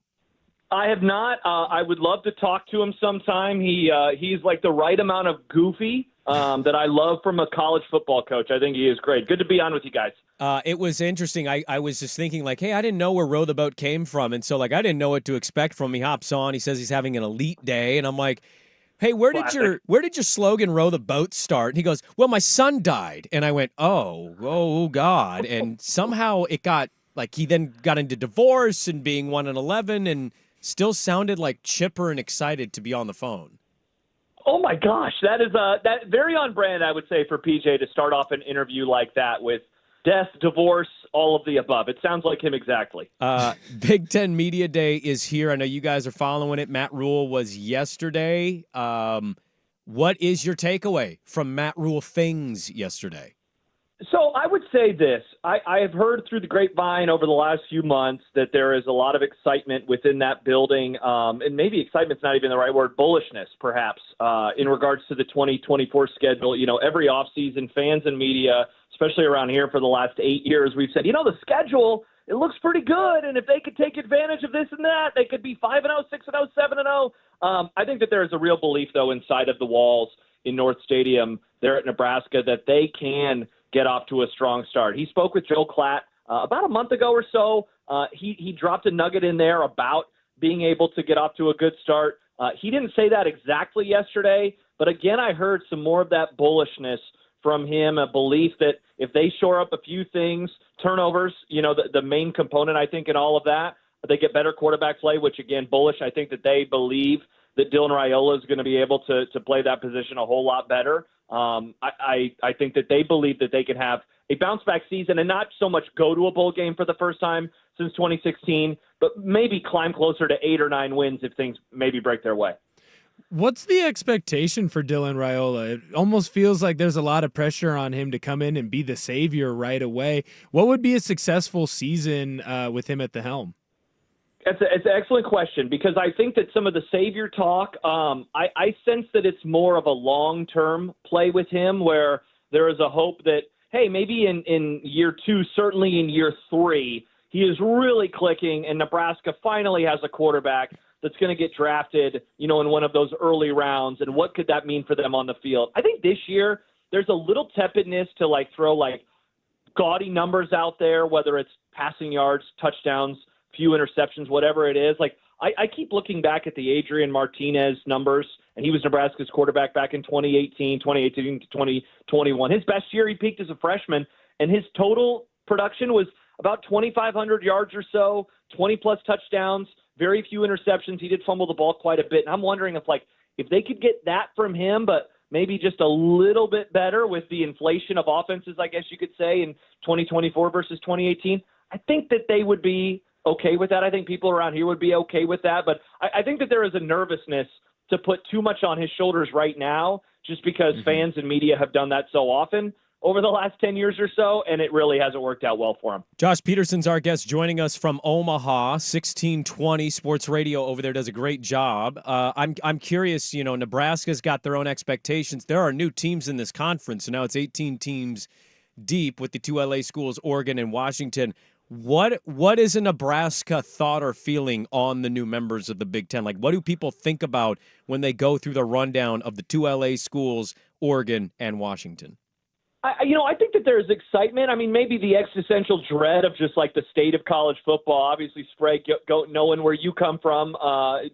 I have not. I would love to talk to him sometime. He's like the right amount of goofy that I love from a college football coach. I think he is great. Good to be on with you guys. It was interesting. I was just thinking, like, hey, I didn't know where Row the Boat came from. And so, like, I didn't know what to expect from him. He hops on. He says he's having an elite day. And I'm like, hey, where did your slogan Row the Boat start? And he goes, well, my son died. And I went, oh, God. And somehow it got, like, he then got into divorce and being 1 and 11 and still sounded like chipper and excited to be on the phone. Oh, my gosh. That is that very on brand, I would say, for PJ to start off an interview like that with death, divorce, all of the above. It sounds like him exactly. Big Ten Media Day is here. I know you guys are following it. Matt Rule was yesterday. What is your takeaway from Matt Rule things yesterday? So I would say this. I have heard through the grapevine over the last few months that there is a lot of excitement within that building, and maybe excitement's not even the right word, bullishness perhaps, in regards to the 2024 schedule. You know, every offseason, fans and media, especially around here for the last 8 years, we've said, the schedule, it looks pretty good, and if they could take advantage of this and that, they could be 5-0, 6-0, 7-0. I think that there is a real belief, though, inside of the walls in North Stadium there at Nebraska that they can get off to a strong start. He spoke with Joe Klatt about a month ago or so. He dropped a nugget in there about being able to get off to a good start. He didn't say that exactly yesterday, but again, I heard some more of that bullishness from him, a belief that if they shore up a few things, turnovers, the main component, I think, in all of that, they get better quarterback play, which, again, bullish. I think that they believe that Dylan Raiola is going to be able to play that position a whole lot better. I think that they believe that they can have a bounce-back season and not so much go to a bowl game for the first time since 2016, but maybe climb closer to 8 or 9 wins if things maybe break their way. What's the expectation for Dylan Raiola? It almost feels like there's a lot of pressure on him to come in and be the savior right away. What would be a successful season with him at the helm? It's an excellent question because I think that some of the savior talk, I sense that it's more of a long-term play with him where there is a hope that, hey, maybe in year 2, certainly in year 3, he is really clicking and Nebraska finally has a quarterback that's going to get drafted, in one of those early rounds. And what could that mean for them on the field? I think this year there's a little tepidness to throw gaudy numbers out there, whether it's passing yards, touchdowns, few interceptions, whatever it is. I keep looking back at the Adrian Martinez numbers, and he was Nebraska's quarterback back in 2018 to 2021. His best year, he peaked as a freshman, and his total production was about 2,500 yards or so, 20-plus touchdowns, very few interceptions. He did fumble the ball quite a bit, and I'm wondering if they could get that from him, but maybe just a little bit better with the inflation of offenses, I guess you could say, in 2024 versus 2018. I think that they would be okay with that. I think people around here would be okay with that. But I think that there is a nervousness to put too much on his shoulders right now just because fans and media have done that so often over the last 10 years or so, and it really hasn't worked out well for him. Josh Peterson's our guest, joining us from Omaha. 1620 Sports Radio over there does a great job. I'm curious, Nebraska's got their own expectations. There are new teams in this conference, so now it's 18 teams deep with the 2 LA schools, Oregon and Washington. What is a Nebraska thought or feeling on the new members of the Big Ten? What do people think about when they go through the rundown of the 2 LA schools, Oregon and Washington? I think that there's excitement. I mean, maybe the existential dread of just like the state of college football. Obviously, Sprague, knowing where you come from,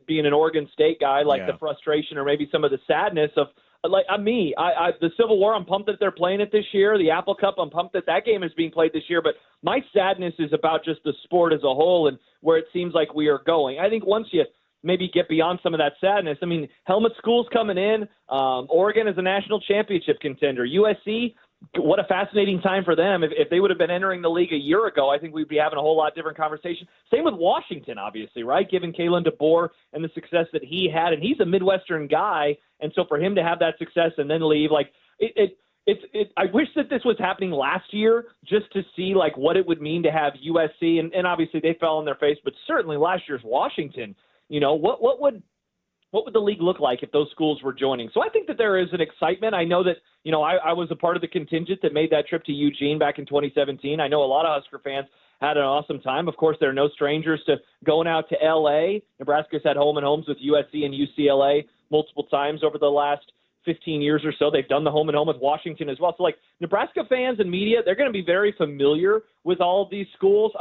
being an Oregon State guy, like the frustration or maybe some of the sadness of like the Civil War. I'm pumped that they're playing it this year. The Apple Cup, I'm pumped that game is being played this year. But my sadness is about just the sport as a whole and where it seems like we are going. I think once you maybe get beyond some of that sadness. I mean, Helmet School's coming in. Oregon is a national championship contender. USC, what a fascinating time for them. If they would have been entering the league a year ago, I think we'd be having a whole lot different conversation. Same with Washington, obviously, right? Given Kalen DeBoer and the success that he had, and he's a Midwestern guy, and so for him to have that success and then leave, like I wish that this was happening last year just to see like what it would mean to have USC, and obviously they fell on their face, but certainly last year's Washington. What would the league look like if those schools were joining? So I think that there is an excitement. I know that, I was a part of the contingent that made that trip to Eugene back in 2017. I know a lot of Husker fans had an awesome time. Of course, they're no strangers to going out to L.A. Nebraska's had home and homes with USC and UCLA multiple times over the last 15 years or so. They've done the home and home with Washington as well. So, like, Nebraska fans and media, they're going to be very familiar with all of these schools.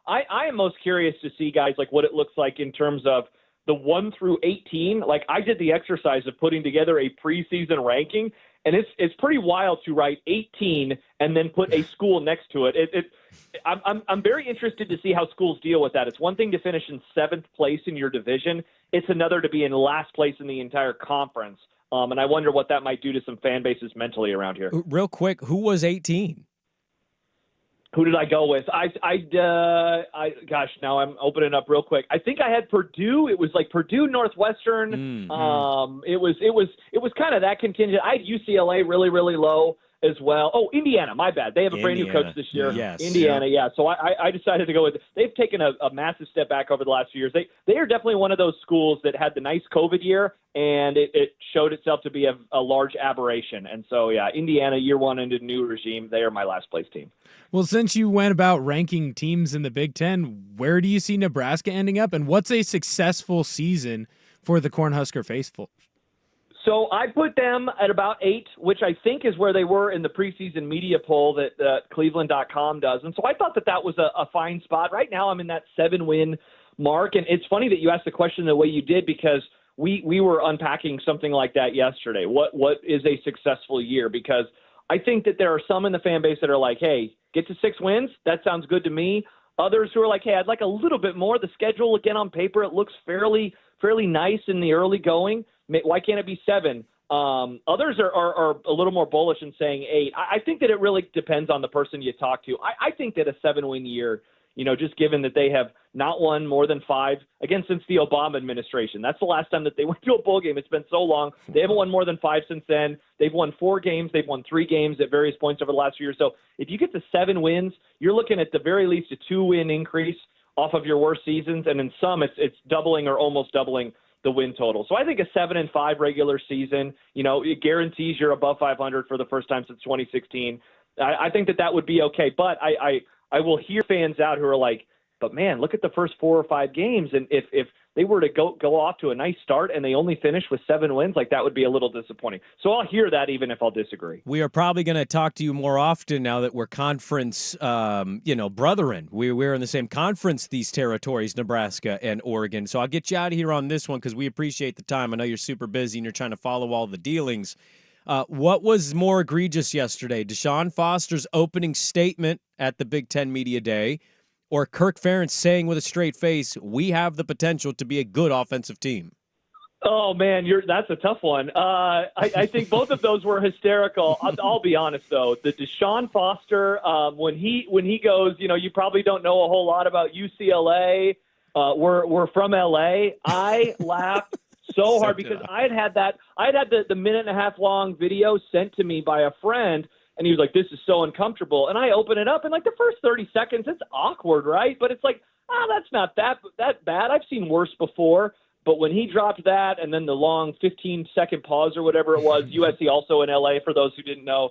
I am most curious to see, guys, like what it looks like in terms of the 1 through 18. Like, I did the exercise of putting together a preseason ranking, and it's pretty wild to write 18 and then put a school next to it. I'm very interested to see how schools deal with that. It's one thing to finish in 7th place in your division. It's another to be in last place in the entire conference. And I wonder what that might do to some fan bases mentally around here. Real quick, who was 18? Who did I go with? Gosh, now I'm opening up real quick. I think I had Purdue. It was like Purdue, Northwestern. It was kind of that contingent. I had UCLA really, really low as well. Oh, Indiana, my bad. They have a brand new coach this year. Yes. Indiana, yeah. So I decided to go with. They've taken a massive step back over the last few years. They are definitely one of those schools that had the nice COVID year, and it showed itself to be a large aberration. And so, yeah, Indiana, year one into new regime, they are my last place team. Well, since you went about ranking teams in the Big Ten, where do you see Nebraska ending up, and what's a successful season for the Cornhusker faithful? So I put them at about 8, which I think is where they were in the preseason media poll that Cleveland.com does. And so I thought that was a fine spot. Right now I'm in that 7-win mark. And it's funny that you asked the question the way you did, because we were unpacking something like that yesterday. What is a successful year? Because I think that there are some in the fan base that are like, hey, get to 6 wins. That sounds good to me. Others who are like, hey, I'd like a little bit more. The schedule, again, on paper, it looks fairly nice in the early going. Why can't it be 7? Others are a little more bullish and saying 8. I think that it really depends on the person you talk to. I think that a 7-win year, just given that they have not won more than 5, again, since the Obama administration. That's the last time that they went to a bowl game. It's been so long. They haven't won more than 5 since then. They've won 4 games. They've won 3 games at various points over the last few years. So if you get to 7 wins, you're looking at the very least a 2-win increase off of your worst seasons. And in some, it's doubling or almost doubling the win total. So I think a 7-5 regular season, it guarantees you're above 500 for the first time since 2016. I think that would be okay. But I will hear fans out who are like, but man, look at the first 4 or 5 games. And if they were to go off to a nice start and they only finish with 7 wins, like that would be a little disappointing. So I'll hear that even if I'll disagree. We are probably going to talk to you more often now that we're conference, brethren. We're in the same conference, these territories, Nebraska and Oregon. So I'll get you out of here on this one because we appreciate the time. I know you're super busy and you're trying to follow all the dealings. What was more egregious yesterday? Deshaun Foster's opening statement at the Big Ten Media Day, or Kirk Ferentz saying with a straight face, we have the potential to be a good offensive team? Oh, man, that's a tough one. I think both of those were hysterical. I'll be honest, though. The Deshaun Foster, when he goes, you probably don't know a whole lot about UCLA. We're from L.A. I laughed so hard because I'd had the minute and a half long video sent to me by a friend. And he was like, this is so uncomfortable. And I open it up, and like the first 30 seconds, it's awkward, right? But it's like, that's not that bad. I've seen worse before. But when he dropped that and then the long 15-second pause or whatever it was, USC also in L.A., for those who didn't know,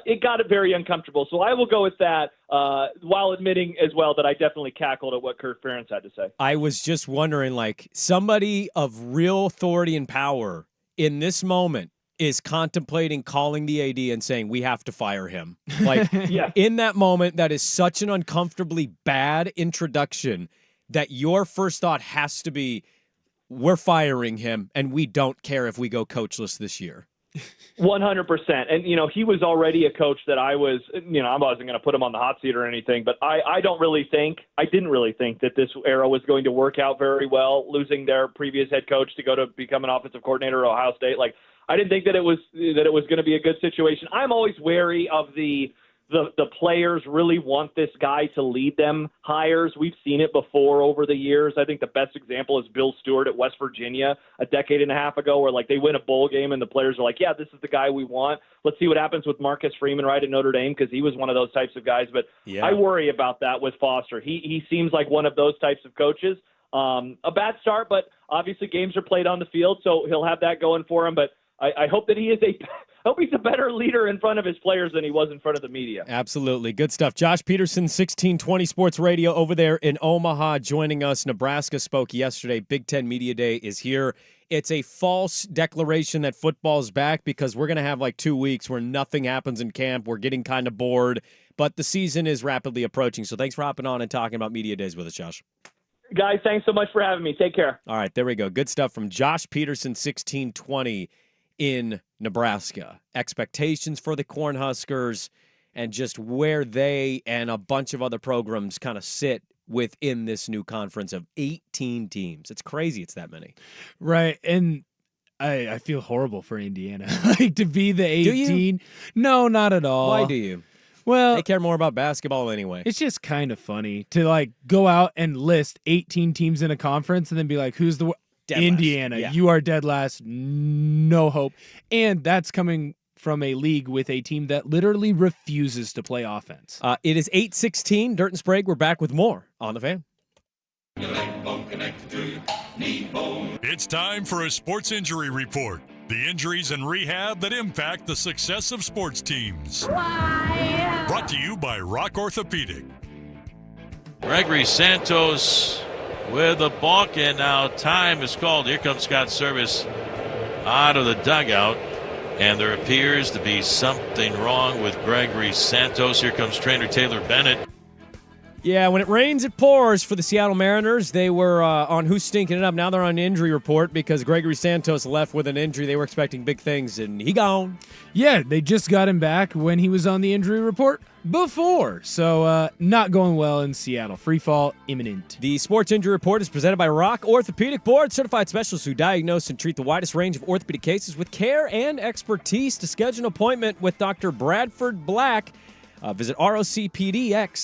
it got very uncomfortable. So I will go with that while admitting as well that I definitely cackled at what Kirk Ferentz had to say. I was just wondering, like, somebody of real authority and power in this moment is contemplating calling the AD and saying, we have to fire him. Like, Yeah. in that moment, that is such an uncomfortably bad introduction that your first thought has to be, we're firing him, and we don't care if we go coachless this year. 100%. And, he was already a coach that I wasn't going to put him on the hot seat or anything, but I didn't really think that this era was going to work out very well, losing their previous head coach to go to become an offensive coordinator at Ohio State. Like, I didn't think that it was going to be a good situation. I'm always wary of the players really want this guy to lead them hires. We've seen it before over the years. I think the best example is Bill Stewart at West Virginia a decade and a half ago, where like they win a bowl game and the players are like, yeah, this is the guy we want. Let's see what happens with Marcus Freeman right at Notre Dame, because he was one of those types of guys. But Yeah. I worry about that with Foster. He seems like one of those types of coaches. A bad start, but obviously games are played on the field, so he'll have that going for him. But I hope that he's a better leader in front of his players than he was in front of the media. Absolutely. Good stuff. Josh Peterson, 1620 Sports Radio over there in Omaha, joining us. Nebraska spoke yesterday. Big Ten Media Day is here. It's a false declaration that football's back because we're going to have like 2 weeks where nothing happens in camp. We're getting kind of bored, but the season is rapidly approaching. So thanks for hopping on and talking about Media Days with us, Josh. Guys, thanks so much for having me. Take care. All right, there we go. Good stuff from Josh Peterson, 1620 in Nebraska. Expectations for the Cornhuskers and just where they and a bunch of other programs kind of sit within this new conference of 18 teams. It's crazy it's that many. Right. And I feel horrible for Indiana. Like, to be the 18. Do you? No, not at all. Why do you? Well, They care more about basketball anyway. it's just kind of funny to like go out and list 18 teams in a conference and then be like, who's the Dead last. Indiana? Yeah. You are dead last. No hope. And that's coming from a league with a team that literally refuses to play offense. It is 8:16. Dirt and Sprague. We're back with more on the Fan. It's time for a sports injury report. The injuries and rehab that impact the success of sports teams. Brought to you by Rock Orthopedic. Gregory Santos with a balk, and now time is called. Here comes Scott Service out of the dugout, and there appears to be something wrong with Gregory Santos. Here comes trainer Taylor Bennett. Yeah, when it rains, it pours for the Seattle Mariners. They were on Who's Stinking It Up. Now they're on injury report because Gregory Santos left with an injury. They were expecting big things, and he gone. Yeah, they just got him back when he was on the injury report before. So not going well in Seattle. Free fall imminent. The Sports Injury Report is presented by Rock Orthopedic Board, certified specialists who diagnose and treat the widest range of orthopedic cases with care and expertise. To schedule an appointment with Dr. Bradford Black, visit rocpdx.com.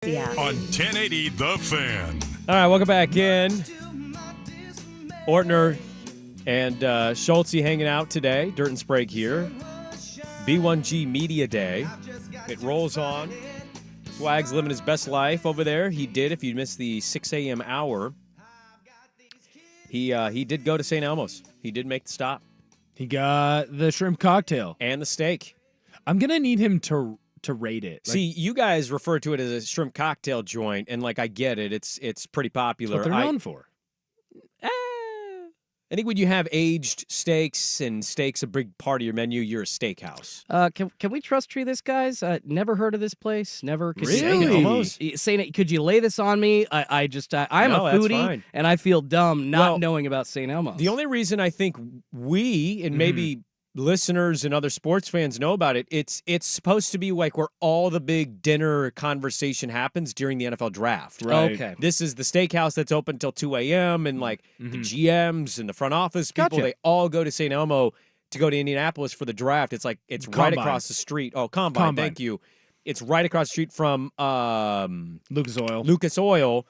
On 1080 The Fan. All right, welcome back in. Ortner and Schultze hanging out today. Dirt and Sprague here. B1G Media Day. It rolls on. Swag's living his best life over there. He did, if you missed the 6 a.m. hour. He did go to St. Elmo's. He did make the stop. He got the shrimp cocktail. And the steak. I'm going to need him to rate it. See, you guys refer to it as a shrimp cocktail joint, and I get it. It's pretty popular. That's what they're known for. I think when you have aged steaks and steaks a big part of your menu, you're a steakhouse. Can we trust tree this, guys? Never heard of this place. Never. Really? Almost. Could you lay this on me? I'm No, a that's foodie, fine. and I feel dumb not knowing about St. Elmo's. The only reason I think we and maybe listeners and other sports fans know about it, it's supposed to be like where all the big dinner conversation happens during the NFL draft. Right. Okay. This is the steakhouse that's open until 2 a.m. and the GMs and the front office people, Gotcha. they all go to St. Elmo to go to Indianapolis for the draft. It's right Combine. across the street. Oh, Combine. Thank you. It's right across the street from Lucas Oil. Lucas Oil.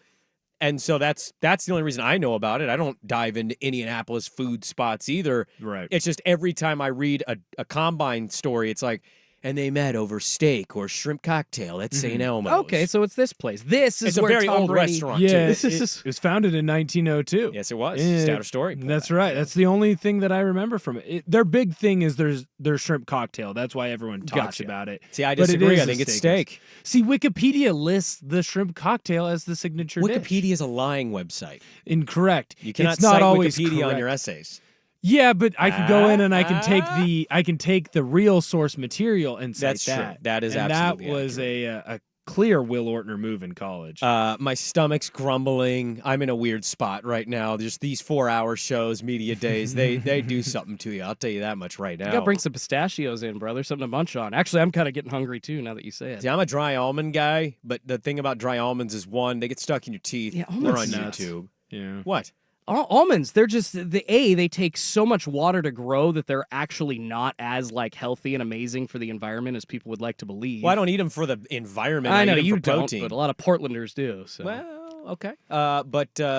And so that's the only reason I know about it. I don't dive into Indianapolis food spots either. Right. It's just every time I read a Combine story, it's like, and they met over steak or shrimp cocktail at St. Elmo's. Okay, so it's this place. This is It's a where very Tom old Brady- restaurant, Yeah, too. it was founded in 1902. Yes, it was. Yeah, Statter Story. That's right. That's the only thing that I remember from it. Their big thing is their shrimp cocktail. That's why everyone talks Gotcha. about it. See, I But it disagree. is I a think it's steakhouse. steak. See, Wikipedia lists the shrimp cocktail as the signature dish. Wikipedia is a lying website. Incorrect. You cannot it's not cite always Wikipedia on correct. your essays. Yeah, but I can go in and I can take the real source material and cite That's true. that. That is and absolutely that was a clear Will Ortner move in college. My stomach's grumbling. I'm in a weird spot right now. Just these 4-hour shows, media days, they do something to you. I'll tell you that much right now. You gotta bring some pistachios in, brother. Something to munch on. Actually, I'm kind of getting hungry too now that you say it. See, I'm a dry almond guy, but the thing about dry almonds is, one, they get stuck in your teeth. Yeah, They're on almonds nuts. YouTube. Yeah. What? Almonds, they're just they take so much water to grow that they're actually not as healthy and amazing for the environment as people would like to believe. Well, I don't eat them for the environment. I know eat 'em you for don't, protein. but a lot of Portlanders do. So. Well, okay.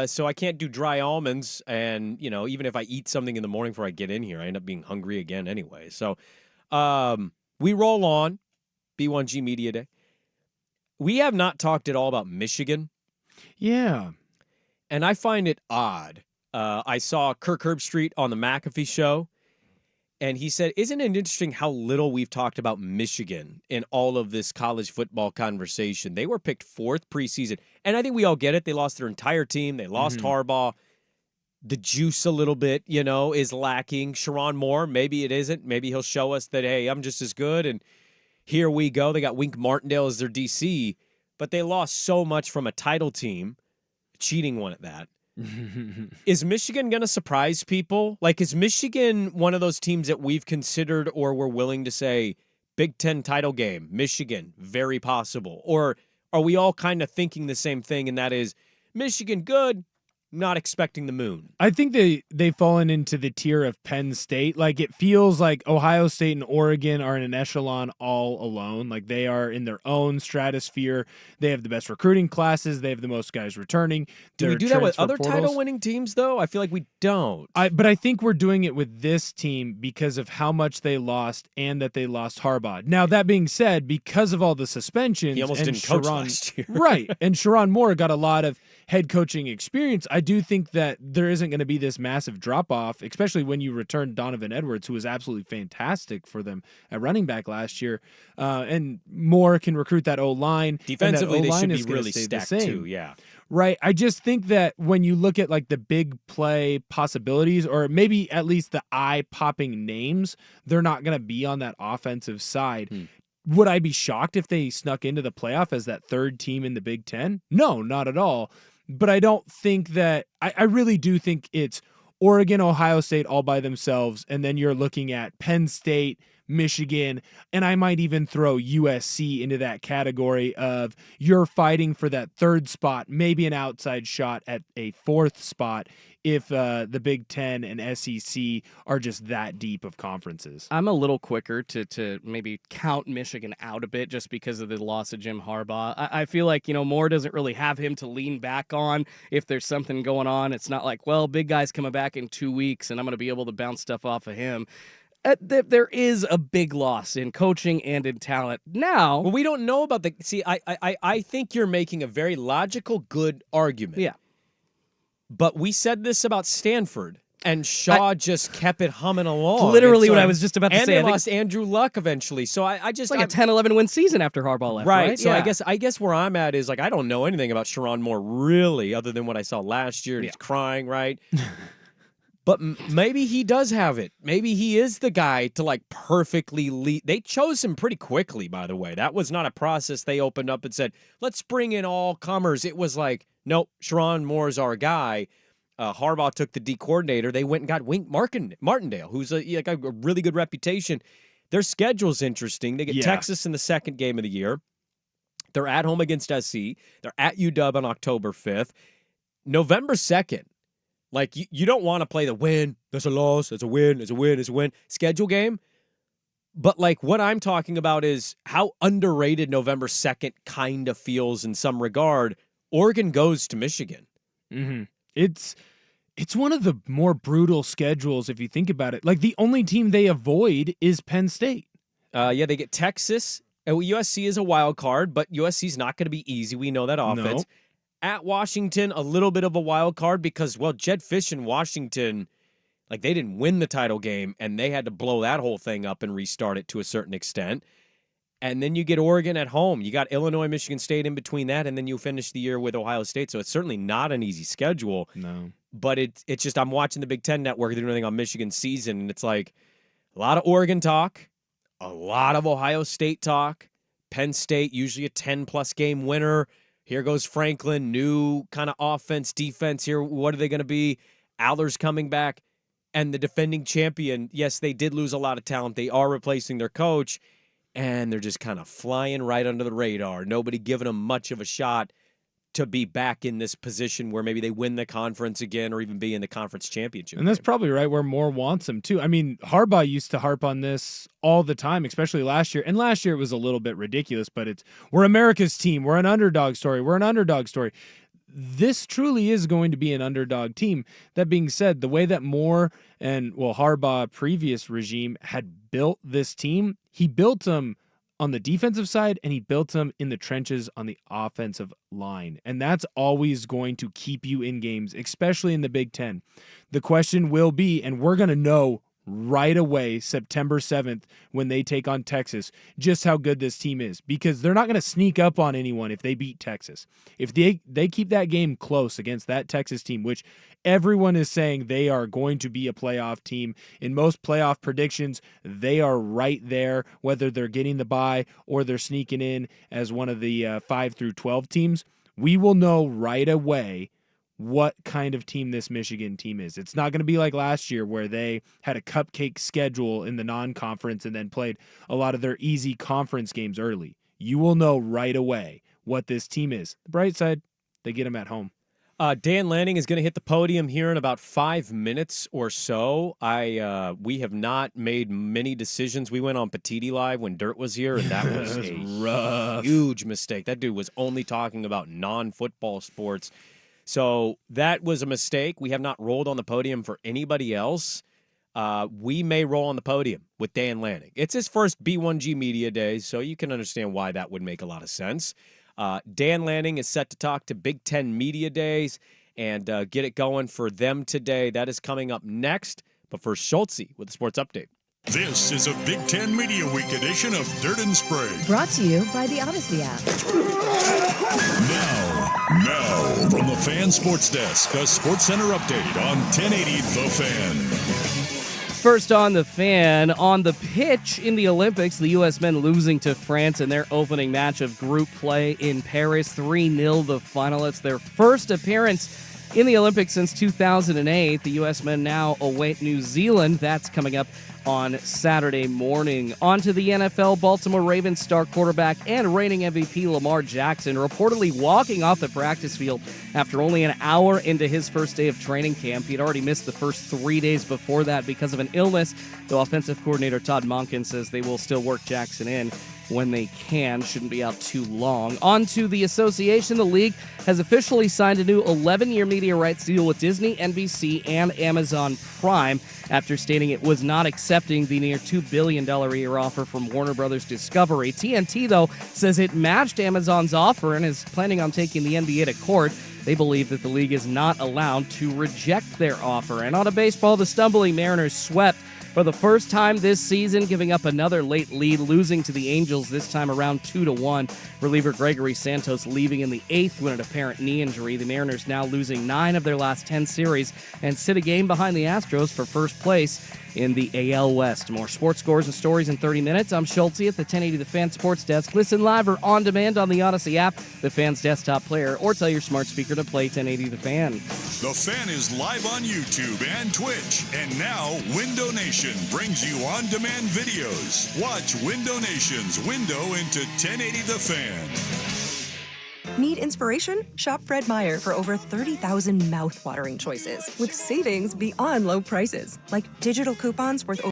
So I can't do dry almonds, and even if I eat something in the morning before I get in here, I end up being hungry again anyway. So, we roll on. B1G Media Day. We have not talked at all about Michigan. Yeah. And I find it odd. I saw Kirk Herbstreit on the McAfee show, and he said, isn't it interesting how little we've talked about Michigan in all of this college football conversation? They were picked 4th preseason, and I think we all get it. They lost their entire team. They lost Harbaugh. The juice a little bit, is lacking. Sharon Moore, maybe it isn't. Maybe he'll show us that, hey, I'm just as good, and here we go. They got Wink Martindale as their DC, but they lost so much from a title team. Cheating one at that. Is Michigan going to surprise people? Is Michigan one of those teams that we've considered or we're willing to say, Big Ten title game, Michigan, very possible? Or are we all kind of thinking the same thing, and that is, Michigan good, not expecting the moon? I think they've fallen into the tier of Penn State. It feels like Ohio State and Oregon are in an echelon all alone. They are in their own stratosphere. They have the best recruiting classes. They have the most guys returning. Do we do that with other title-winning teams, though? I feel like we don't. But I think we're doing it with this team because of how much they lost and that they lost Harbaugh. Now, that being said, because of all the suspensions, He almost and didn't coach last year. Right, and Sharon Moore got a lot of head coaching experience. I do think that there isn't going to be this massive drop-off, especially when you return Donovan Edwards, who was absolutely fantastic for them at running back last year, and Moore can recruit that O-line. Defensively, and that they should O-line be is gonna really stay the stacked, same. too, yeah. Right. I just think that when you look at the big play possibilities, or maybe at least the eye-popping names, they're not going to be on that offensive side. Would I be shocked if they snuck into the playoff as that third team in the Big Ten? No, not at all. But I don't think that I really do think it's Oregon, Ohio State all by themselves, and then you're looking at Penn State, Michigan, and I might even throw USC into that category of you're fighting for that third spot, maybe an outside shot at a fourth spot if the Big Ten and SEC are just that deep of conferences. I'm a little quicker to maybe count Michigan out a bit just because of the loss of Jim Harbaugh. I feel like, Moore doesn't really have him to lean back on if there's something going on. It's not like, well, big guy's coming back in 2 weeks and I'm going to be able to bounce stuff off of him. There is a big loss in coaching and in talent now. Well, we don't know about the. See, I think you're making a very logical, good argument. Yeah. But we said this about Stanford, and Shaw just kept it humming along. Literally what I was just about to say. And they lost Andrew Luck eventually. So I just it's like a 10-11 win season after Harbaugh left, right? So yeah. I guess where I'm at is like I don't know anything about Sharon Moore really, other than what I saw last year. And he's crying, right? But maybe he does have it. Maybe he is the guy to like perfectly lead. They chose him pretty quickly, by the way. That was not a process they opened up and said, let's bring in all comers. It was like, nope, Sharon Moore's our guy. Harbaugh took the D coordinator. They went and got Wink Martindale, who's a really good reputation. Their schedule's interesting. They get Texas in the second game of the year. They're at home against SC. They're at UW on October 5th. November 2nd. Like, you don't want to play the win, there's a loss, there's a win, there's a win, there's a win schedule game. But, like, what I'm talking about is how underrated November 2nd kind of feels in some regard. Oregon goes to Michigan. Mm-hmm. It's one of the more brutal schedules if you think about it. Like, the only team they avoid is Penn State. They get Texas. USC is a wild card, but USC's not going to be easy. We know that offense. No. At Washington, a little bit of a wild card because, well, Jed Fish in Washington, like they didn't win the title game and they had to blow that whole thing up and restart it to a certain extent. And then you get Oregon at home. You got Illinois, Michigan State in between that, and then you finish the year with Ohio State. So it's certainly not an easy schedule. No. But it's just I'm watching the Big Ten Network. They're doing everything on Michigan's season, and it's like a lot of Oregon talk, a lot of Ohio State talk. Penn State, usually a 10-plus game winner. Here goes Franklin, new kind of offense, defense here. What are they going to be? Aller's coming back. And the defending champion, yes, they did lose a lot of talent. They are replacing their coach, and they're just kind of flying right under the radar. Nobody giving them much of a shot to be back in this position where maybe they win the conference again or even be in the conference championship. And that's probably right where Moore wants them, too. I mean, Harbaugh used to harp on this all the time, especially last year. And last year it was a little bit ridiculous, but we're America's team. We're an underdog story. We're an underdog story. This truly is going to be an underdog team. That being said, the way that Moore and, Harbaugh previous regime had built this team, he built them on the defensive side, and he built them in the trenches on the offensive line. And that's always going to keep you in games, especially in the Big Ten. The question will be, and we're going to know right away, September 7th, when they take on Texas, just how good this team is, because they're not going to sneak up on anyone if they beat Texas. If they keep that game close against that Texas team, which everyone is saying they are going to be a playoff team. In most playoff predictions, they are right there, whether they're getting the bye or they're sneaking in as one of the 5 through 12 teams. We will know right away what kind of team this Michigan team is. It's not going to be like last year where they had a cupcake schedule in the non-conference and then played a lot of their easy conference games early. You will know right away what this team is. The bright side, they get them at home. Dan Lanning is going to hit the podium here in about 5 minutes or so. We have not made many decisions. We went on Petiti Live when Dirt was here, and that was a rough, huge mistake. That dude was only talking about non-football sports. So that was a mistake. We have not rolled on the podium for anybody else. We may roll on the podium with Dan Lanning. It's his first B1G Media Day, so you can understand why that would make a lot of sense. Dan Lanning is set to talk to Big Ten Media Days and get it going for them today. That is coming up next. But first, Schultze with the Sports Update. This is a Big Ten Media Week edition of Dirt and Sprague. Brought to you by the Odyssey app. Now, from the Fan Sports Desk, a Sports Center update on 1080 The Fan. First on the Fan, on the pitch in the Olympics, the U.S. men losing to France in their opening match of group play in Paris, 3-0 the final. It's their first appearance in the Olympics since 2008. The U.S. men now await New Zealand. That's coming up on Saturday morning. On to the NFL. Baltimore Ravens star quarterback and reigning MVP Lamar Jackson reportedly walking off the practice field after only an hour into his first day of training camp. He'd already missed the first 3 days before that because of an illness, though offensive coordinator Todd Monken says they will still work Jackson in when they can. Shouldn't be out too long. On to the association. The league has officially signed a new 11-year media rights deal with Disney, NBC, and Amazon Prime after stating it was not accepting the near $2 billion a year offer from Warner Brothers Discovery. TNT, though, says it matched Amazon's offer and is planning on taking the NBA to court. They believe that the league is not allowed to reject their offer. And on to baseball, the stumbling Mariners swept for the first time this season, giving up another late lead, losing to the Angels this time around 2-1. Reliever Gregory Santos leaving in the 8th with an apparent knee injury. The Mariners now losing 9 of their last 10 series and sit a game behind the Astros for first place in the AL West. More sports scores and stories in 30 minutes. I'm Schulte at the 1080 The Fan Sports Desk. Listen live or on demand on the Odyssey app, the Fan's desktop player, or tell your smart speaker to play 1080 The Fan. The Fan is live on YouTube and Twitch. And now, Window Nation brings you on-demand videos. Watch Window Nation's window into 1080 The Fan. Need inspiration? Shop Fred Meyer for over 30,000 mouth-watering choices with savings beyond low prices, like digital coupons worth over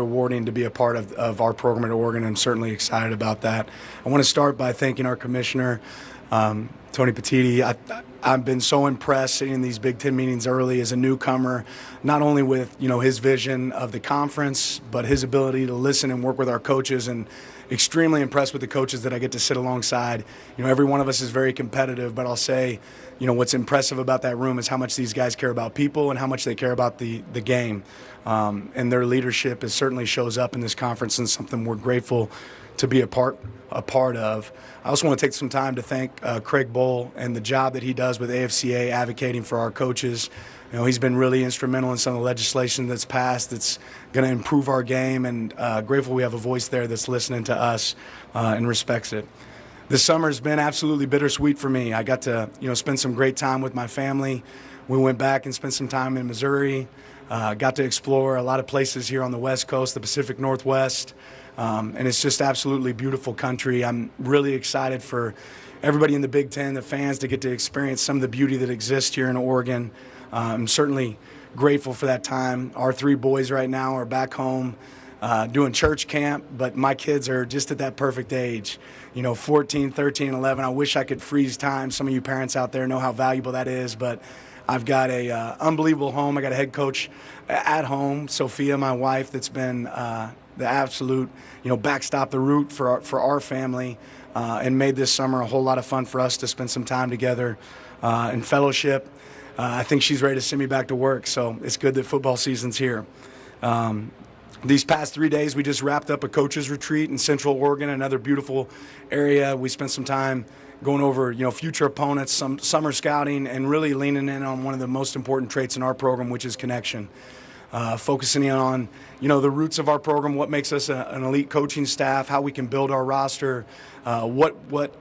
rewarding to be a part of our program at Oregon. I'm certainly excited about that. I want to start by thanking our commissioner, Tony Petitti. I've been so impressed sitting in these Big Ten meetings early as a newcomer, not only with his vision of the conference, but his ability to listen and work with our coaches, and extremely impressed with the coaches that I get to sit alongside. Every one of us is very competitive, but I'll say, what's impressive about that room is how much these guys care about people and how much they care about the game. And their leadership certainly shows up in this conference, and something we're grateful to be a part of. I also want to take some time to thank Craig Bohl and the job that he does with AFCA advocating for our coaches. He's been really instrumental in some of the legislation that's passed that's going to improve our game, and grateful we have a voice there that's listening to us and respects it. This summer has been absolutely bittersweet for me. I got to spend some great time with my family. We went back and spent some time in Missouri, got to explore a lot of places here on the West Coast, the Pacific Northwest. And it's just absolutely beautiful country. I'm really excited for everybody in the Big Ten, the fans, to get to experience some of the beauty that exists here in Oregon. I'm certainly grateful for that time. Our 3 boys right now are back home doing church camp, but my kids are just at that perfect age, 14, 13, 11. I wish I could freeze time. Some of you parents out there know how valuable that is, but I've got a unbelievable home. I got a head coach at home, Sophia, my wife, that's been the absolute, backstop, the root for our family, and made this summer a whole lot of fun for us to spend some time together in fellowship. I think she's ready to send me back to work, so it's good that football season's here. These past 3 days, we just wrapped up a coaches retreat in Central Oregon, another beautiful area. We spent some time going over, future opponents, some summer scouting, and really leaning in on one of the most important traits in our program, which is connection. Focusing in on, the roots of our program, what makes us an elite coaching staff, how we can build our roster, what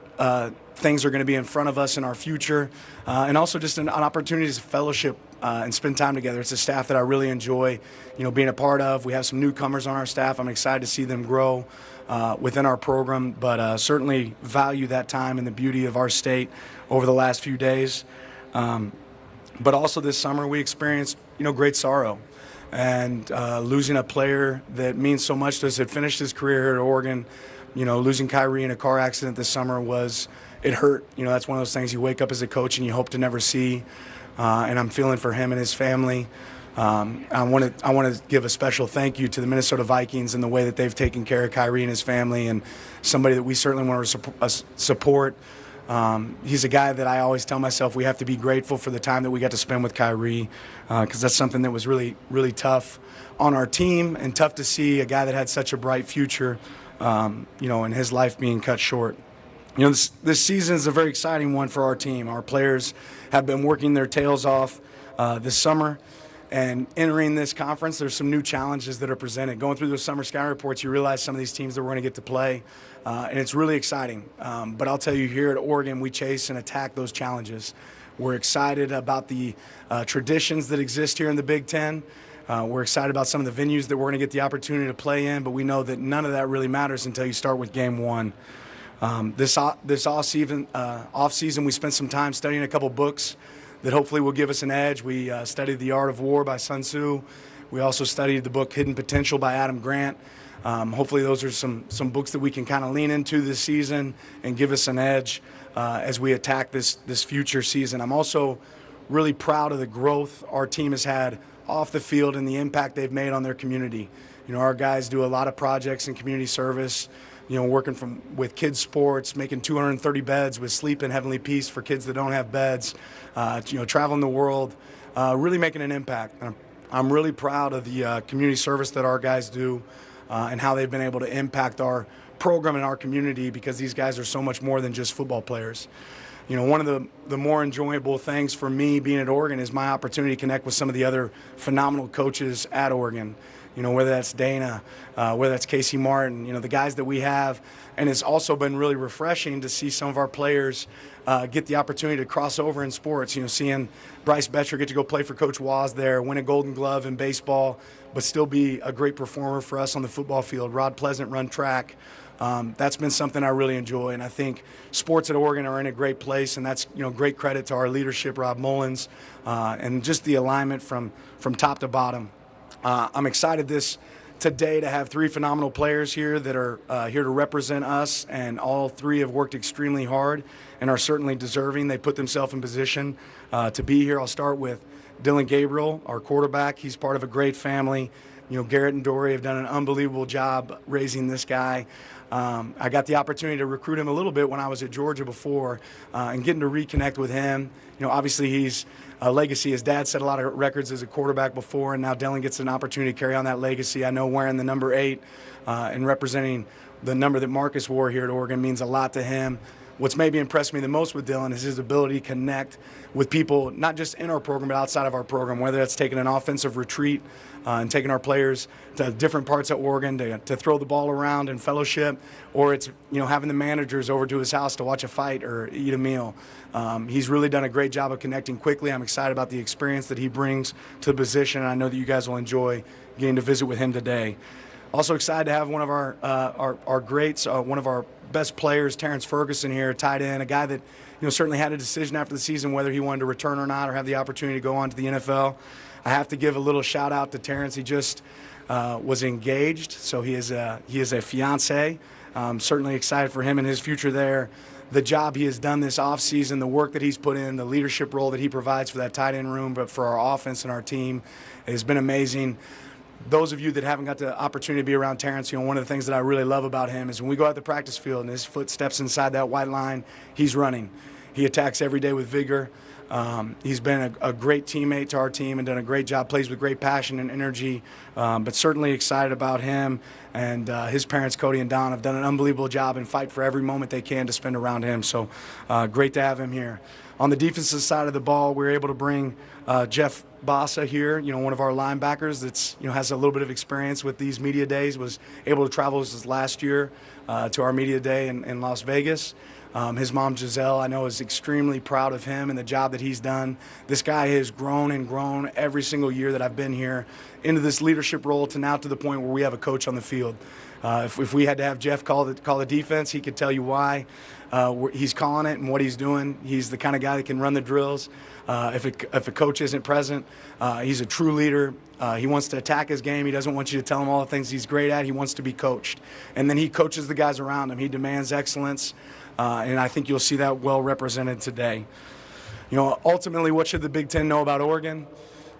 things are going to be in front of us in our future, and also just an opportunity to fellowship and spend time together. It's a staff that I really enjoy, being a part of. We have some newcomers on our staff. I'm excited to see them grow within our program, but certainly value that time and the beauty of our state over the last few days. But also this summer we experienced, great sorrow. And losing a player that means so much to us, that finished his career here at Oregon, losing Kyrie in a car accident this summer it hurt. That's one of those things you wake up as a coach and you hope to never see. And I'm feeling for him and his family. I want to give a special thank you to the Minnesota Vikings and the way that they've taken care of Kyrie and his family, and somebody that we certainly want to support. He's a guy that I always tell myself we have to be grateful for the time that we got to spend with Kyrie, because that's something that was really, really tough on our team, and tough to see a guy that had such a bright future, and his life being cut short. This season is a very exciting one for our team. Our players have been working their tails off this summer, and entering this conference, there's some new challenges that are presented. Going through those summer scouting reports, you realize some of these teams that we're going to get to play, and it's really exciting. But I'll tell you, here at Oregon, we chase and attack those challenges. We're excited about the traditions that exist here in the Big Ten. We're excited about some of the venues that we're going to get the opportunity to play in, but we know that none of that really matters until you start with game one. This off-season, we spent some time studying a couple books that hopefully will give us an edge. We studied The Art of War by Sun Tzu. We also studied the book Hidden Potential by Adam Grant. Hopefully those are some books that we can kind of lean into this season and give us an edge as we attack this future season. I'm also really proud of the growth our team has had off the field and the impact they've made on their community. Our guys do a lot of projects in community service, working with kids sports, making 230 beds with Sleep in Heavenly Peace for kids that don't have beds, traveling the world, really making an impact. And I'm really proud of the community service that our guys do and how they've been able to impact our program and our community, because these guys are so much more than just football players. One of the more enjoyable things for me being at Oregon is my opportunity to connect with some of the other phenomenal coaches at Oregon. Whether that's Dana, whether that's Casey Martin, the guys that we have. And it's also been really refreshing to see some of our players get the opportunity to cross over in sports. Seeing Bryce Betcher get to go play for Coach Waz there, win a Golden Glove in baseball, but still be a great performer for us on the football field. Rod Pleasant run track. That's been something I really enjoy, and I think sports at Oregon are in a great place, and that's great credit to our leadership, Rob Mullins, and just the alignment from top to bottom. I'm excited this today to have three phenomenal players here that are here to represent us, and all three have worked extremely hard and are certainly deserving. They put themselves in position to be here. I'll start with Dylan Gabriel, our quarterback. He's part of a great family. You know, Garrett and Dory have done an unbelievable job raising this guy. I got the opportunity to recruit him a little bit when I was at Georgia before, and getting to reconnect with him. You know, obviously he's a legacy. His dad set a lot of records as a quarterback before, and now Dylan gets an opportunity to carry on that legacy. I know wearing the number 8 and representing the number that Marcus wore here at Oregon means a lot to him. What's maybe impressed me the most with Dylan is his ability to connect with people, not just in our program, but outside of our program, whether that's taking an offensive retreat and taking our players to different parts of Oregon to throw the ball around and fellowship, or it's, you know, having the managers over to his house to watch a fight or eat a meal. He's really done a great job of connecting quickly. I'm excited about the experience that he brings to the position, and I know that you guys will enjoy getting to visit with him today. Also excited to have one of our greats, one of our best players, Terrence Ferguson here, tight end, a guy that, you know, certainly had a decision after the season whether he wanted to return or not, or have the opportunity to go on to the NFL. I have to give a little shout out to Terrence. He just was engaged, so he is a fiance. Certainly excited for him and his future there. The job he has done this offseason, the work that he's put in, the leadership role that he provides for that tight end room, but for our offense and our team, has been amazing. Those of you that haven't got the opportunity to be around Terrence, you know, one of the things that I really love about him is when we go out the practice field and his foot steps inside that white line, he's running. He attacks every day with vigor. He's been a great teammate to our team and done a great job, plays with great passion and energy, but certainly excited about him. And his parents, Cody and Don, have done an unbelievable job and fight for every moment they can to spend around him. So great to have him here. On the defensive side of the ball, we were able to bring Jeff Bassa here, you know, one of our linebackers that's, you know, has a little bit of experience with these media days, was able to travel this last year to our media day in Las Vegas. His mom, Giselle, I know is extremely proud of him and the job that he's done. This guy has grown and grown every single year that I've been here into this leadership role to now to the point where we have a coach on the field. If we had to have Jeff call the defense, he could tell you why. He's calling it and what he's doing. He's the kind of guy that can run the drills. If a coach isn't present, he's a true leader. He wants to attack his game. He doesn't want you to tell him all the things he's great at. He wants to be coached. And then he coaches the guys around him. He demands excellence, and I think you'll see that well represented today. You know, ultimately, what should the Big Ten know about Oregon?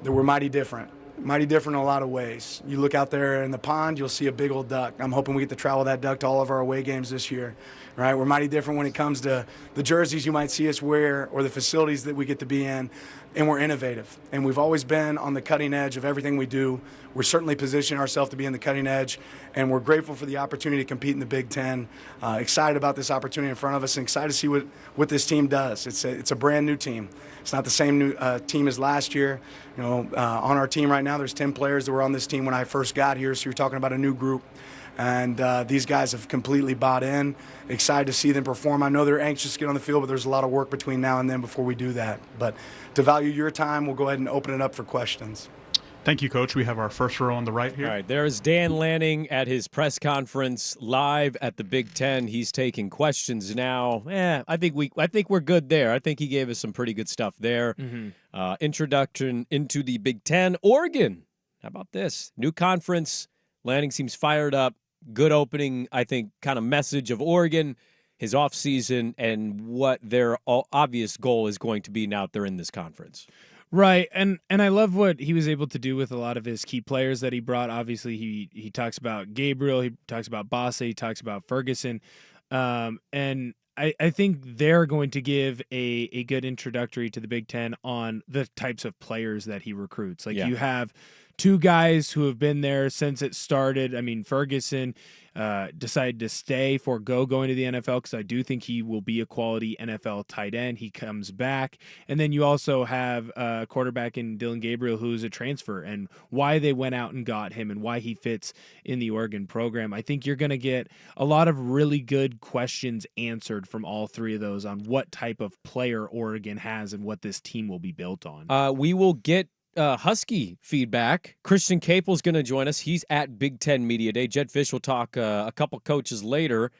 That we're mighty different. Mighty different in a lot of ways. You look out there in the pond, you'll see a big old duck. I'm hoping we get to travel that duck to all of our away games this year. Right? We're mighty different when it comes to the jerseys you might see us wear or the facilities that we get to be in, and we're innovative. And we've always been on the cutting edge of everything we do. We're certainly positioning ourselves to be in the cutting edge, and we're grateful for the opportunity to compete in the Big Ten. Excited about this opportunity in front of us, and excited to see what this team does. It's a brand new team. It's not the same new team as last year. You know, on our team right now, there's 10 players that were on this team when I first got here, so you're talking about a new group. And these guys have completely bought in. Excited to see them perform. I know they're anxious to get on the field, but there's a lot of work between now and then before we do that. But to value your time, we'll go ahead and open it up for questions. Thank you, Coach. We have our first row on the right here. All right, there's Dan Lanning at his press conference live at the Big Ten. He's taking questions now. I think we're good there. I think he gave us some pretty good stuff there. Mm-hmm. Introduction into the Big Ten. Oregon, how about this? New conference. Lanning seems fired up. Good opening, I think, kind of message of Oregon, his offseason, and what their obvious goal is going to be now that they're in this conference. Right, and I love what he was able to do with a lot of his key players that he brought. Obviously, he talks about Gabriel, he talks about Bassa, he talks about Ferguson, and I think they're going to give a good introductory to the Big Ten on the types of players that he recruits. Like, you have two guys who have been there since it started. I mean, Ferguson decided to stay, forego going to the NFL, because I do think he will be a quality NFL tight end. He comes back. And then you also have a quarterback in Dylan Gabriel, who's a transfer, and why they went out and got him and why he fits in the Oregon program. I think you're going to get a lot of really good questions answered from all three of those on what type of player Oregon has and what this team will be built on. We will get Husky feedback. Christian Capel's going to join us. He's at Big Ten Media Day. Jed Fish will talk a couple coaches later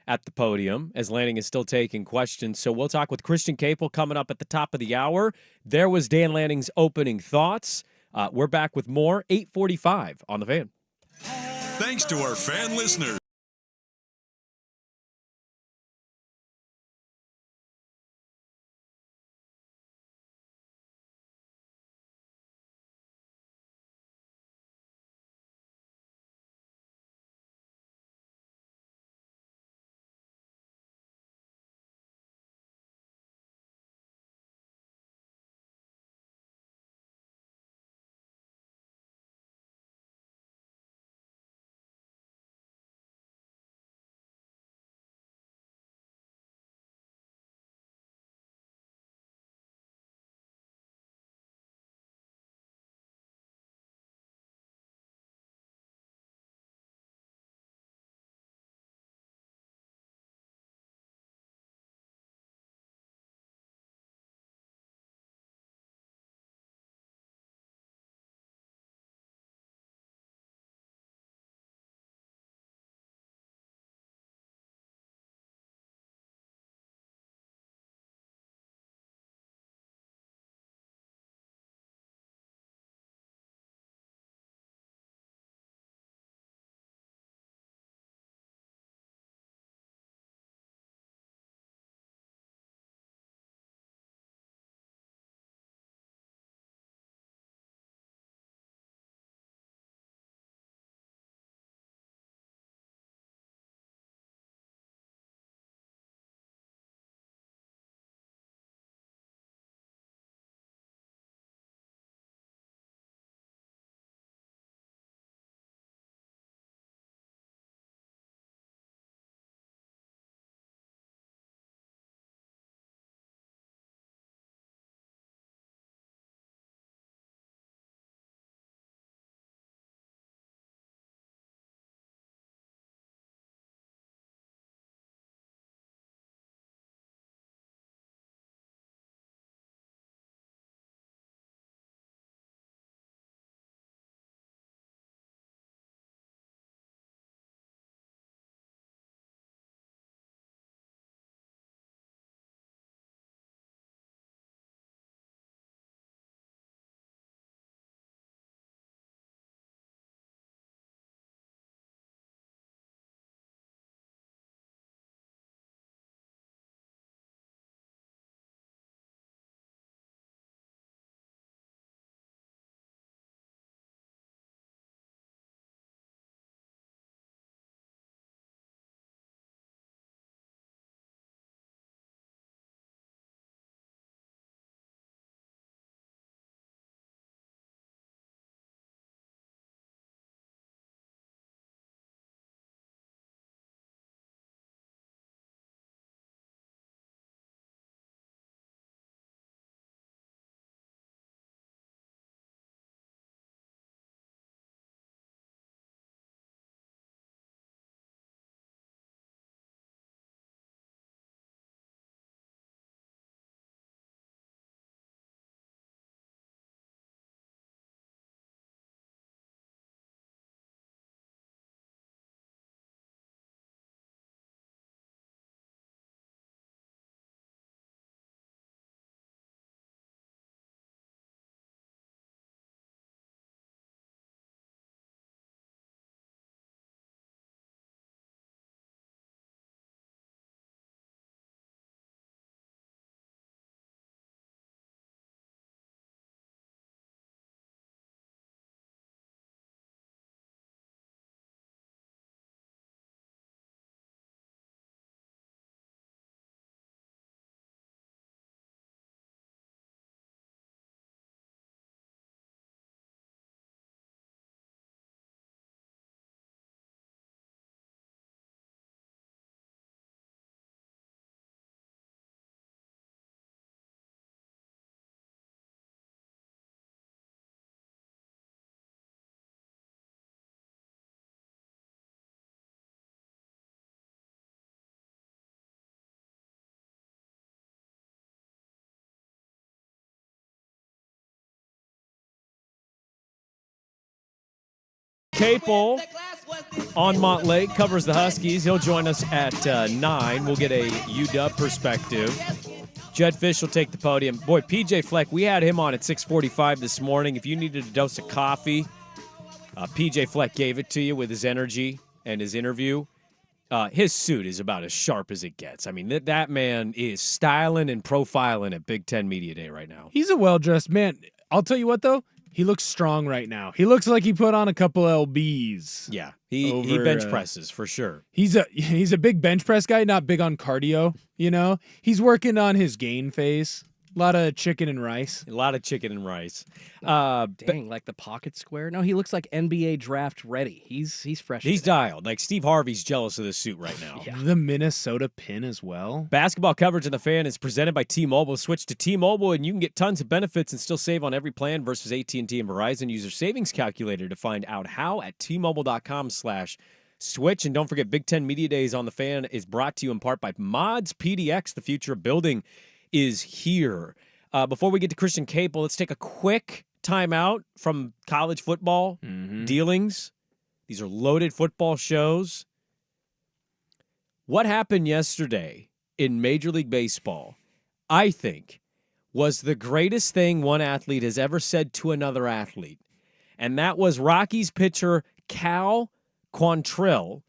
at the podium as Lanning is still taking questions. So we'll talk with Christian Capel coming up at the top of the hour. There was Dan Lanning's opening thoughts. We're back with more 8:45 on The Fan. Thanks to our fan listeners. Capel on Montlake covers the Huskies. He'll join us at 9. We'll get a UW perspective. Jed Fish will take the podium. Boy, PJ Fleck, we had him on at 6:45 this morning. If you needed a dose of coffee, PJ Fleck gave it to you with his energy and his interview. His suit is about as sharp as it gets. I mean, that man is styling and profiling at Big Ten Media Day right now. He's a well-dressed man. I'll tell you what, though. He looks strong right now. He looks like he put on a couple lbs. Yeah, he bench presses for sure. He's a big bench press guy, not big on cardio. You know, he's working on his gain phase. A lot of chicken and rice. A lot of chicken and rice. Dang, like the pocket square. No, he looks like NBA draft ready. He's fresh. He's today. dialed. Like Steve Harvey's jealous of this suit right now. Yeah. The Minnesota pin as well. Basketball coverage on the Fan is presented by T-Mobile. Switch to T-Mobile and you can get tons of benefits and still save on every plan versus AT&T and Verizon. Use your savings calculator to find out how at T-Mobile.com/switch. And don't forget, Big Ten Media Days on the Fan is brought to you in part by Mods PDX. The future of building is here. Before we get to Christian Capel, let's take a quick timeout from college football dealings. These are loaded football shows. What happened yesterday in Major League Baseball, I think, was the greatest thing one athlete has ever said to another athlete. And that was Rockies pitcher Cal Quantrill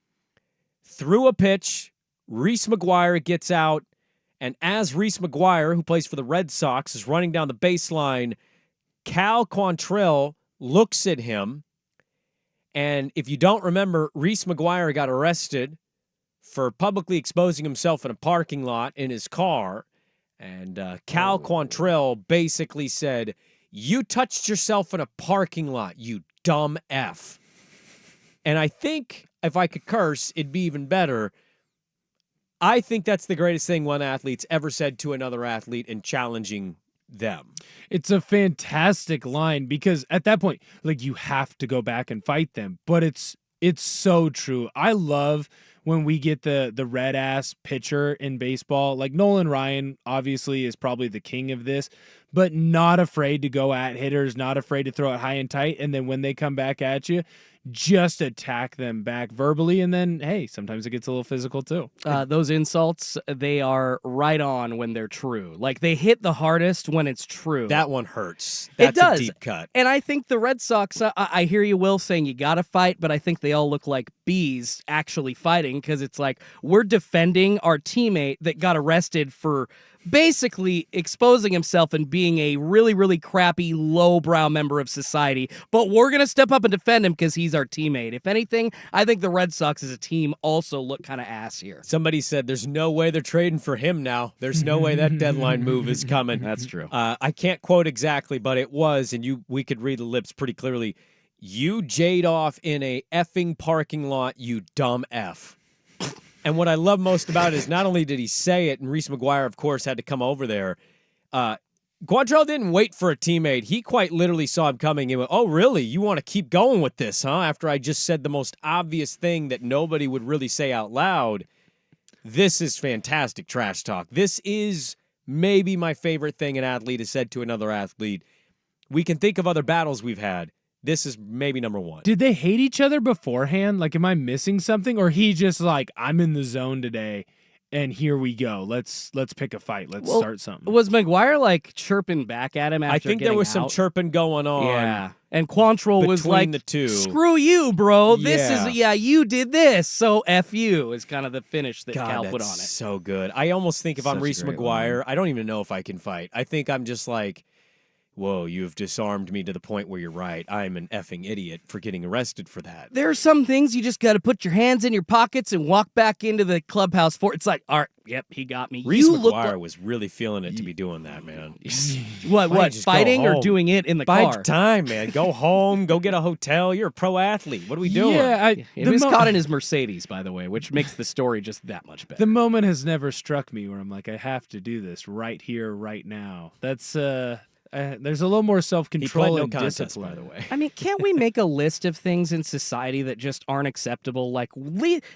threw a pitch. Reese McGuire gets out. And as Reese McGuire, who plays for the Red Sox, is running down the baseline, Cal Quantrill looks at him. And if you don't remember, Reese McGuire got arrested for publicly exposing himself in a parking lot in his car. And Cal Quantrill basically said, "You touched yourself in a parking lot, you dumb F." And I think if I could curse, it'd be even better. I think that's the greatest thing one athlete's ever said to another athlete in challenging them. It's a fantastic line because at that point, like, you have to go back and fight them. But it's so true. I love when we get the red ass pitcher in baseball. Like Nolan Ryan obviously is probably the king of this, but not afraid to go at hitters, not afraid to throw it high and tight. And then when they come back at you, just attack them back verbally, and then, hey, sometimes it gets a little physical too. Those insults, they are right on when they're true. Like, they hit the hardest when it's true. That one hurts. That's it does. A deep cut. And I think the Red Sox, I hear you, Will, saying you got to fight, but I think they all look like bees actually fighting because it's like we're defending our teammate that got arrested for basically exposing himself and being a really, really crappy, lowbrow member of society. But we're going to step up and defend him because he's our teammate. If anything, I think the Red Sox as a team also look kind of ass here. Somebody said there's no way they're trading for him now. There's no way that deadline move is coming. That's true. I can't quote exactly, but it was, and we could read the lips pretty clearly. "You jade off in a effing parking lot, you dumb F." And what I love most about it is not only did he say it, and Reese McGuire, of course, had to come over there. Quantrill didn't wait for a teammate. He quite literally saw him coming and went, "Oh, really? You want to keep going with this, huh?" After I just said the most obvious thing that nobody would really say out loud. This is fantastic trash talk. This is maybe my favorite thing an athlete has said to another athlete. We can think of other battles we've had. This is maybe number one. Did they hate each other beforehand? Like, am I missing something? Or he just like, I'm in the zone today, and here we go. Let's pick a fight. Let's start something. Was McGuire like chirping back at him after I think there was some out? chirping going on. Yeah. And Quantrill was like, the two. "Screw you, bro. This Yeah. is, you did this, so F you," is kind of the finish that God, Cal that's put on it. so good. I almost think if I'm Such a Reese great McGuire, I don't even know if I can fight. I think I'm just like, whoa, you've disarmed me to the point where you're right. I'm an effing idiot for getting arrested for that. There are some things you just got to put your hands in your pockets and walk back into the clubhouse for. It's like, all right, yep, he got me. Reese You look McGuire like- was really feeling it to be doing that, man. What, Why don't you just go fighting or home? doing it in the Bide car? your time, man. Go home. Go get a hotel. You're a pro athlete. What are we doing? Yeah, He was caught in his Mercedes, by the way, which makes the story just that much better. The moment has never struck me where I'm like, I have to do this right here, right now. That's there's a little more self-control no and contest, discipline. by the way. I mean, can't we make a list of things in society that just aren't acceptable? Like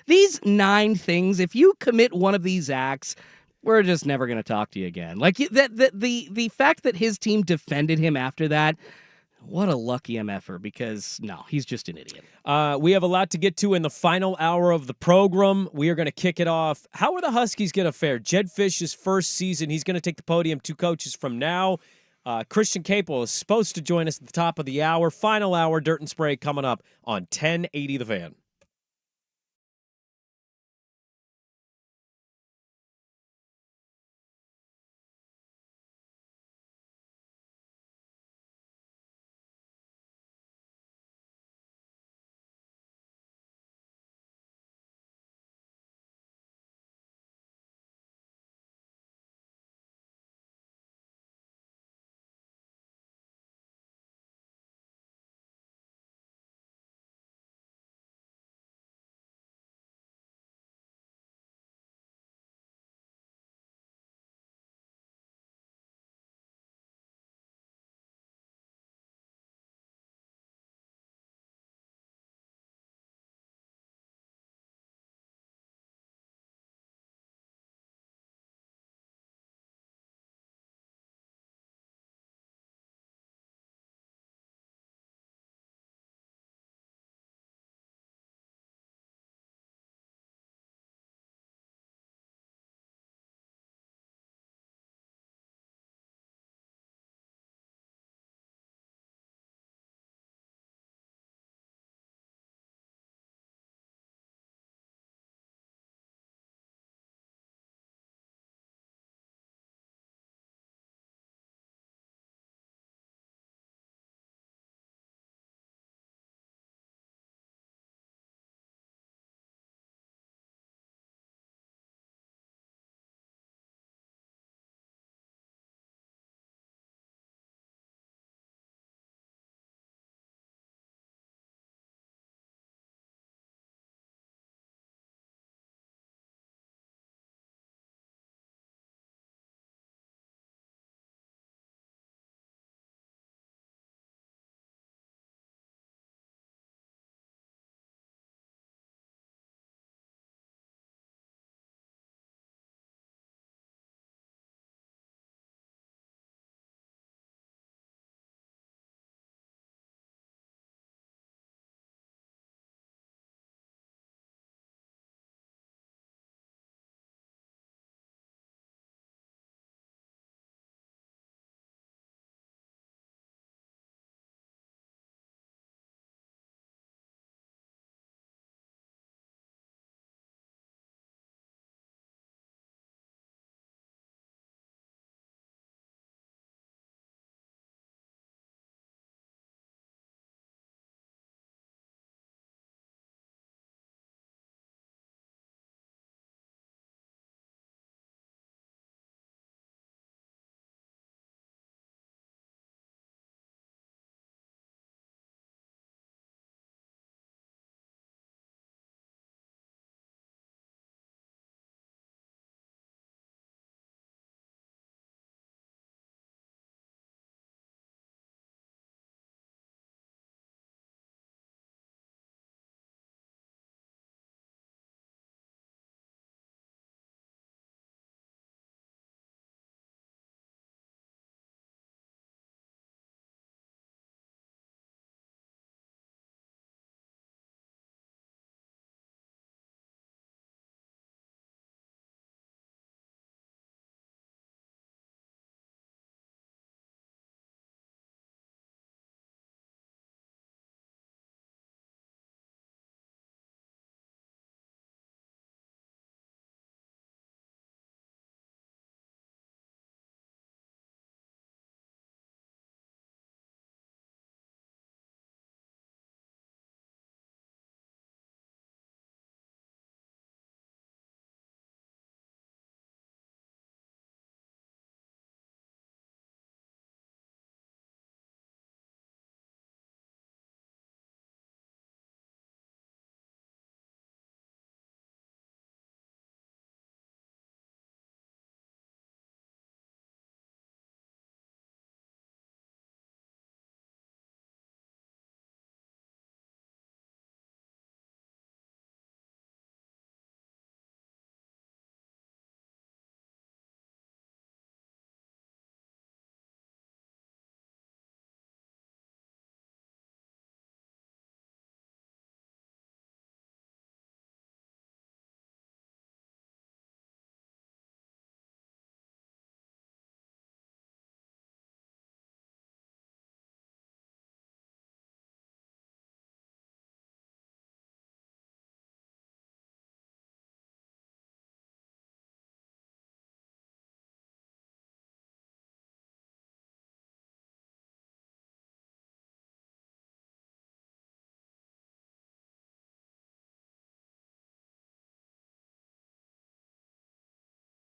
these 9 things, if you commit one of these acts, we're just never going to talk to you again. Like the fact that his team defended him after that, what a lucky MFer, because no, he's just an idiot. We have a lot to get to in the final hour of the program. We are going to kick it off. How are the Huskies going to fare? Jed Fish's first season, he's going to take the podium 2 coaches from now. Christian Capel is supposed to join us at the top of the hour. Final hour, Dirt and Sprague coming up on 1080 The Fan.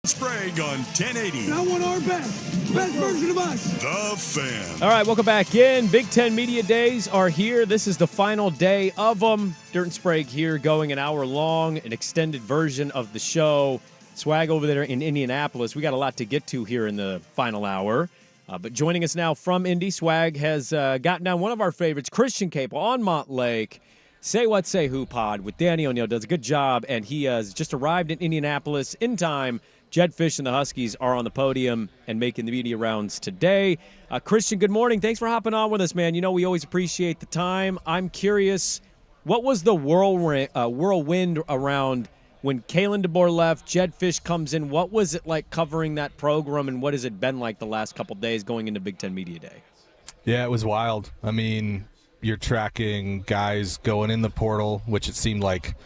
Sprague on 1080. I want our best version of us. The Fan. All right, welcome back in. Big Ten Media Days are here. This is the final day of them. Dirt and Sprague here, going an hour long, an extended version of the show. Swag over there in Indianapolis. We got a lot to get to here in the final hour. But joining us now from Indy, Swag has gotten down one of our favorites, Christian Capel on Montlake. Say What, Say Who pod with Danny O'Neill. Does a good job, and he has just arrived in Indianapolis in time. Jedd Fisch and the Huskies are on the podium and making the media rounds today. Christian, good morning. Thanks for hopping on with us, man. You know we always appreciate the time. I'm curious, what was the whirlwind around when Kalen DeBoer left, Jedd Fisch comes in? What was it like covering that program, and what has it been like the last couple days going into Big Ten Media Day? Yeah, it was wild. I mean, you're tracking guys going in the portal, which it seemed like,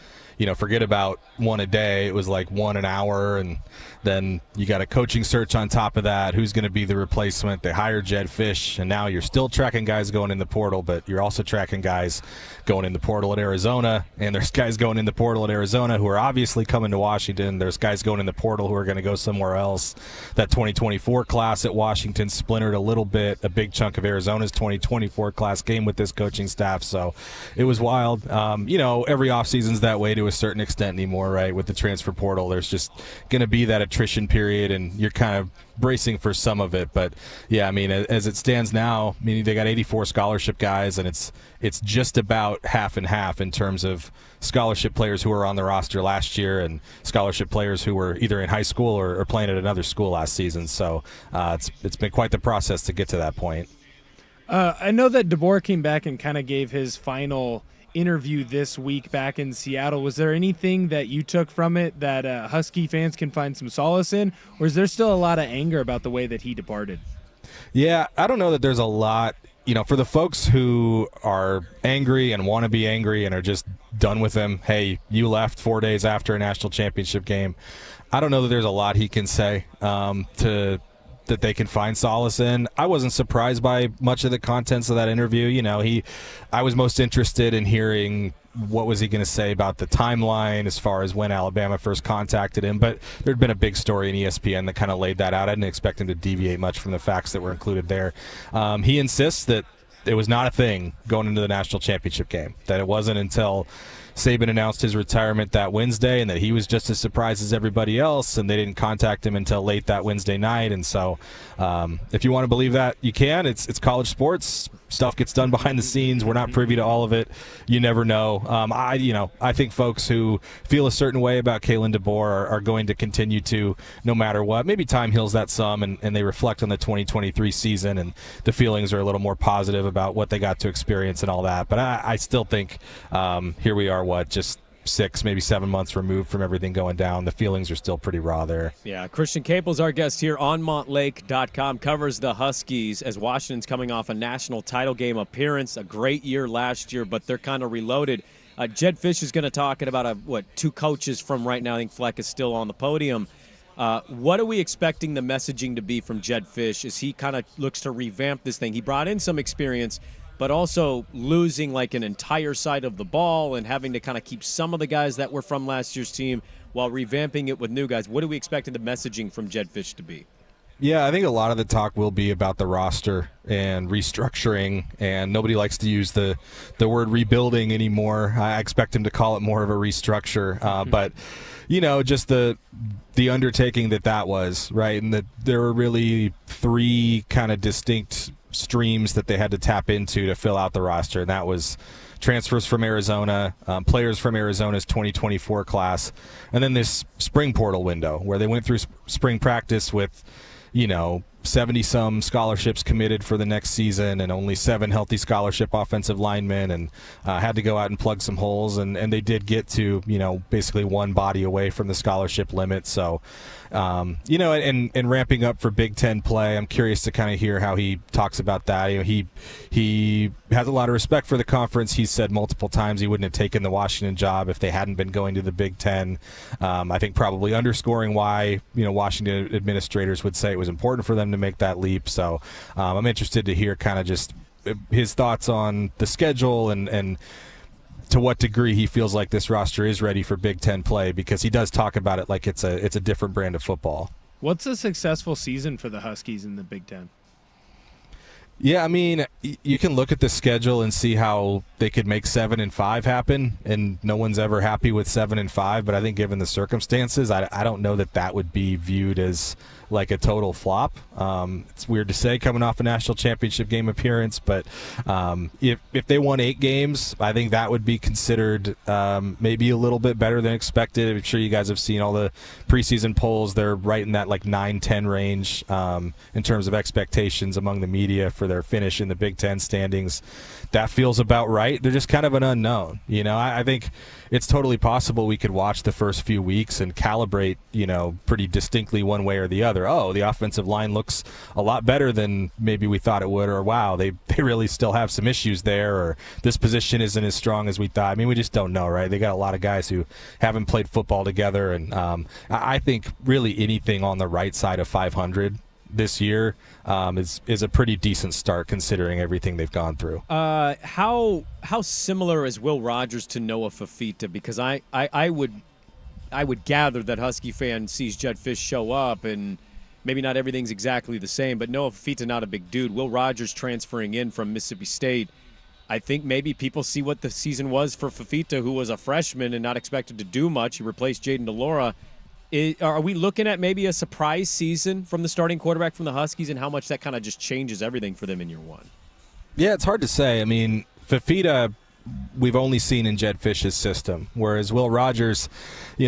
forget about one a day. It was like one an hour, and then you got a coaching search on top of that. Who's going to be the replacement? They hired Jedd Fisch, and now you're still tracking guys going in the portal, but you're also tracking guys going in the portal at Arizona, and there's guys going in the portal at Arizona who are obviously coming to Washington. There's guys going in the portal who are going to go somewhere else. That 2024 class at Washington splintered a little bit. A big chunk of Arizona's 2024 class came with this coaching staff, so it was wild. Every offseason's that way to a certain extent anymore, right? With the transfer portal, there's just going to be that attrition period, and you're kind of bracing for some of it. But yeah, I mean, as it stands now, they got 84 scholarship guys, and it's just about half and half in terms of scholarship players who were on the roster last year and scholarship players who were either in high school or playing at another school last season. So it's been quite the process to get to that point. I know that DeBoer came back and kind of gave his final interview this week back in Seattle. Was there anything that you took from it that Husky fans can find some solace in, or is there still a lot of anger about the way that he departed? Yeah, I don't know that there's a lot. For the folks who are angry and want to be angry and are just done with him, hey, you left 4 days after a national championship game, I don't know that there's a lot he can say that they can find solace in. I wasn't surprised by much of the contents of that interview. I was most interested in hearing what was he going to say about the timeline as far as when Alabama first contacted him, but there'd been a big story in ESPN that kind of laid that out. I didn't expect him to deviate much from the facts that were included there. He insists that it was not a thing going into the national championship game, that it wasn't until Saban announced his retirement that Wednesday, and that he was just as surprised as everybody else, and they didn't contact him until late that Wednesday night. And so if you want to believe that, you can. It's college sports. Stuff gets done behind the scenes. We're not privy to all of it. You never know. I think folks who feel a certain way about Kalen DeBoer are going to continue to, no matter what. Maybe time heals that some, and they reflect on the 2023 season, and the feelings are a little more positive about what they got to experience and all that. But I still think here we are, just 6, maybe 7 months removed from everything going down. The feelings are still pretty raw there. Yeah, Christian Capel's our guest here on Montlake.com, covers the Huskies as Washington's coming off a national title game appearance, a great year last year, but they're kind of reloaded. Jedd Fisch is going to talk about two coaches from right now. I think Fleck is still on the podium. What are we expecting the messaging to be from Jedd Fisch as he kind of looks to revamp this thing? He brought in some experience, but also losing like an entire side of the ball and having to kind of keep some of the guys that were from last year's team while revamping it with new guys. What are we expecting the messaging from Jedd Fisch to be? Yeah, I think a lot of the talk will be about the roster and restructuring, and nobody likes to use the word rebuilding anymore. I expect him to call it more of a restructure, but just the undertaking that was, right, and that there were really 3 kind of distinct streams that they had to tap into to fill out the roster, and that was transfers from Arizona, players from Arizona's 2024 class, and then this spring portal window where they went through spring practice with 70-some scholarships committed for the next season and only 7 healthy scholarship offensive linemen, and had to go out and plug some holes, and they did get to basically 1 body away from the scholarship limit. So and ramping up for Big Ten play, I'm curious to kind of hear how he talks about that. He has a lot of respect for the conference. He's said multiple times he wouldn't have taken the Washington job if they hadn't been going to the Big Ten. I think probably underscoring why Washington administrators would say it was important for them to make that leap. So I'm interested to hear kind of just his thoughts on the schedule and to what degree he feels like this roster is ready for Big Ten play, because he does talk about it like it's a different brand of football. What's a successful season for the Huskies in the Big Ten? Yeah, I mean, you can look at the schedule and see how they could make 7-5 happen, and no one's ever happy with 7-5. But I think, given the circumstances, I don't know that would be viewed as like a total flop. It's weird to say coming off a national championship game appearance, but if they won 8 games, I think that would be considered maybe a little bit better than expected. I'm sure you guys have seen all the preseason polls. They're right in that like 9-10 range in terms of expectations among the media for their finish in the Big Ten standings. That feels about right. They're just kind of an unknown. I think it's totally possible we could watch the first few weeks and calibrate, pretty distinctly one way or the other. Oh, the offensive line looks a lot better than maybe we thought it would, or wow, they really still have some issues there, or this position isn't as strong as we thought. I mean, we just don't know, right? They got a lot of guys who haven't played football together, and I think really anything on the right side of 500 this year is a pretty decent start considering everything they've gone through. How similar is Will Rogers to Noah Fafita? Because I would gather that Husky fan sees Jedd Fisch show up and maybe not everything's exactly the same, but Noah Fafita not a big dude. Will Rogers transferring in from Mississippi State. I think maybe people see what the season was for Fafita, who was a freshman and not expected to do much. He replaced Jaden DeLaura. Are we looking at maybe a surprise season from the starting quarterback from the Huskies, and how much that kind of just changes everything for them in year one? Yeah, it's hard to say. I mean, Fafita, we've only seen in Jedd Fisch's system, whereas Will Rogers,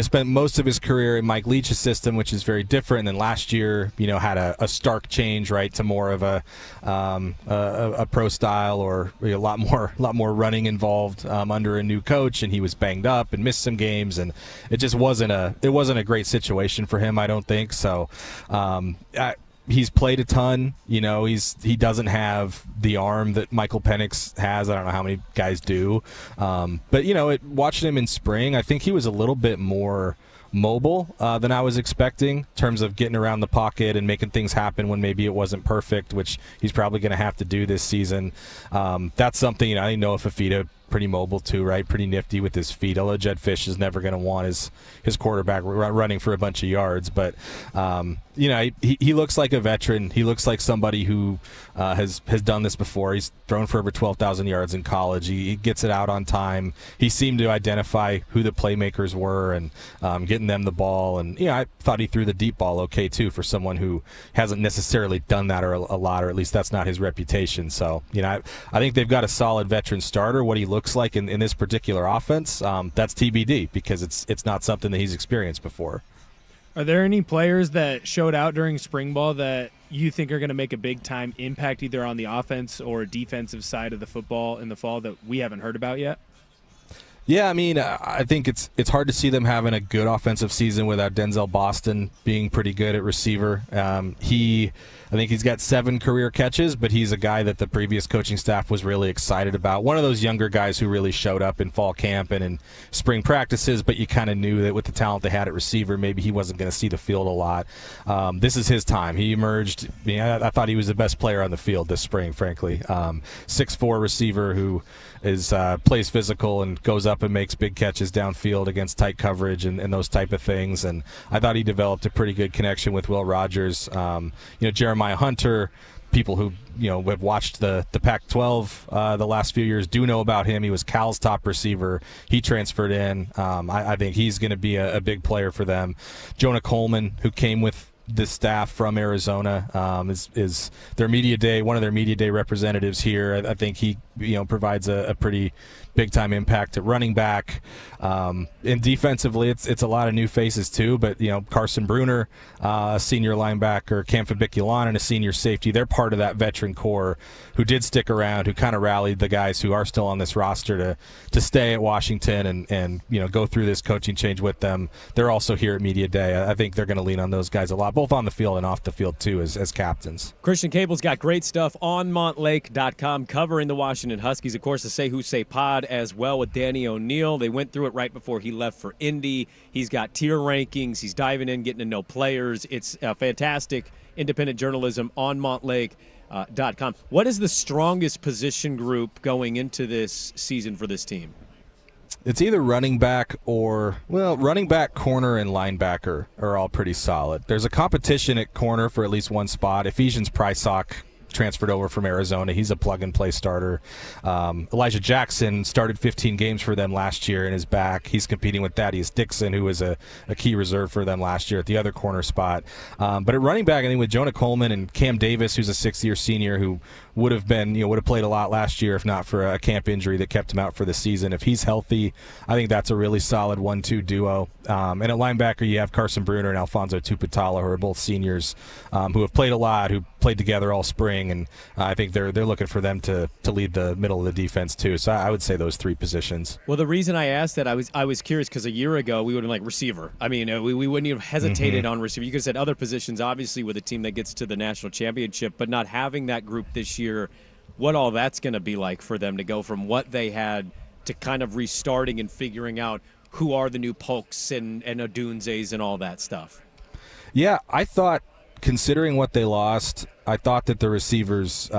spent most of his career in Mike Leach's system, which is very different. And then last year, had a stark change, right, to more of a pro style, or a lot more running involved under a new coach. And he was banged up and missed some games, and it just wasn't a great situation for him, I don't think. So, he's played a ton. He doesn't have the arm that Michael Penix has. I don't know how many guys do. But, watching him in spring, I think he was a little bit more mobile than I was expecting in terms of getting around the pocket and making things happen when maybe it wasn't perfect, which he's probably going to have to do this season. That's something, I know Fafita pretty mobile too, right? Pretty nifty with his feet. Although Jedd Fisch is never going to want his quarterback running for a bunch of yards, but he looks like a veteran. He looks like somebody who has done this before. He's thrown for over 12,000 yards in college. He gets it out on time. He seemed to identify who the playmakers were and getting them the ball. And I thought he threw the deep ball okay too for someone who hasn't necessarily done that or a lot, or at least that's not his reputation. So I think they've got a solid veteran starter. What he looks like in this particular offense, that's TBD, because it's not something that he's experienced before. Are there any players that showed out during spring ball that you think are going to make a big-time impact either on the offense or defensive side of the football in the fall that we haven't heard about yet? Yeah, I mean, I think it's hard to see them having a good offensive season without Denzel Boston being pretty good at receiver. I think he's got 7 career catches, but he's a guy that the previous coaching staff was really excited about. One of those younger guys who really showed up in fall camp and in spring practices, but you kind of knew that with the talent they had at receiver, maybe he wasn't going to see the field a lot. This is his time. He emerged. I thought he was the best player on the field this spring, frankly. 6'4" receiver who plays physical and goes up and makes big catches downfield against tight coverage and those type of things. And I thought he developed a pretty good connection with Will Rogers. Jeremiah Hunter, people who have watched the Pac-12 the last few years do know about him. He was Cal's top receiver. He transferred in. I think he's going to be a big player for them. Jonah Coleman, who came with the staff from Arizona, is their media day, one of their media day representatives here. I think he provides a pretty big time impact at running back. And defensively, it's a lot of new faces too. But Carson Bruner, a senior linebacker, Cam Fabiculan, and a senior safety. They're part of that veteran core who did stick around, who kind of rallied the guys who are still on this roster to stay at Washington and go through this coaching change with them. They're also here at media day. I think they're going to lean on those guys a lot, both on the field and off the field too, as captains. Christian Cable's got great stuff on montlake.com covering the Washington Huskies. Of course, the Say Who Say pod as well with Danny O'Neill. They went through it right before he left for Indy. He's got tier rankings. He's diving in, getting to know players. It's fantastic independent journalism on montlake.com. What is the strongest position group going into this season for this team? it's either running back or, well, running back, corner, and linebacker are all pretty solid. There's a competition at corner for at least one spot. Ephesians Prysock transferred over from Arizona. He's a plug-and-play starter. Elijah Jackson started 15 games for them last year and is back. He's competing with Thaddeus Dixon, who was a key reserve for them last year at the other corner spot. But at running back, I think with Jonah Coleman and Cam Davis, who's a sixth-year senior who would have played a lot last year if not for a camp injury that kept him out for the season. If he's healthy, I think that's a really solid 1-2 duo. And at linebacker, you have Carson Bruner and Alfonso Tupatala, who are both seniors who have played a lot, who played together all spring, and I think they're looking for them to lead the middle of the defense too. So I would say those three positions. Well, the reason I asked that, I was curious because a year ago we would have been like receiver. I mean, we wouldn't even have hesitated on receiver. You could have said other positions, obviously, with a team that gets to the national championship, but not having that group this year, what all that's going to be like for them to go from what they had to kind of restarting and figuring out who are the new Polks and Odunzes and all that stuff. Yeah, I thought, considering what they lost, I thought that the receivers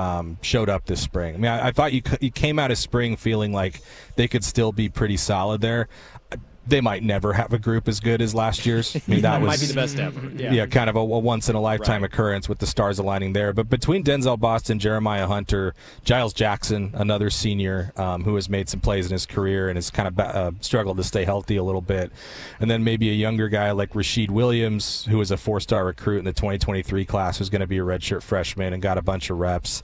showed up this spring. I mean, I thought you came out of spring feeling like they could still be pretty solid there. They might never have a group as good as last year's. I mean, that might be the best ever. Yeah, kind of a once-in-a-lifetime occurrence with the stars aligning there. But between Denzel Boston, Jeremiah Hunter, Giles Jackson, another senior who has made some plays in his career and has kind of struggled to stay healthy a little bit, and then maybe a younger guy like Rasheed Williams, who was a four-star recruit in the 2023 class, who's going to be a redshirt freshman and got a bunch of reps.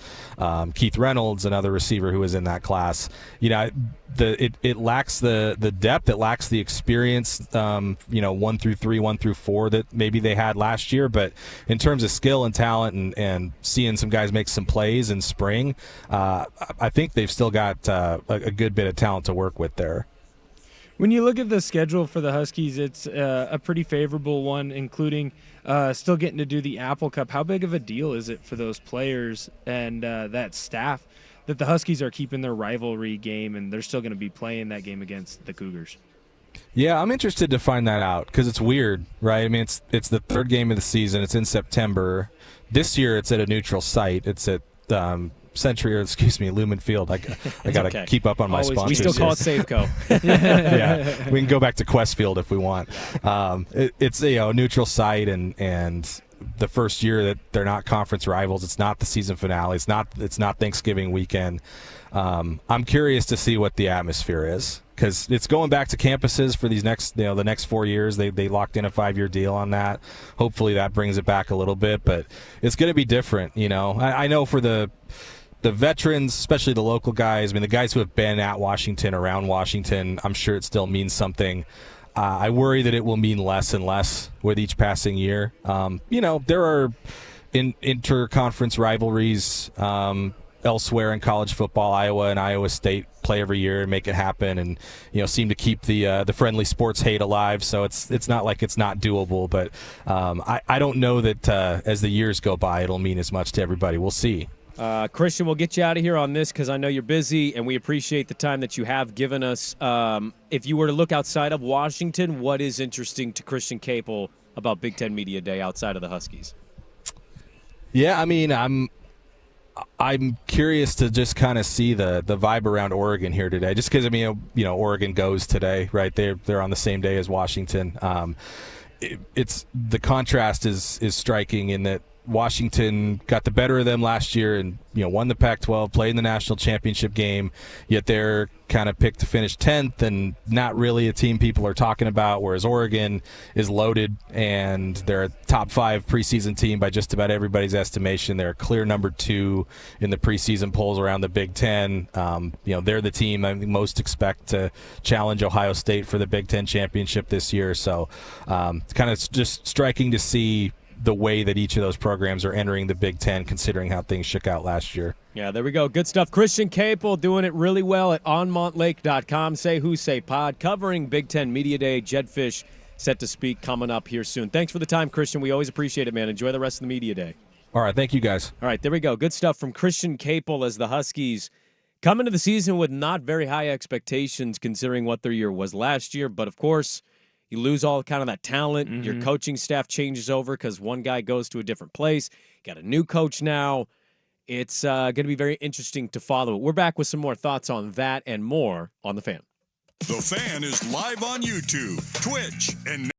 Keith Reynolds, another receiver who was in that class. You know, it lacks the depth, it lacks the experience, 1 through 3, 1 through 4 that maybe they had last year. But in terms of skill and talent and seeing some guys make some plays in spring, I think they've still got a good bit of talent to work with there. When you look at the schedule for the Huskies, it's a pretty favorable one, including still getting to do the Apple Cup. How big of a deal is it for those players and that staff that the Huskies are keeping their rivalry game and they're still going to be playing that game against the Cougars? Yeah, I'm interested to find that out because it's weird, right? I mean, it's the third game of the season. It's in September. This year, it's at a neutral site. It's at Lumen Field. I got to keep up on my sponsors. We still call it Safeco. Yeah, we can go back to Questfield if we want. It's a neutral site, and the first year that they're not conference rivals. It's not the season finale. It's not Thanksgiving weekend. I'm curious to see what the atmosphere is because it's going back to campuses for these the next 4 years. They locked in a 5-year deal on that. Hopefully that brings it back a little bit, but it's going to be different. I know for the veterans, especially the local guys. I mean, the guys who have been at Washington, around Washington, I'm sure it still means something. I worry that it will mean less and less with each passing year. There are inter-conference rivalries elsewhere in college football. Iowa and Iowa State play every year and make it happen, and seem to keep the friendly sports hate alive. So it's not like it's not doable, but I don't know that as the years go by, it'll mean as much to everybody. We'll see. Christian, we'll get you out of here on this because I know you're busy, and we appreciate the time that you have given us. If you were to look outside of Washington, what is interesting to Christian Capel about Big Ten Media Day outside of the Huskies? Yeah, I mean, I'm curious to just kind of see the vibe around Oregon here today, just because Oregon goes today, right? They're on the same day as Washington. It's the contrast is striking in that Washington got the better of them last year and won the Pac-12, played in the national championship game, yet they're kind of picked to finish 10th and not really a team people are talking about, whereas Oregon is loaded and they're a top 5 preseason team by just about everybody's estimation. They're a clear number 2 in the preseason polls around the Big Ten. They're the team I think most expect to challenge Ohio State for the Big Ten championship this year. So it's kind of just striking to see the way that each of those programs are entering the Big Ten, considering how things shook out last year. Yeah, there we go. Good stuff. Christian Capel doing it really well at onmontlake.com. Say Who Say Pod, covering Big Ten Media Day. Jed Fish set to speak coming up here soon. Thanks for the time, Christian. We always appreciate it, man. Enjoy the rest of the Media Day. All right, thank you, guys. All right, there we go. Good stuff from Christian Capel as the Huskies come into the season with not very high expectations considering what their year was last year. But, of course, you lose all kind of that talent. Mm-hmm. Your coaching staff changes over because one guy goes to a different place. Got a new coach now. It's going to be very interesting to follow. We're back with some more thoughts on that and more on The Fan. The Fan is live on YouTube, Twitch, and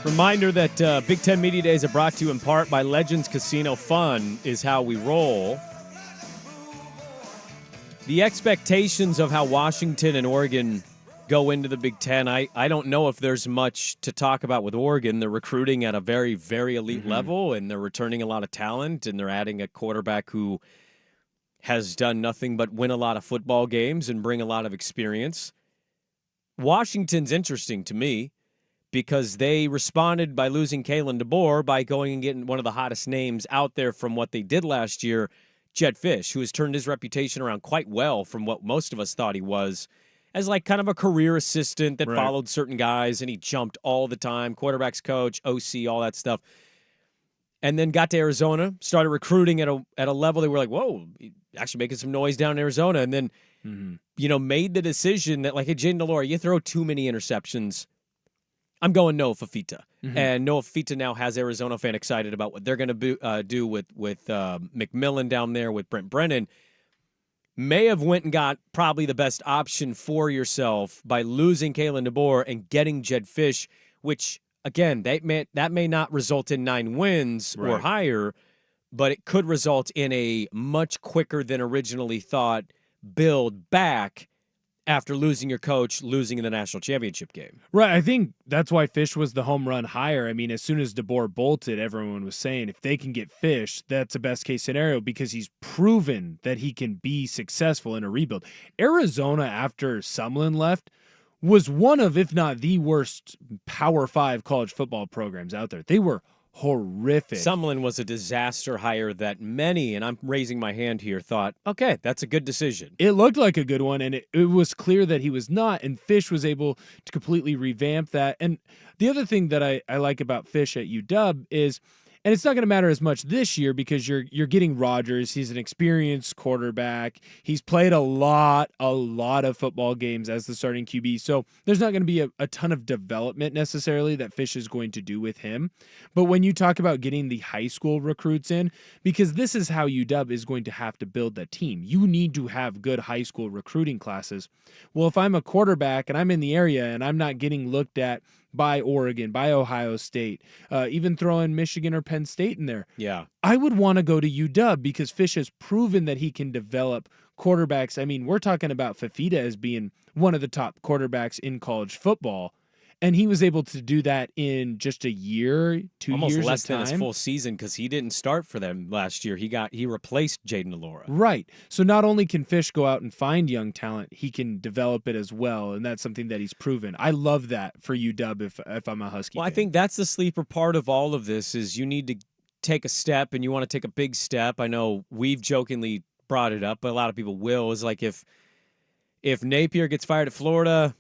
Reminder that Big Ten Media Days are brought to you in part by Legends Casino. Fun is how we roll. The expectations of how Washington and Oregon go into the Big Ten, I don't know if there's much to talk about with Oregon. They're recruiting at a very, very elite level, and they're returning a lot of talent, and they're adding a quarterback who has done nothing but win a lot of football games and bring a lot of experience. Washington's interesting to me because they responded by losing Kalen DeBoer by going and getting one of the hottest names out there from what they did last year, Jedd Fisch, who has turned his reputation around quite well from what most of us thought he was, as like kind of a career assistant that followed certain guys, and he jumped all the time, quarterbacks coach, OC, all that stuff. And then got to Arizona, started recruiting at a level they were like, whoa, actually making some noise down in Arizona. And then, made the decision that, like, hey, Jaden DeLore, you throw too many interceptions, I'm going Noah Fafita. And Noah Fafita now has Arizona fan excited about what they're going to do with McMillan down there, with Brent Brennan. May have went and got probably the best option for yourself by losing Kalen DeBoer and getting Jedd Fisch, which, again, that may not result in 9 wins or higher, but it could result in a much quicker than originally thought build back after losing your coach, losing in the national championship game. Right. I think that's why Fish was the home run hire. I mean, as soon as DeBoer bolted, everyone was saying if they can get Fish, that's a best case scenario because he's proven that he can be successful in a rebuild. Arizona, after Sumlin left, was one of, if not the worst Power 5 college football programs out there. They were horrific. Sumlin was a disaster hire that many, and I'm raising my hand here, thought, okay, that's a good decision. It looked like a good one, and it was clear that he was not, and Fish was able to completely revamp that. And the other thing that I like about Fish at UW is, and it's not going to matter as much this year because you're getting Rodgers. He's an experienced quarterback. He's played a lot of football games as the starting QB. So there's not going to be a ton of development necessarily that Fish is going to do with him. But when you talk about getting the high school recruits in, because this is how UW is going to have to build that team. You need to have good high school recruiting classes. Well, if I'm a quarterback and I'm in the area and I'm not getting looked at by Oregon, by Ohio State, even throw in Michigan or Penn State in there. Yeah. I would want to go to UW because Fish has proven that he can develop quarterbacks. I mean, we're talking about Fafita as being one of the top quarterbacks in college football, and he was able to do that in just a year, 2 Almost years less of than time. his full season because he didn't start for them last year. He replaced Jaden Alora. Right. So not only can Fish go out and find young talent, he can develop it as well, and that's something that he's proven. I love that for UW if I'm a Husky Well, fan. I think that's the sleeper part of all of this is you need to take a step, and you want to take a big step. I know we've jokingly brought it up, but a lot of people will. Is like if Napier gets fired at Florida,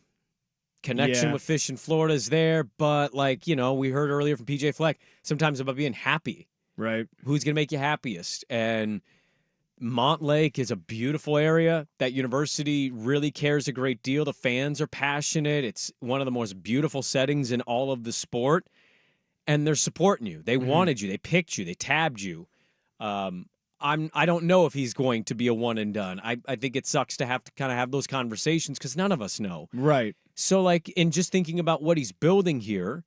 connection with Fish in Florida is there, but like, we heard earlier from PJ Fleck, sometimes about being happy. Right. Who's going to make you happiest? And Montlake is a beautiful area. That university really cares a great deal. The fans are passionate. It's one of the most beautiful settings in all of the sport. And they're supporting you. They wanted you. They picked you. They tabbed you. I don't know if he's going to be a one and done. I think it sucks to have those conversations because none of us know. Right. So, like, in just thinking about what he's building here,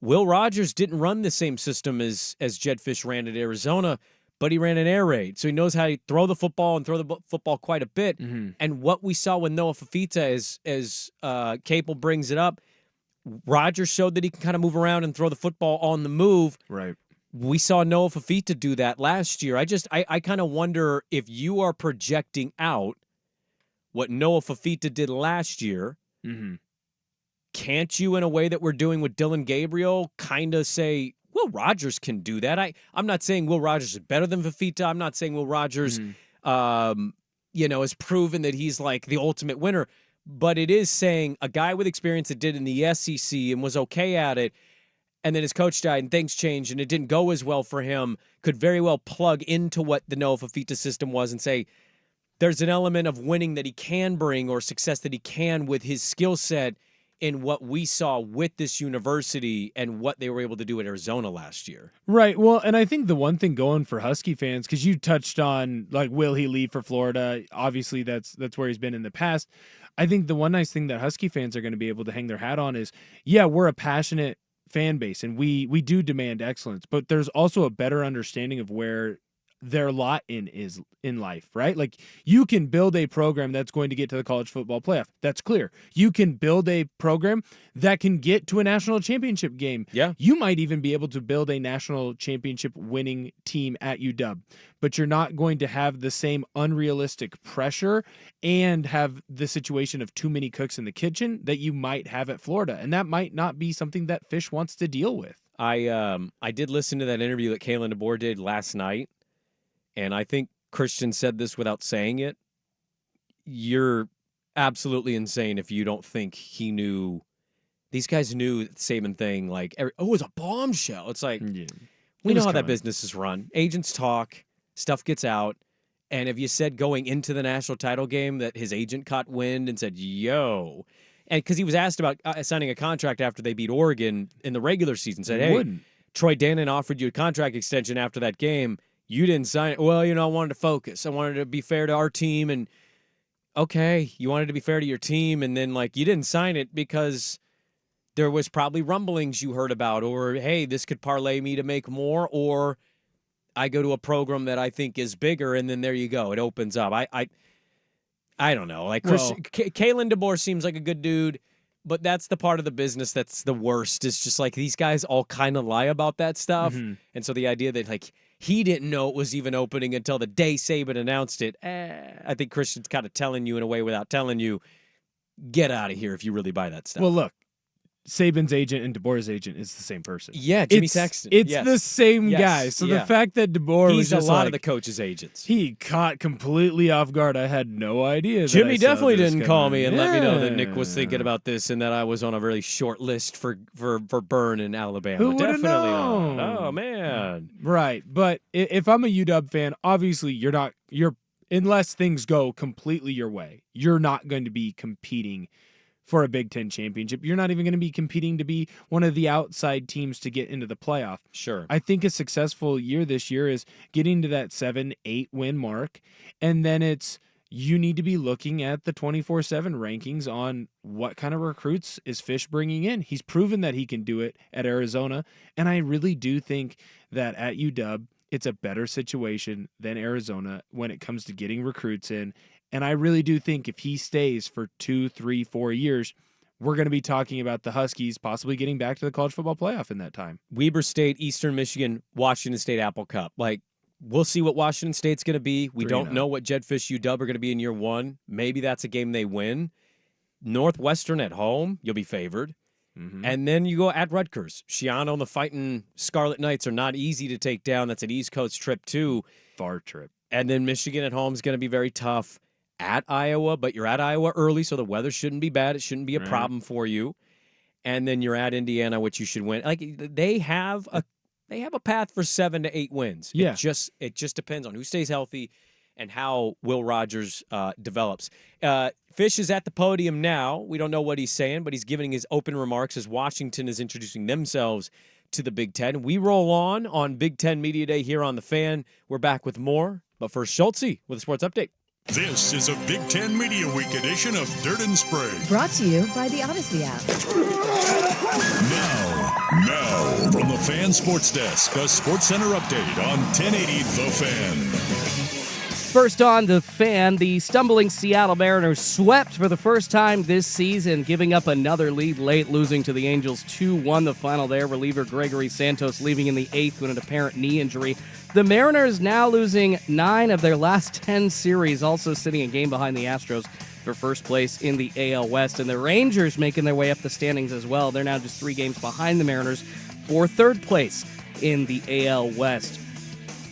Will Rogers didn't run the same system as Jed Fish ran at Arizona, but he ran an air raid. So he knows how to throw the football and throw the football quite a bit. And what we saw with Noah Fafita, as Capel brings it up, Rogers showed that he can kind of move around and throw the football on the move. Right. We saw Noah Fafita do that last year. I kind of wonder if you are projecting out what Noah Fafita did last year. Can't you, in a way that we're doing with Dylan Gabriel, kind of say, Will Rogers can do that? I'm not saying Will Rogers is better than Fafita. I'm not saying Will Rogers, has proven that he's like the ultimate winner. But it is saying a guy with experience that did in the SEC and was okay at it, and then his coach died and things changed and it didn't go as well for him, could very well plug into what the Noah Fafita system was and say, there's an element of winning that he can bring or success that he can with his skill set in what we saw with this university and what they were able to do at Arizona last year. Right. Well, and I think the one thing going for Husky fans, because you touched on, like, will he leave for Florida? Obviously, that's where he's been in the past. I think the one nice thing that Husky fans are going to be able to hang their hat on is, yeah, we're a passionate fan base and we do demand excellence, but there's also a better understanding of where their lot is in life, right? Like, you can build a program that's going to get to the college football playoff. That's clear. You can build a program that can get to a national championship game. Yeah. You might even be able to build a national championship winning team at UW, but you're not going to have the same unrealistic pressure and have the situation of too many cooks in the kitchen that you might have at Florida. And that might not be something that Fish wants to deal with. I did listen to that interview that Kalen DeBoer did last night. And I think Christian said this without saying it. You're absolutely insane if you don't think he knew. These guys knew the same thing. Like, it was a bombshell. It's like, we know how that business is run. Agents talk, stuff gets out. And if you said going into the national title game that his agent caught wind and said, yo, and because he was asked about signing a contract after they beat Oregon in the regular season, said, hey, Troy Dannon offered you a contract extension after that game. You didn't sign it. Well, I wanted to focus. I wanted to be fair to our team. And okay, you wanted to be fair to your team. And then, like, you didn't sign it because there was probably rumblings you heard about, or, hey, this could parlay me to make more, or I go to a program that I think is bigger. And then there you go. It opens up. I don't know. Like Well- Kalen DeBoer seems like a good dude, but that's the part of the business that's the worst. It's just like these guys all kind of lie about that stuff. Mhm. And so the idea that like he didn't know it was even opening until the day Saban announced it, I think Christian's kind of telling you in a way without telling you, get out of here if you really buy that stuff. Well, look, Saban's agent and DeBoer's agent is the same person. Yeah, Jimmy it's, Sexton. It's Yes. the same Yes. guy. So Yeah. the fact that DeBoer was He's a just lot like, of the coaches' agents. he caught completely off guard. I had no idea. that Jimmy I saw definitely this didn't call coming. me and let me know that Nick was Yeah. thinking about this and that I was on a really short list for Burn in Alabama. Who would've Definitely known? not. Oh man. Right, but if I'm a UW fan, obviously you're unless things go completely your way, you're not going to be competing for a Big Ten championship. You're not even going to be competing to be one of the outside teams to get into the playoff. Sure. I think a successful year this year is getting to that 7-8 win mark, and then you need to be looking at the 24/7 rankings on what kind of recruits is Fish bringing in. He's proven that he can do it at Arizona, and I really do think that at UW, it's a better situation than Arizona when it comes to getting recruits in. And I really do think if he stays for 2, 3, 4 years, we're going to be talking about the Huskies possibly getting back to the college football playoff in that time. Weber State, Eastern Michigan, Washington State Apple Cup. Like, we'll see what Washington State's going to be. We 3-0. don't know what Jedfish UW are going to be in year one. Maybe that's a game they win. Northwestern at home, you'll be favored. Mm-hmm. And then you go at Rutgers. Shiano and the Fighting Scarlet Knights are not easy to take down. That's an East Coast trip, too. Far trip. And then Michigan at home is going to be very tough. At Iowa, but you're at Iowa early, so the weather shouldn't be bad. It shouldn't be a Right. problem for you. And then you're at Indiana, which you should win. Like they have a path for 7 to 8 wins. Yeah. It just depends on who stays healthy and how Will Rogers develops. Fish is at the podium now. We don't know what he's saying, but he's giving his open remarks as Washington is introducing themselves to the Big Ten. We roll on Big Ten Media Day here on The Fan. We're back with more. But first, Schultze with a sports update. This is a Big Ten Media Week edition of Dirt and Sprague. Brought to you by the Odyssey app. Now, from the Fan Sports Desk, a Sports Center update on 1080 The Fan. First on The Fan, the stumbling Seattle Mariners swept for the first time this season, giving up another lead late, losing to the Angels 2-1 the final there. Reliever Gregory Santos leaving in the 8th with an apparent knee injury. The Mariners now losing 9 of their last 10 series, also sitting a game behind the Astros for first place in the AL West. And the Rangers making their way up the standings as well. They're now just 3 games behind the Mariners for third place in the AL West.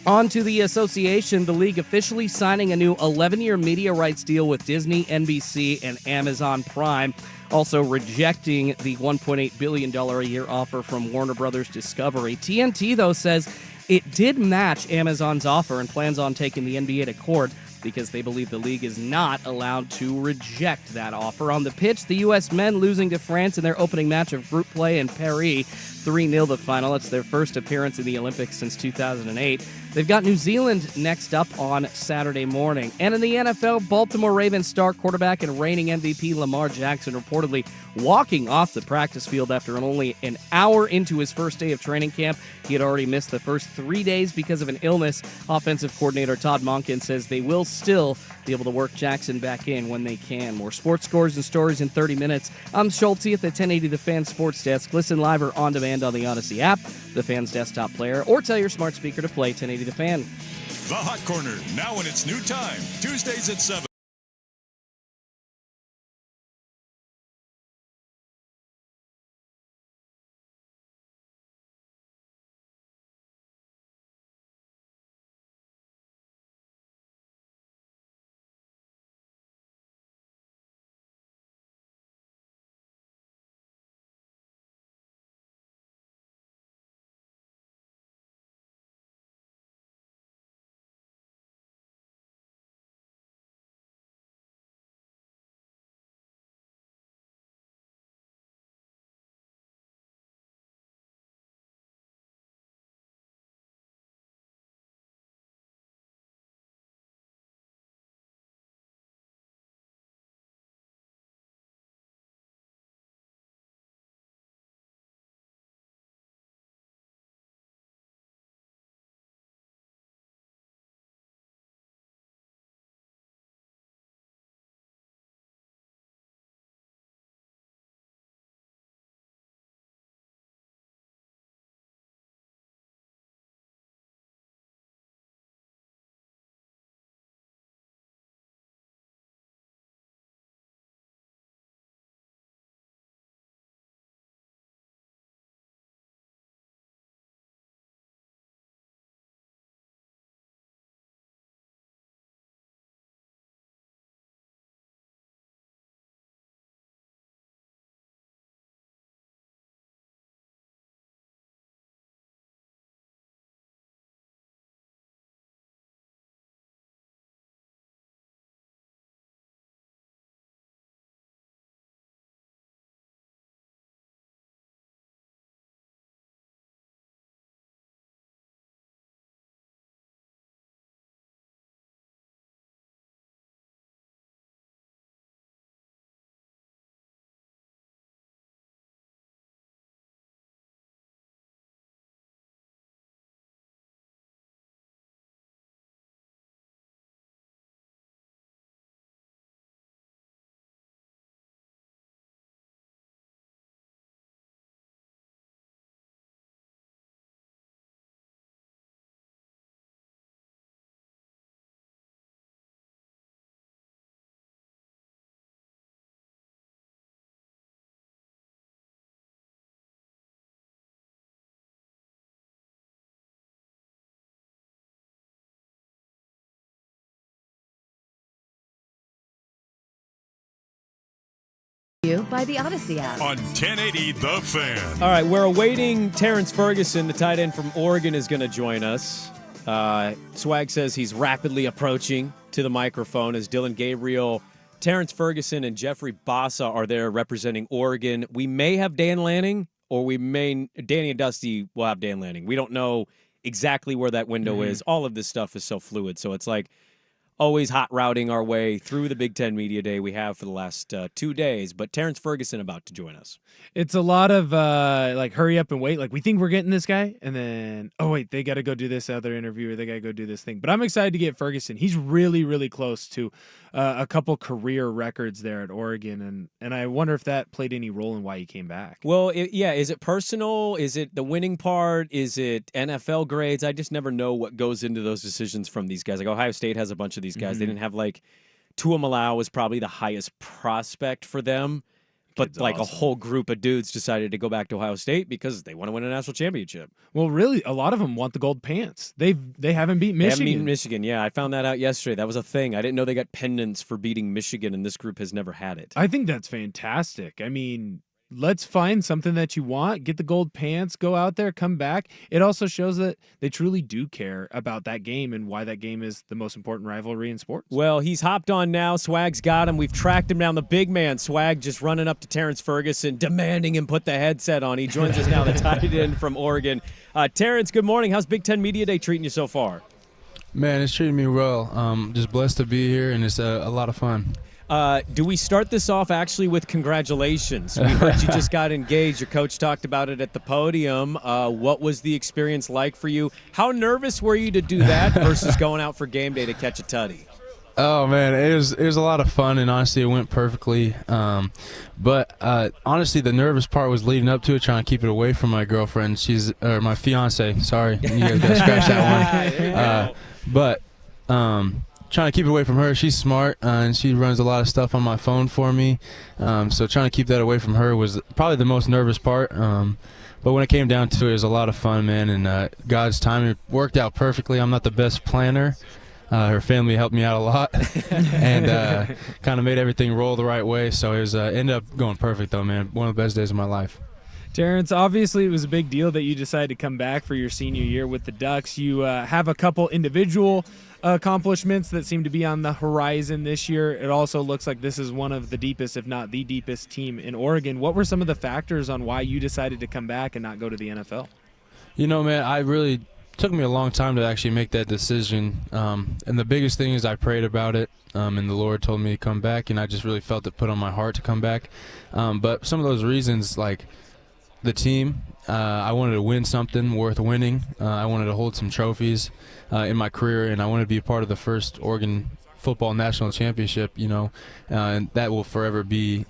On to the association, the league officially signing a new 11-year media rights deal with Disney, NBC, and Amazon Prime. Also rejecting the $1.8 billion a year offer from Warner Brothers Discovery. TNT, though, says it did match Amazon's offer and plans on taking the NBA to court because they believe the league is not allowed to reject that offer. On the pitch, the U.S. men losing to France in their opening match of group play in Paris, 3-0 the final. It's their first appearance in the Olympics since 2008. They've got New Zealand next up on Saturday morning. And in the NFL, Baltimore Ravens star quarterback and reigning MVP Lamar Jackson reportedly walking off the practice field after only an hour into his first day of training camp. He had already missed the first 3 days because of an illness. Offensive coordinator Todd Monken says they will still be able to work Jackson back in when they can. More sports scores and stories in 30 minutes. I'm Schultze at the 1080 The Fan Sports Desk. Listen live or on demand on the Odyssey app, the Fan's desktop player, or tell your smart speaker to play 1080 The Fan. The Hot Corner, now in its new time, Tuesdays at 7. by the Odyssey app. On 1080 The Fan. All right, we're awaiting Terrence Ferguson, the tight end from Oregon, is going to join us. Swag says he's rapidly approaching to the microphone as Dylan Gabriel, Terrence Ferguson, and Jeffrey Bassa are there representing Oregon. We may have Dan Lanning, or Danny and Dusty will have Dan Lanning. We don't know exactly where that window is. All of this stuff is so fluid, so it's like always hot routing our way through the Big Ten Media Day we have for the last 2 days. But Terrence Ferguson about to join us. It's a lot of like hurry up and wait. Like we think we're getting this guy, and then oh wait, they got to go do this other interview, or they got to go do this thing. But I'm excited to get Ferguson. He's really, really close to a couple career records there at Oregon, and I wonder if that played any role in why he came back. Well, is it personal? Is it the winning part? Is it NFL grades? I just never know what goes into those decisions from these guys. Like Ohio State has a bunch of these guys. They didn't have like Tua Malau was probably the highest prospect for them. But Kid's like awesome. a whole group of dudes decided to go back to Ohio State because they want to win a national championship. Well, really, a lot of them want the gold pants. They haven't beat Michigan. They haven't beaten Michigan. Yeah, I found that out yesterday. That was a thing. I didn't know they got pendants for beating Michigan, and this group has never had it. I think that's fantastic. I mean, let's find something that you want, get the gold pants, go out there, come back. It also shows that they truly do care about that game and why that game is the most important rivalry in sports. Well, he's hopped on now. Swag's got him. We've tracked him down. The big man, Swag, just running up to Terrence Ferguson, demanding him put the headset on. He joins us now, the tight end from Oregon. Terrence, good morning. How's Big Ten Media Day treating you so far? Man, it's treating me well. Just blessed to be here, and it's a lot of fun. Do we start this off actually with congratulations? We heard you just got engaged. Your coach talked about it at the podium. What was the experience like for you? How nervous were you to do that versus going out for game day to catch a tutty? Oh man, it was a lot of fun, and honestly, it went perfectly. But honestly, the nervous part was leading up to it, trying to keep it away from my girlfriend. My fiance. Sorry, you guys gotta scratch that one. Trying to keep it away from her. She's smart, and she runs a lot of stuff on my phone for me. So trying to keep that away from her was probably the most nervous part. But when it came down to it, it was a lot of fun, man. And God's timing worked out perfectly. I'm not the best planner. Her family helped me out a lot and kind of made everything roll the right way. So it was ended up going perfect, though, man. One of the best days of my life. Terrence, obviously it was a big deal that you decided to come back for your senior year with the Ducks. You have a couple individual accomplishments that seem to be on the horizon this year. It also looks like this is one of the deepest, if not the deepest team in Oregon. What were some of the factors on why you decided to come back and not go to the NFL? You know, man, took me a long time to actually make that decision. And the biggest thing is I prayed about it, and the Lord told me to come back, and I just really felt it put on my heart to come back. But some of those reasons, like the team, I wanted to win something worth winning. I wanted to hold some trophies in my career, and I wanted to be a part of the first Oregon football national championship, and that will forever be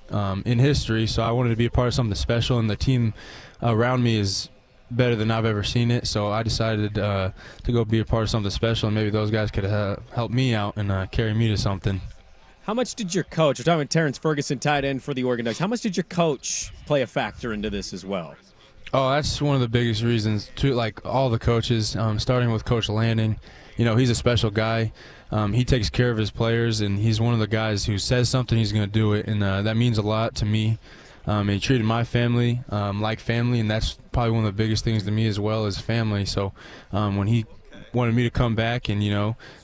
in history. So I wanted to be a part of something special, and the team around me is better than I've ever seen it. So I decided to go be a part of something special, and maybe those guys could help me out and carry me to something. How much did your coach, we're talking about Terrence Ferguson, tight end for the Oregon Ducks, how much did your coach play a factor into this as well? Oh, that's one of the biggest reasons, too. Like all the coaches, starting with Coach Lanning, he's a special guy. He takes care of his players, and he's one of the guys who says something, he's going to do it, and that means a lot to me. He treated my family like family, and that's probably one of the biggest things to me as well as family. So when he wanted me to come back, and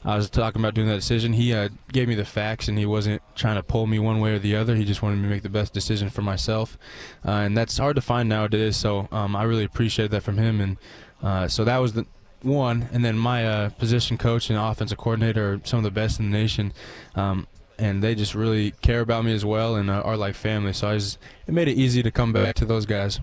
I was talking about doing that decision, he gave me the facts, and he wasn't trying to pull me one way or the other. He just wanted me to make the best decision for myself, and that's hard to find nowadays. So I really appreciate that from him, and so that was the one. And then my position coach and offensive coordinator are some of the best in the nation, and they just really care about me as well, and are like family. So it made it easy to come back to those guys.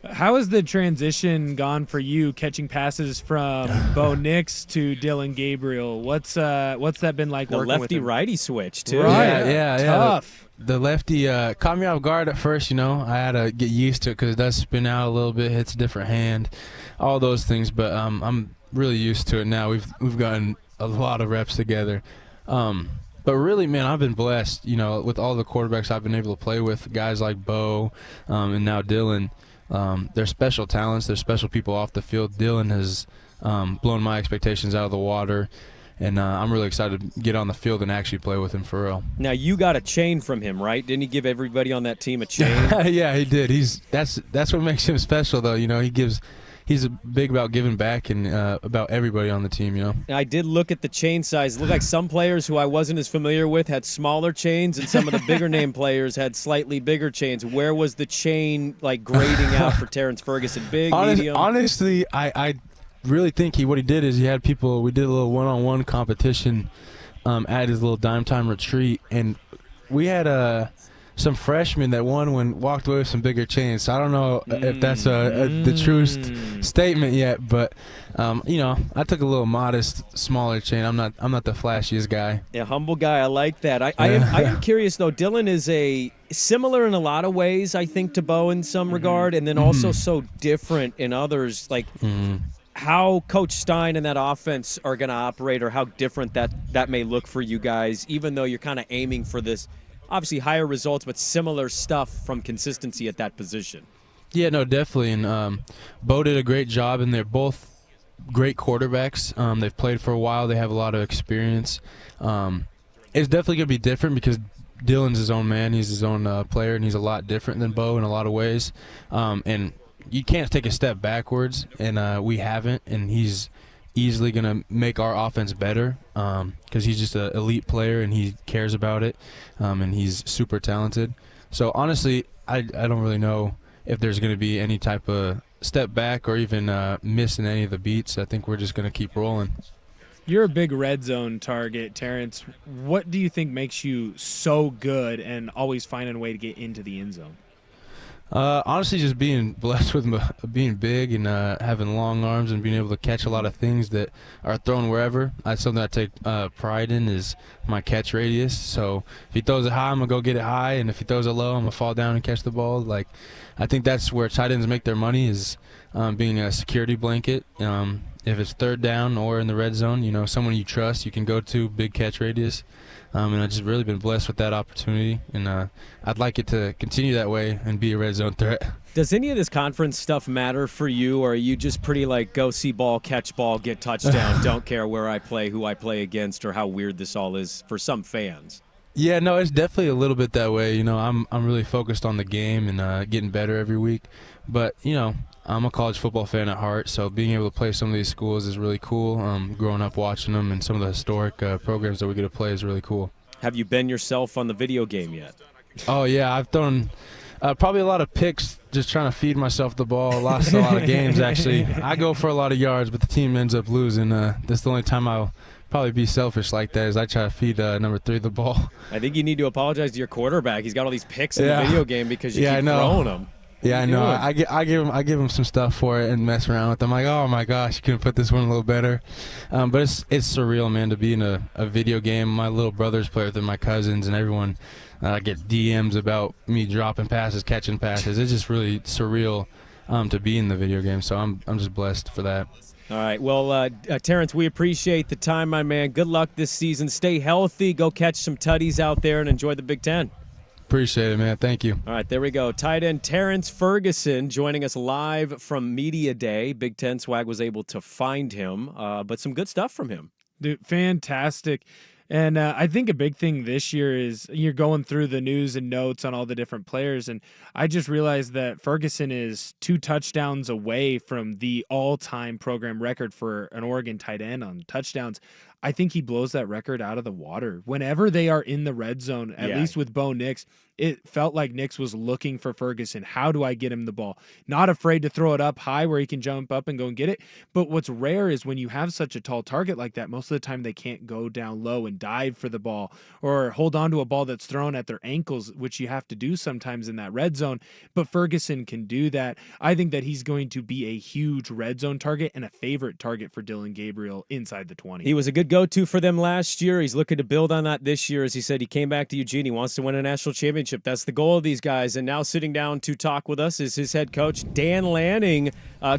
How has the transition gone for you, catching passes from Bo Nix to Dylan Gabriel? What's that been like? The working with him? lefty-righty switch too. Right, yeah. Tough. The lefty caught me off guard at first. I had to get used to it because it does spin out a little bit, hits a different hand, all those things. But I'm really used to it now. We've gotten a lot of reps together. But really, man, I've been blessed. With all the quarterbacks I've been able to play with, guys like Bo and now Dylan. They're special talents. They're special people off the field. Dylan has blown my expectations out of the water, and I'm really excited to get on the field and actually play with him for real. Now, you got a chain from him, right? Didn't he give everybody on that team a chain? Yeah, he did. That's what makes him special, though. He's big about giving back and about everybody on the team, I did look at the chain size. It looked like some players who I wasn't as familiar with had smaller chains, and some of the bigger name players had slightly bigger chains. Where was the chain grading out for Terrence Ferguson? Big, medium? Honestly, I really think what he did is he had people. We did a little one-on-one competition at his little dime time retreat, and we had some freshmen that walked away with some bigger chains. So I don't know if that's the truest statement yet, but I took a little modest, smaller chain. I'm not the flashiest guy. Yeah, humble guy. I like that. I am curious though. Dylan is similar in a lot of ways, I think, to Bo in some regard, and then also so different in others. How Coach Stein and that offense are going to operate, or how different that may look for you guys, even though you're kind of aiming for this. Obviously higher results, but similar stuff from consistency at that position. Yeah, no, definitely. And Bo did a great job, and they're both great quarterbacks. They've played for a while. They have a lot of experience. It's definitely going to be different because Dylan's his own man. He's his own player, and he's a lot different than Bo in a lot of ways. And you can't take a step backwards, and we haven't, and he's easily going to make our offense better because he's just an elite player and he cares about it, and he's super talented. So honestly, I don't really know if there's going to be any type of step back or even missing any of the beats. I think we're just going to keep rolling. You're a big red zone target, Terrence. What do you think makes you so good and always finding a way to get into the end zone? Honestly, just being blessed with being big and having long arms and being able to catch a lot of things that are thrown wherever. That's something I take pride in, is my catch radius. So if he throws it high, I'm going to go get it high, and if he throws it low, I'm going to fall down and catch the ball. I think that's where tight ends make their money, is being a security blanket. If it's third down or in the red zone, someone you trust, you can go to, big catch radius. And I've just really been blessed with that opportunity, and I'd like it to continue that way and be a red zone threat. Does any of this conference stuff matter for you, or are you just pretty go see ball, catch ball, get touchdown, don't care where I play, who I play against, or how weird this all is for some fans? Yeah, no, it's definitely a little bit that way. I'm really focused on the game and getting better every week. But, I'm a college football fan at heart, so being able to play some of these schools is really cool. Growing up watching them and some of the historic programs that we get to play is really cool. Have you been yourself on the video game yet? Oh, yeah. I've thrown probably a lot of picks just trying to feed myself the ball. Lost a lot of games, actually. I go for a lot of yards, but the team ends up losing. That's the only time I'll probably be selfish like that, is I try to feed number 3 the ball. I think you need to apologize to your quarterback. He's got all these picks in the video game because you keep throwing them. Yeah, I know. I give him some stuff for it and mess around with them. I'm like, oh my gosh, you couldn't put this one a little better. But it's surreal, man, to be in a video game. My little brothers play with it, my cousins, and everyone. I get DMs about me dropping passes, catching passes. It's just really surreal to be in the video game. So I'm just blessed for that. All right. Well, Terrence, we appreciate the time, my man. Good luck this season. Stay healthy. Go catch some tutties out there and enjoy the Big Ten. Appreciate it, man. Thank you. All right, there we go. Tight end Terrence Ferguson joining us live from Media Day. Big Ten Swag was able to find him, but some good stuff from him. Dude, fantastic. And I think a big thing this year is you're going through the news and notes on all the different players, and I just realized that Ferguson is 2 touchdowns away from the all-time program record for an Oregon tight end on touchdowns. I think he blows that record out of the water. Whenever they are in the red zone, at least with Bo Nix, it felt like Nix was looking for Ferguson. How do I get him the ball? Not afraid to throw it up high where he can jump up and go and get it. But what's rare is when you have such a tall target like that, most of the time they can't go down low and dive for the ball or hold on to a ball that's thrown at their ankles, which you have to do sometimes in that red zone. But Ferguson can do that. I think that he's going to be a huge red zone target and a favorite target for Dylan Gabriel inside the 20. He was a good go-to for them last year. He's looking to build on that this year. As he said, he came back to Eugene. He wants to win a national championship. That's the goal of these guys. And now sitting down to talk with us is his head coach, Dan Lanning.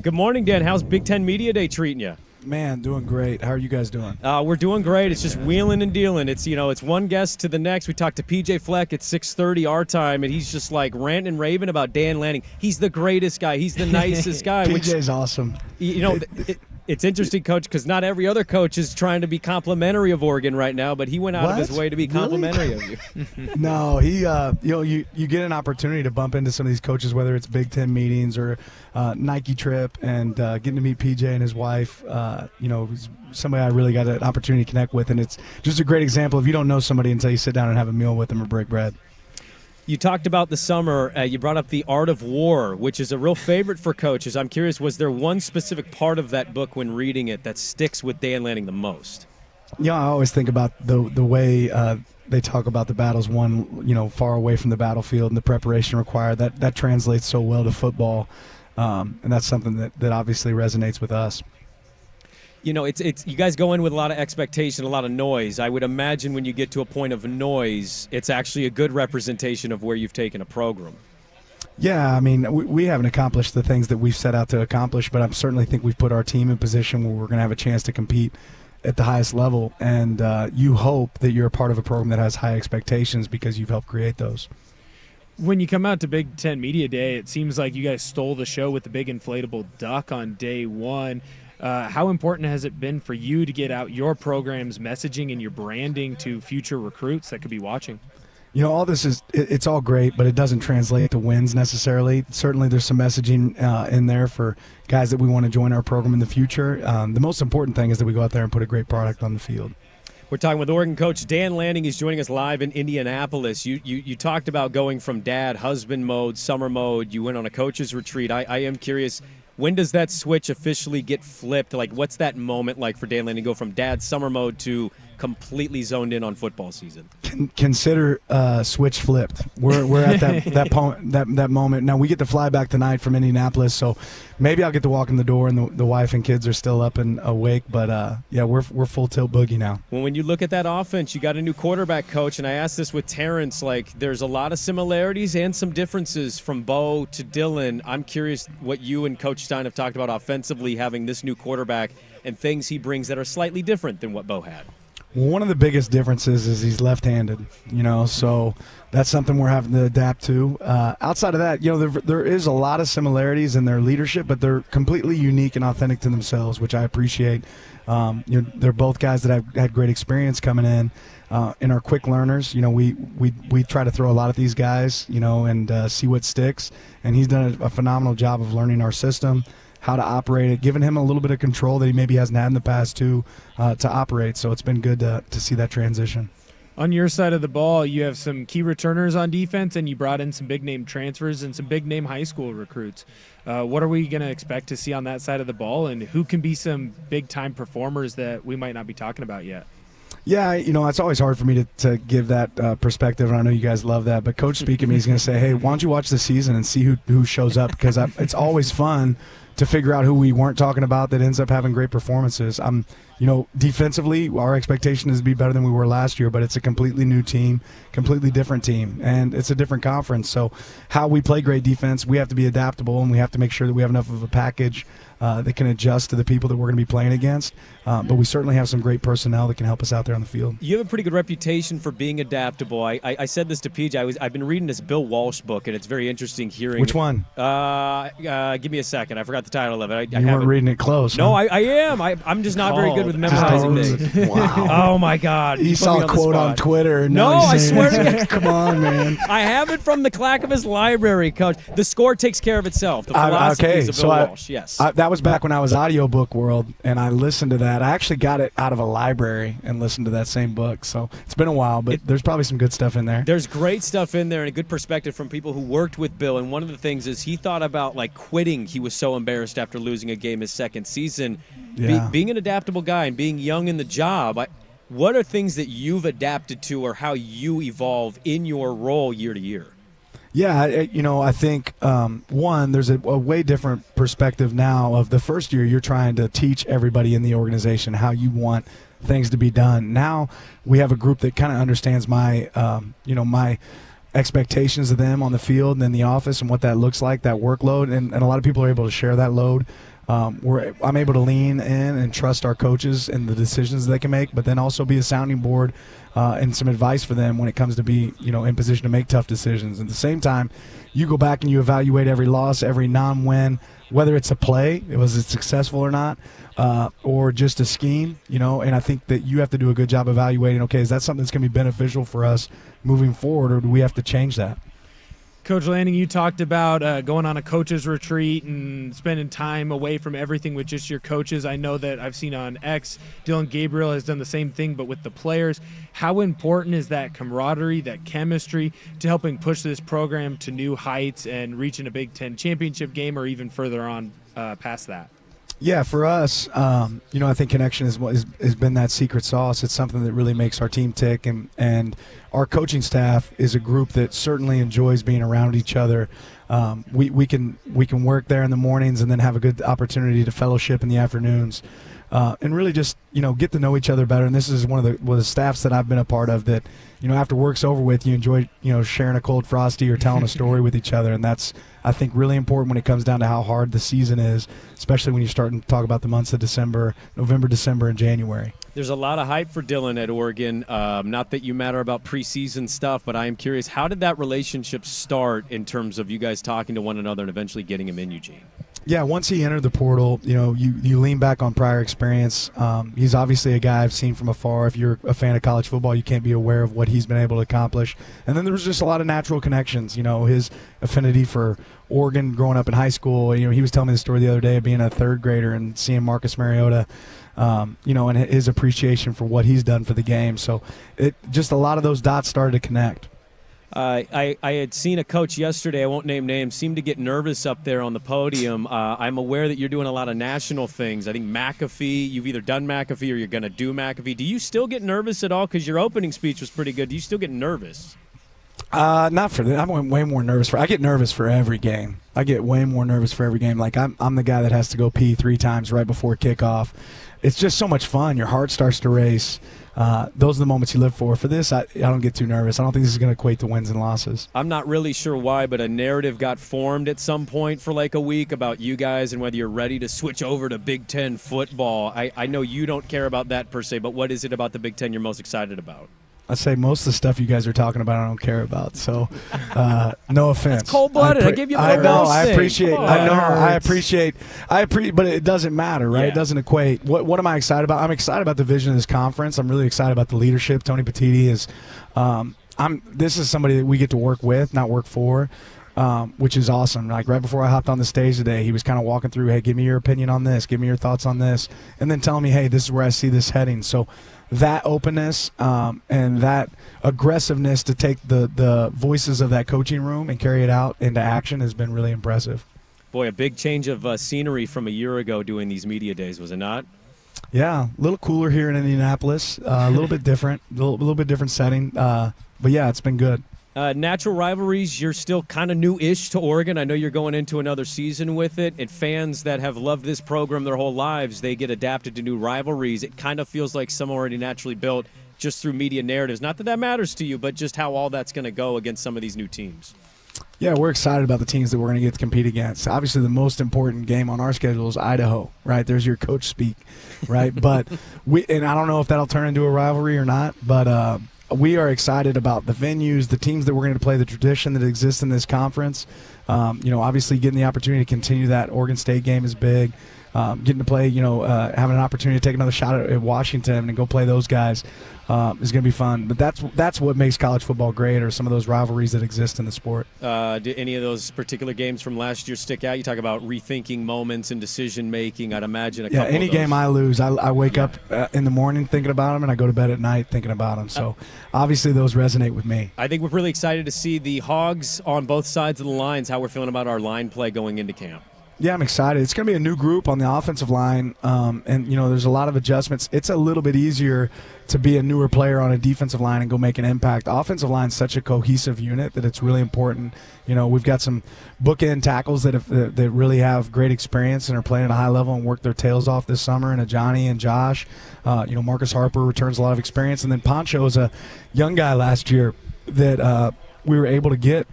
Good morning, Dan. How's Big Ten Media Day treating you? Man, doing great. How are you guys doing? We're doing great. It's just wheeling and dealing. It's it's one guest to the next. We talked to PJ Fleck at 6:30 our time, and he's just like ranting and raving about Dan Lanning. He's the greatest guy. He's the nicest guy. PJ's awesome. It's interesting, Coach, because not every other coach is trying to be complimentary of Oregon right now, but he went out of his way to be complimentary of you. No, he, you get an opportunity to bump into some of these coaches, whether it's Big Ten meetings or Nike trip, and getting to meet PJ and his wife. Who's somebody I really got an opportunity to connect with, and it's just a great example of you don't know somebody until you sit down and have a meal with them or break bread. You talked about the summer. You brought up The Art of War, which is a real favorite for coaches. I'm curious, was there one specific part of that book when reading it that sticks with Dan Lanning the most? Yeah, I always think about the way they talk about the battles won, far away from the battlefield and the preparation required. That translates so well to football, and that's something that obviously resonates with us. It's you guys go in with a lot of expectation, a lot of noise. I would imagine when you get to a point of noise, it's actually a good representation of where you've taken a program. Yeah, I mean, we haven't accomplished the things that we've set out to accomplish, but I certainly think we've put our team in position where we're going to have a chance to compete at the highest level. And you hope that you're a part of a program that has high expectations because you've helped create those. When you come out to Big Ten Media Day, it seems like you guys stole the show with the big inflatable duck on day one. How important has it been for you to get out your program's messaging and your branding to future recruits that could be watching? All this it's all great, but it doesn't translate to wins necessarily. Certainly there's some messaging in there for guys that we want to join our program in the future. The most important thing is that we go out there and put a great product on the field. We're talking with Oregon coach Dan Lanning. He's joining us live in Indianapolis. You talked about going from dad, husband mode, summer mode. You went on a coach's retreat. I am curious, when does that switch officially get flipped? Like, what's that moment like for Dan Lanning to go from dad, summer mode to completely zoned in on football season? Consider switch flipped. We're at that moment. Now we get to fly back tonight from Indianapolis, so maybe I'll get to walk in the door and the wife and kids are still up and awake. But we're full tilt boogie now. Well, when you look at that offense, you got a new quarterback coach, and I asked this with Terrence. Like, there's a lot of similarities and some differences from Bo to Dylan. I'm curious what you and Coach Stein have talked about offensively, having this new quarterback and things he brings that are slightly different than what Bo had. Well, one of the biggest differences is he's left-handed, so that's something we're having to adapt to. Outside of that, there is a lot of similarities in their leadership, but they're completely unique and authentic to themselves, which I appreciate. They're both guys that have had great experience coming in our quick learners. We try to throw a lot at these guys, and see what sticks, and he's done a phenomenal job of learning our system, how to operate it, giving him a little bit of control that he maybe hasn't had in the past to operate. So it's been good to see that transition. On your side of the ball, you have some key returners on defense, and you brought in some big-name transfers and some big-name high school recruits. What are we going to expect to see on that side of the ball, and who can be some big-time performers that we might not be talking about yet? Yeah, it's always hard for me to give that perspective, and I know you guys love that. But Coach speaking to me, he's going to say, hey, why don't you watch the season and see who shows up, because it's always fun to figure out who we weren't talking about that ends up having great performances. Defensively, our expectation is to be better than we were last year, but it's a completely new team, completely different team, and it's a different conference. So how we play great defense, we have to be adaptable, and we have to make sure that we have enough of a package that can adjust to the people that we're going to be playing against. But we certainly have some great personnel that can help us out there on the field. You have a pretty good reputation for being adaptable. I said this to PJ. I've been reading this Bill Walsh book, and it's very interesting hearing. Which one? Give me a second. I forgot the title of it. You weren't reading it close. No, huh? I am. I'm just not very good with memorizing things. Wow. Oh, my God. He saw a quote on Twitter. No, I swear to God. Come on, man. I have it from the Clackamas library, Coach. The score takes care of itself. The philosophies of Bill Walsh, yes. That was back when I was audiobook world, and I listened to that. I actually got it out of a library and listened to that same book. So it's been a while, but there's probably some good stuff in there. There's great stuff in there and a good perspective from people who worked with Bill. And one of the things is he thought about quitting. He was so embarrassed after losing a game his second season. Yeah. Being an adaptable guy and being young in the job, what are things that you've adapted to or how you evolve in your role year to year? Yeah, I think, one, there's a way different perspective now of the first year you're trying to teach everybody in the organization how you want things to be done. Now we have a group that kind of understands my expectations of them on the field and in the office and what that looks like, that workload, and a lot of people are able to share that load I'm able to lean in and trust our coaches and the decisions they can make, but then also be a sounding board and some advice for them when it comes to be, in position to make tough decisions. At the same time, you go back and you evaluate every loss, every non-win, whether it's a play, was it successful or not, or just a scheme, and I think that you have to do a good job evaluating, okay, is that something that's going to be beneficial for us moving forward, or do we have to change that? Coach Lanning, you talked about going on a coaches retreat and spending time away from everything with just your coaches. I know that I've seen on X, Dylan Gabriel has done the same thing, but with the players. How important is that camaraderie, that chemistry to helping push this program to new heights and reaching a Big Ten championship game or even further on past that? Yeah, for us, I think connection has been that secret sauce. It's something that really makes our team tick, and our coaching staff is a group that certainly enjoys being around each other. We can work there in the mornings and then have a good opportunity to fellowship in the afternoons, and really just get to know each other better. And this is one of the staffs that I've been a part of that after work's over with, you enjoy sharing a cold frosty or telling a story with each other, and that's, I think, really important when it comes down to how hard the season is, especially when you're starting to talk about the months of November, December, and January. There's a lot of hype for Dylan at Oregon. Not that you matter about preseason stuff, but I am curious, how did that relationship start in terms of you guys talking to one another and eventually getting him in Eugene? Yeah, once he entered the portal, you lean back on prior experience. He's obviously a guy I've seen from afar. If you're a fan of college football, you can't be aware of what he's been able to accomplish. And then there was just a lot of natural connections. His affinity for Oregon growing up in high school. He was telling me the story the other day of being a third grader and seeing Marcus Mariota, and his appreciation for what he's done for the game. So it just a lot of those dots started to connect. I had seen a coach yesterday, I won't name names, seemed to get nervous up there on the podium. I'm aware that you're doing a lot of national things. I think McAfee, you've either done McAfee or you're going to do McAfee. Do you still get nervous at all? Because your opening speech was pretty good. Do you still get nervous? Not for that. I'm way more nervous. I get nervous for every game. I get way more nervous for every game. Like I'm the guy that has to go pee 3 times right before kickoff. It's just so much fun. Your heart starts to race. Those are the moments you live for. For this, I don't get too nervous. I don't think this is going to equate to wins and losses. I'm not really sure why, but a narrative got formed at some point for like a week about you guys and whether you're ready to switch over to Big Ten football. I know you don't care about that per se, but what is it about the Big Ten you're most excited about? I say most of the stuff you guys are talking about I don't care about. So, no offense. It's cold-blooded. I give you the I know. I appreciate. I appreciate. But it doesn't matter, right? Yeah. It doesn't equate. What am I excited about? I'm excited about the vision of this conference. I'm really excited about the leadership. Tony Petitti is. This is somebody that we get to work with, not work for. Which is awesome. Like right before I hopped on the stage today, he was kind of walking through, hey, give me your opinion on this, give me your thoughts on this, and then telling me, hey, this is where I see this heading. So that openness and that aggressiveness to take the voices of that coaching room and carry it out into action has been really impressive. Boy, a big change of scenery from a year ago doing these media days, was it not? Yeah, a little cooler here in Indianapolis, a little bit different, a little bit different setting. But yeah, it's been good. Natural rivalries, you're still kind of new-ish to Oregon. I know you're going into another season with it. And fans that have loved this program their whole lives, they get adapted to new rivalries. It kind of feels like some already naturally built just through media narratives. Not that matters to you, but just how all that's going to go against some of these new teams. Yeah, we're excited about the teams that we're going to get to compete against. Obviously, the most important game on our schedule is Idaho, right? There's your coach speak, right? But and I don't know if that'll turn into a rivalry or not, but we are excited about the venues, the teams that we're going to play, the tradition that exists in this conference. Obviously getting the opportunity to continue that Oregon State game is big. Getting to play, having an opportunity to take another shot at Washington and go play those guys is going to be fun. But that's what makes college football great, or some of those rivalries that exist in the sport. Do any of those particular games from last year stick out? You talk about rethinking moments and decision-making. I'd imagine a couple any of those. game I lose, I wake up in the morning thinking about them, and I go to bed at night thinking about them. So obviously those resonate with me. I think we're really excited to see the Hogs on both sides of the lines, how we're feeling about our line play going into camp. Yeah, I'm excited. It's going to be a new group on the offensive line, and there's a lot of adjustments. It's a little bit easier to be a newer player on a defensive line and go make an impact. Offensive line is such a cohesive unit that it's really important. We've got some bookend tackles that really have great experience and are playing at a high level and work their tails off this summer, and Johnny and Josh. Marcus Harper returns a lot of experience, and then Poncho is a young guy last year that we were able to get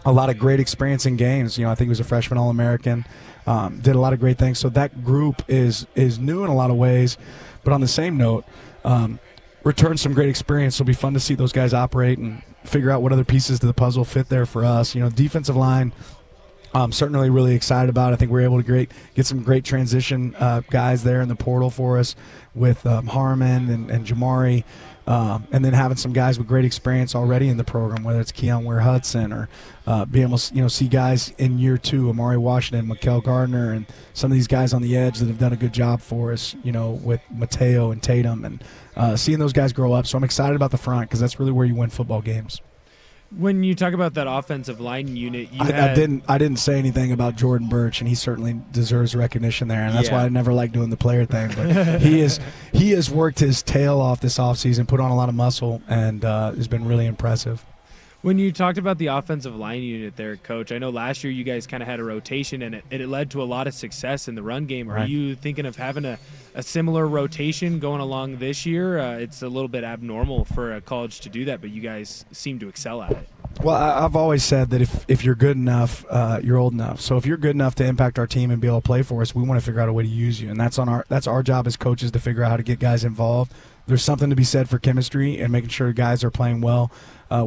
a lot of great experience in games. I think he was a freshman All-American, did a lot of great things. So that group is new in a lot of ways. But on the same note, returned some great experience. It'll be fun to see those guys operate and figure out what other pieces to the puzzle fit there for us. Defensive line, I'm certainly really excited about. I think we're able to get some great transition guys there in the portal for us with Harmon and Jamari, and then having some guys with great experience already in the program, whether it's Keon Ware-Hudson or being able to see guys in year 2, Amari Washington, Mikael Gardner, and some of these guys on the edge that have done a good job for us, with Mateo and Tatum, and seeing those guys grow up. So I'm excited about the front because that's really where you win football games. When you talk about that offensive line unit, I didn't say anything about Jordan Birch, and he certainly deserves recognition there, and that's why I never like doing the player thing. But he has worked his tail off this offseason, put on a lot of muscle, and has been really impressive. When you talked about the offensive line unit there, Coach, I know last year you guys kind of had a rotation, and it led to a lot of success in the run game. Are you thinking of having a similar rotation going along this year? It's a little bit abnormal for a college to do that, but you guys seem to excel at it. Well, I've always said that if you're good enough, you're old enough. So if you're good enough to impact our team and be able to play for us, we want to figure out a way to use you, and that's our job as coaches to figure out how to get guys involved. There's something to be said for chemistry and making sure guys are playing well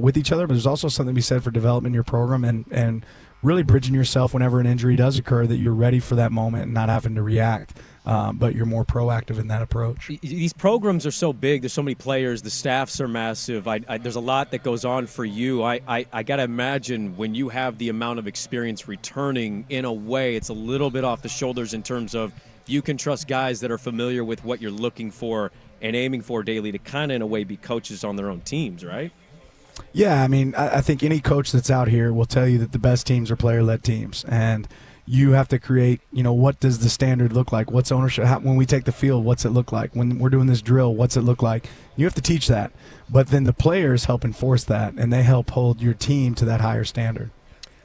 with each other, but there's also something to be said for development in your program and really bridging yourself whenever an injury does occur, that you're ready for that moment and not having to react, but you're more proactive in that approach. These programs are so big. There's so many players. The staffs are massive. There's a lot that goes on for you. I got to imagine when you have the amount of experience returning, in a way, it's a little bit off the shoulders in terms of you can trust guys that are familiar with what you're looking for and aiming for daily to kind of, in a way, be coaches on their own teams, right? Yeah, I mean, I think any coach that's out here will tell you that the best teams are player-led teams, and you have to create, what does the standard look like? What's ownership? When we take the field, what's it look like? When we're doing this drill, what's it look like? You have to teach that, but then the players help enforce that, and they help hold your team to that higher standard.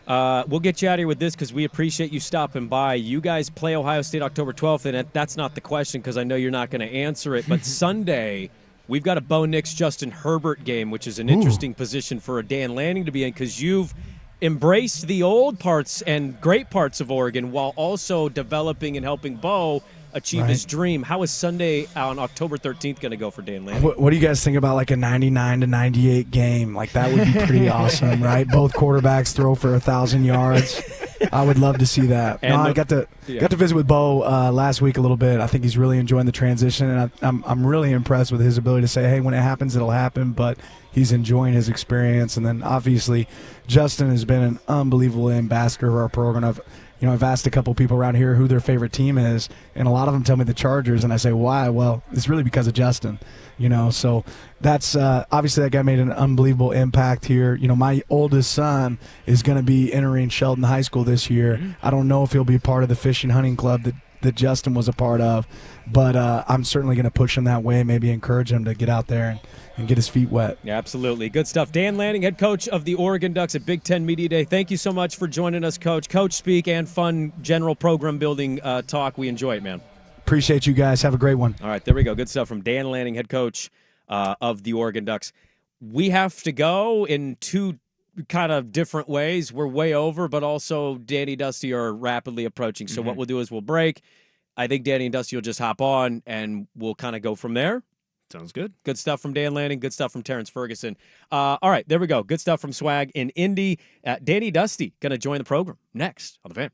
We'll get you out of here with this because we appreciate you stopping by. You guys play Ohio State October 12th, and that's not the question because I know you're not going to answer it, but Sunday – we've got a Bo Nix, Justin Herbert game, which is an interesting position for a Dan Lanning to be in because you've embraced the old parts and great parts of Oregon while also developing and helping Bo achieve his dream. How is Sunday on October 13th going to go for Dan Lanning? What do you guys think about like a 99-98 game? Like that would be pretty awesome, right? Both quarterbacks throw for 1,000 yards. I would love to see that. I got to visit with Bo last week a little bit. I think he's really enjoying the transition, and I'm really impressed with his ability to say, hey, when it happens, it'll happen, but he's enjoying his experience. And then obviously Justin has been an unbelievable ambassador of our program. I've asked a couple people around here who their favorite team is, and a lot of them tell me the Chargers, and I say, why? Well, it's really because of Justin, So that's obviously that guy made an unbelievable impact here. My oldest son is going to be entering Sheldon High School this year. I don't know if he'll be part of the fishing hunting club that Justin was a part of, but I'm certainly going to push him that way, maybe encourage him to get out there and get his feet wet. Yeah, absolutely. Good stuff. Dan Lanning, head coach of the Oregon Ducks at Big Ten Media Day. Thank you so much for joining us, Coach. Coach speak and fun general program building talk. We enjoy it, man. Appreciate you guys. Have a great one. All right, there we go. Good stuff from Dan Lanning, head coach of the Oregon Ducks. We have to go in two kind of different ways. We're way over, but also Danny and Dusty are rapidly approaching. So what we'll do is we'll break. I think Danny and Dusty will just hop on, and we'll kind of go from there. Sounds good. Good stuff from Dan Lanning. Good stuff from Terrence Ferguson. All right, there we go. Good stuff from Swag in Indy. Danny Dusty going to join the program next on The Fan.